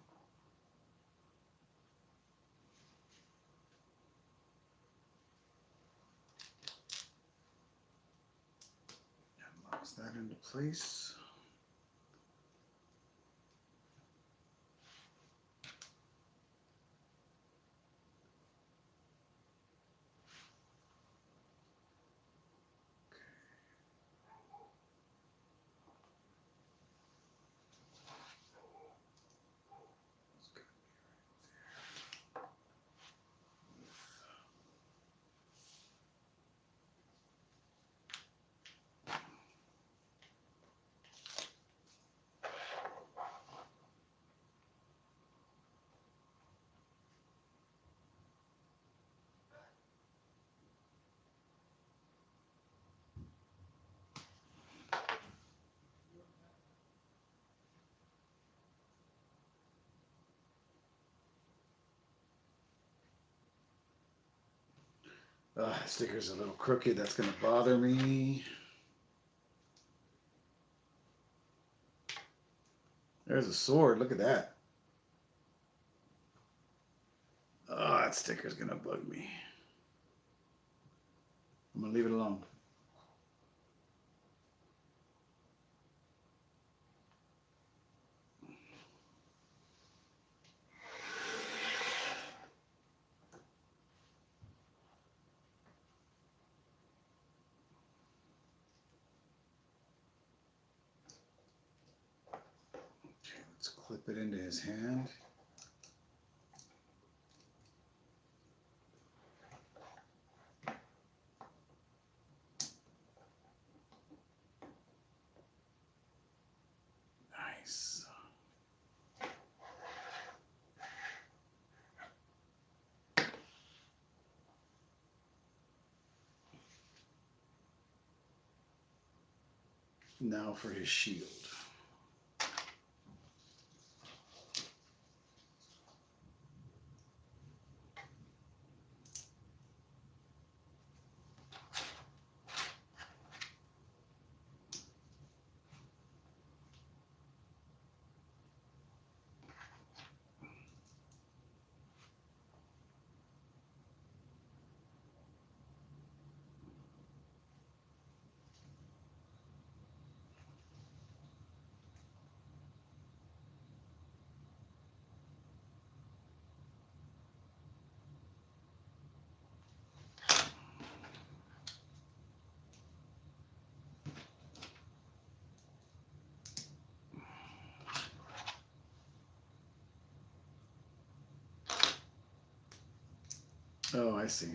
Speaker 1: That locks that into place. Sticker's a little crooked. That's going to bother me. There's a sword. Look at that. Oh, that sticker's going to bug me. I'm going to leave it alone. Okay, let's clip it into his hand. Nice. Now for his shield. Oh, I see.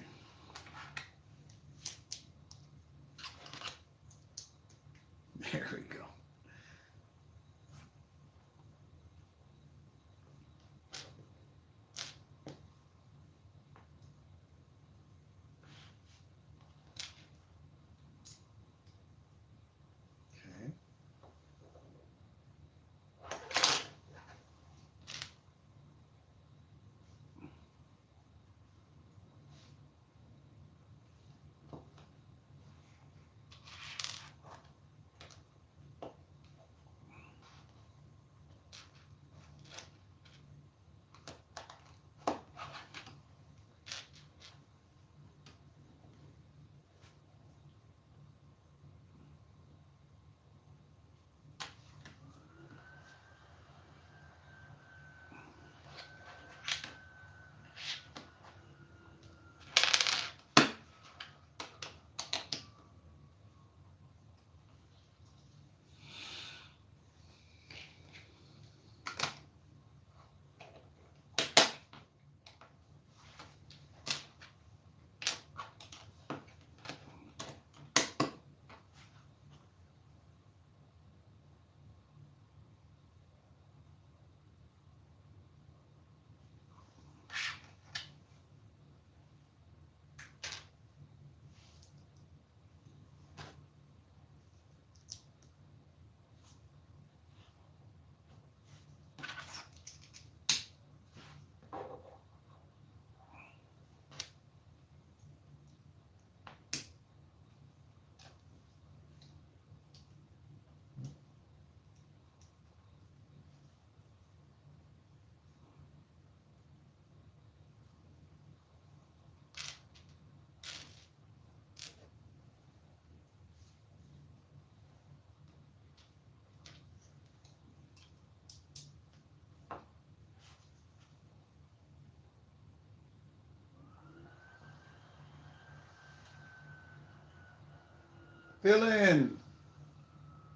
Speaker 1: Fill in.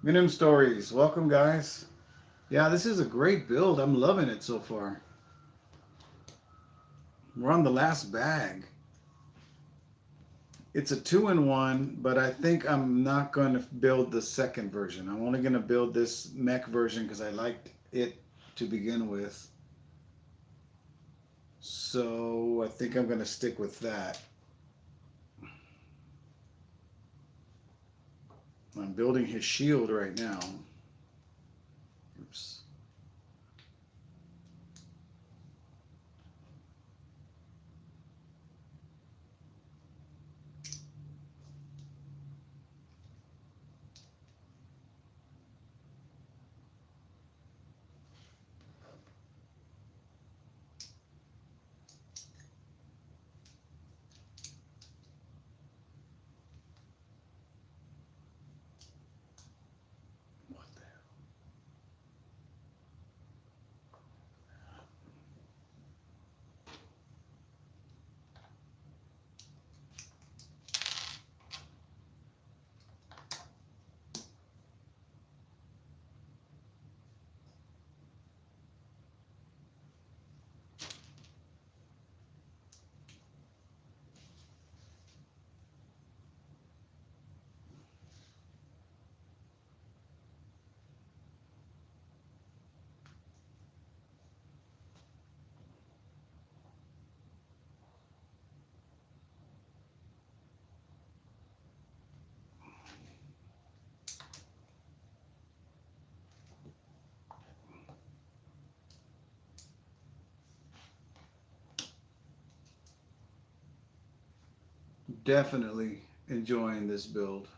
Speaker 1: Minimum Stories. Welcome, guys. Yeah, this is a great build. I'm loving it so far. We're on the last bag. It's a 2-in-1, but I think I'm not going to build the second version. I'm only going to build this mech version because I liked it to begin with. So I think I'm going to stick with that. I'm building his shield right now. Oops. What the hell? Definitely enjoying this build.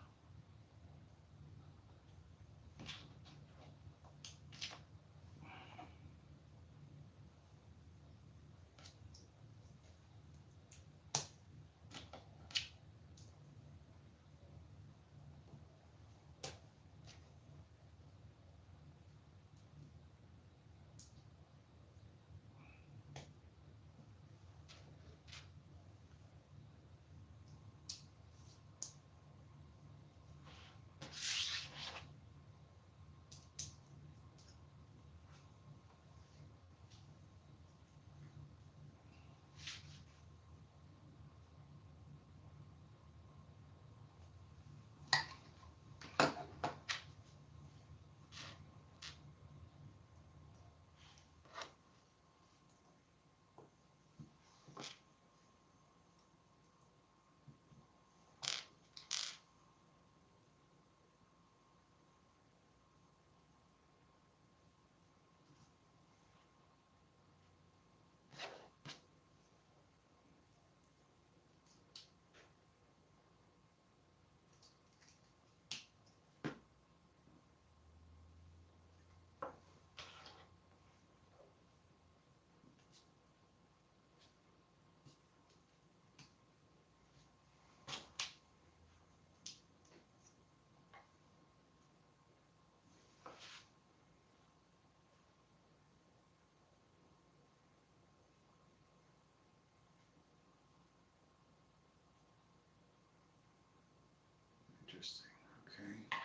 Speaker 1: Interesting. Okay.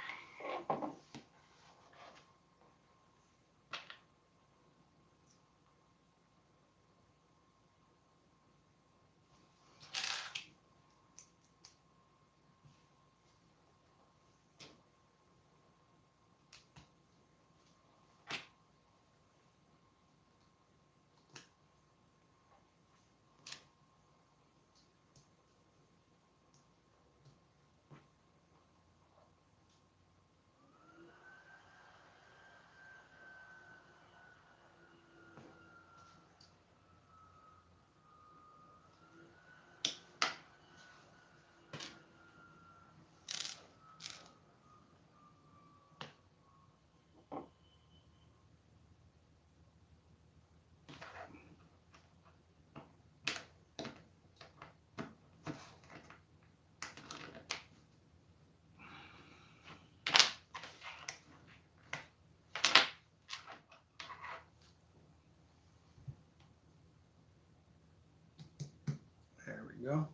Speaker 1: There we go.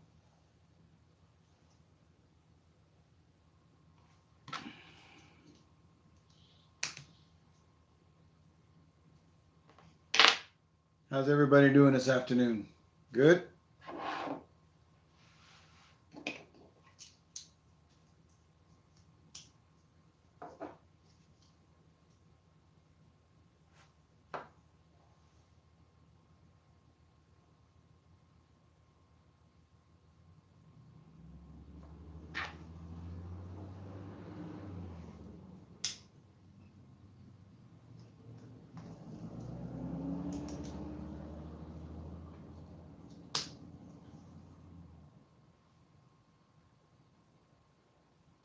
Speaker 1: How's everybody doing this afternoon? Good?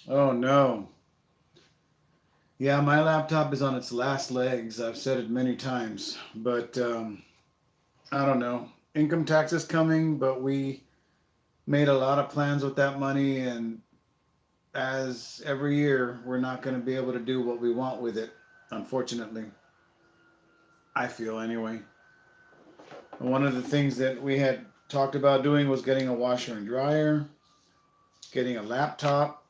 Speaker 1: Oh no. Yeah, my laptop is on its last legs. I've said it many times, but I don't know. Income tax is coming, but we made a lot of plans with that money, and as every year, we're not going to be able to do what we want with it, unfortunately. I feel anyway. One of the things that we had talked about doing was getting a washer and dryer, getting a laptop,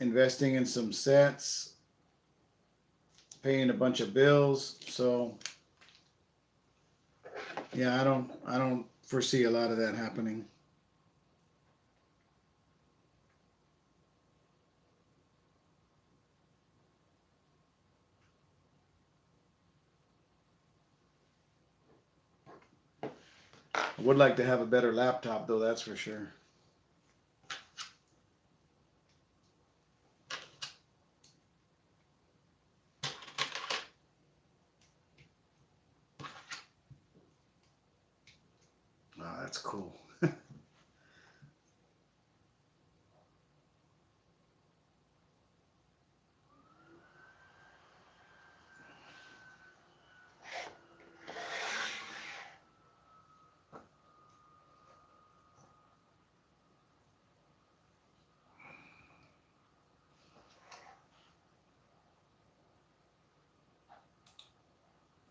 Speaker 1: investing in some sets, paying a bunch of bills. So yeah, I don't foresee a lot of that happening. I would like to have a better laptop though, that's for sure. Oh, that's cool.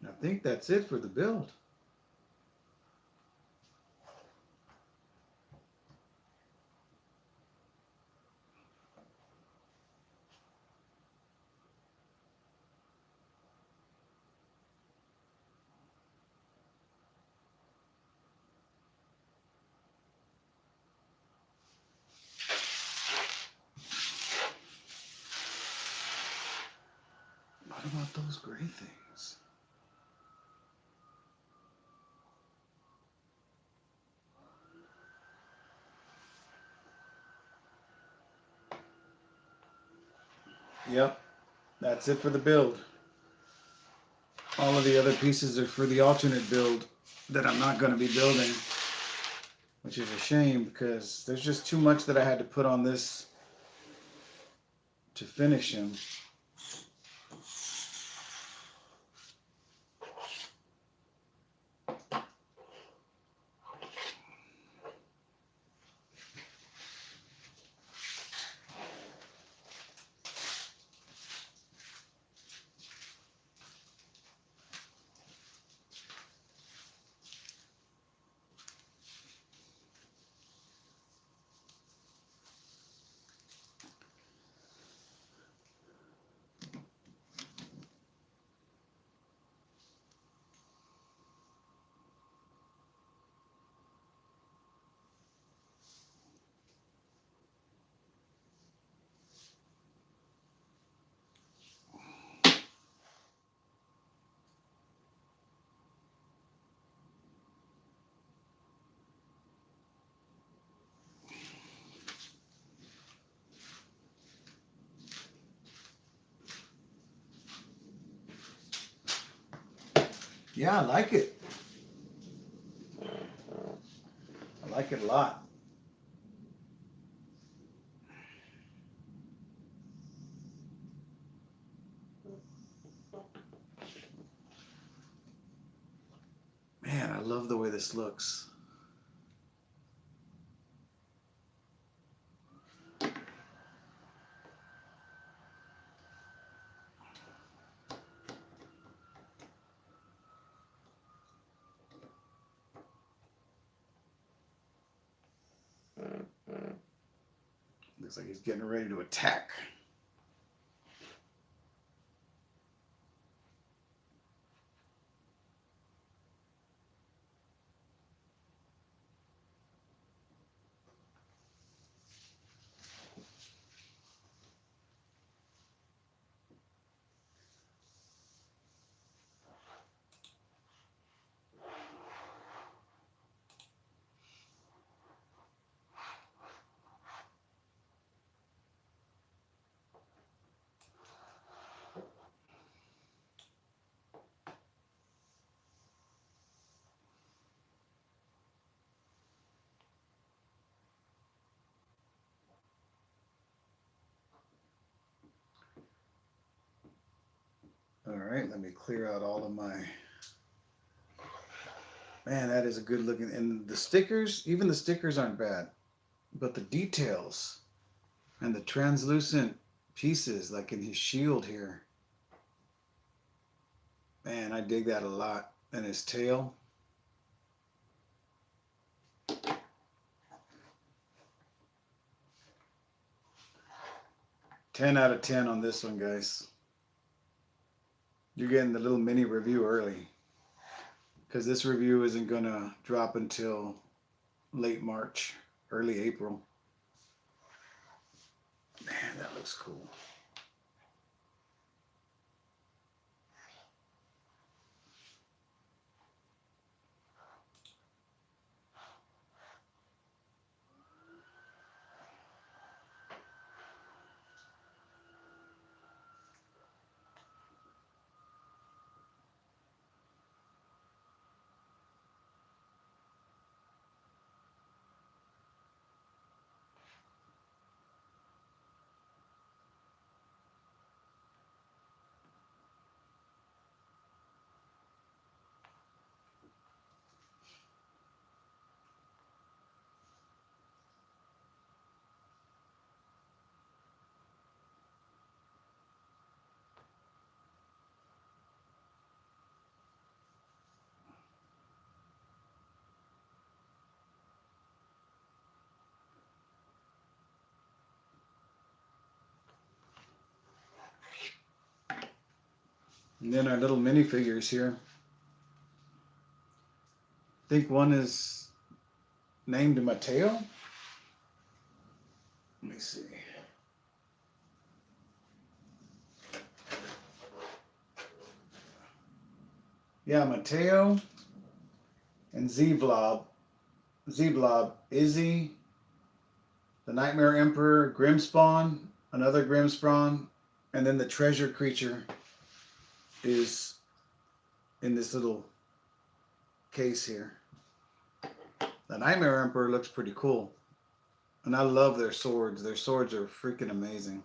Speaker 1: I think that's it for the build. What about those gray things? Yep, that's it for the build. All of the other pieces are for the alternate build that I'm not going to be building, which is a shame because there's just too much that I had to put on this to finish him. Yeah, I like it. I like it a lot. Man, I love the way this looks. Looks like he's getting ready to attack. right, let me clear out all of my... Man, that is a good looking... And the stickers, even the stickers aren't bad. But the details and the translucent pieces, like in his shield here. Man, I dig that a lot. And his tail. Ten out of 10 on this one, guys. You're getting the little mini review early. Because this review isn't going to drop until late March, early April. Man, that looks cool. And then our little minifigures here. I think one is named Mateo. Let me see. Yeah, Mateo and Z-Blob, Izzy, the Nightmare Emperor, Grimspawn, another Grimspawn, and then the treasure creature is in this little case here. The Nightmare Emperor looks pretty cool. And I love their swords. Their swords are freaking amazing.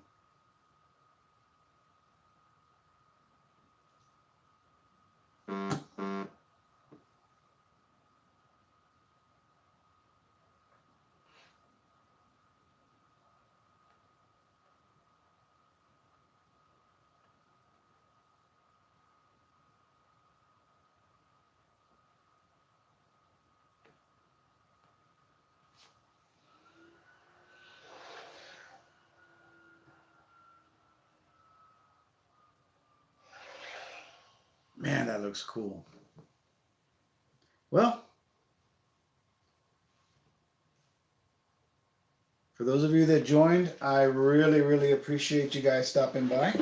Speaker 1: Man, that looks cool. Well, for those of you that joined, I really, really appreciate you guys stopping by.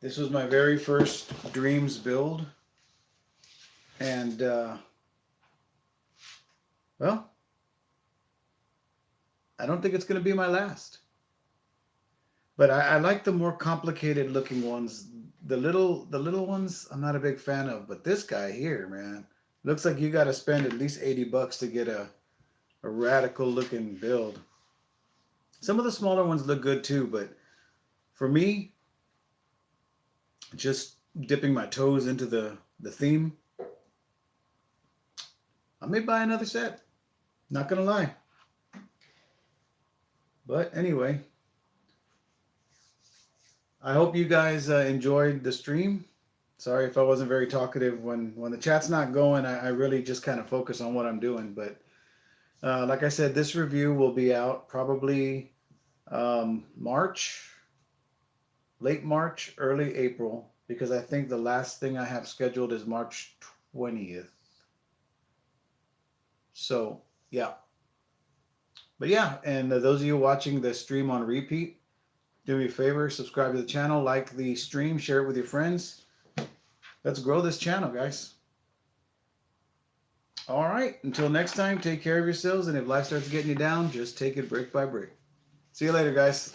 Speaker 1: This was my very first Dreamzzz build. And, well, I don't think it's going to be my last. But I like the more complicated looking ones. The little ones, I'm not a big fan of. But this guy here, man, looks like you got to spend at least $80 to get a radical looking build. Some of the smaller ones look good too, but for me, just dipping my toes into the theme, I may buy another set. Not gonna lie. But anyway, I hope you guys enjoyed the stream. Sorry if I wasn't very talkative. When the chat's not going, I really just kind of focus on what I'm doing. But like I said, this review will be out probably March, late March, early April, because I think the last thing I have scheduled is March 20th. So, yeah. But yeah, and those of you watching the stream on repeat, do me a favor, subscribe to the channel, like the stream, share it with your friends. Let's grow this channel, guys. All right, until next time, take care of yourselves, and if life starts getting you down, just take it brick by brick. See you later, guys.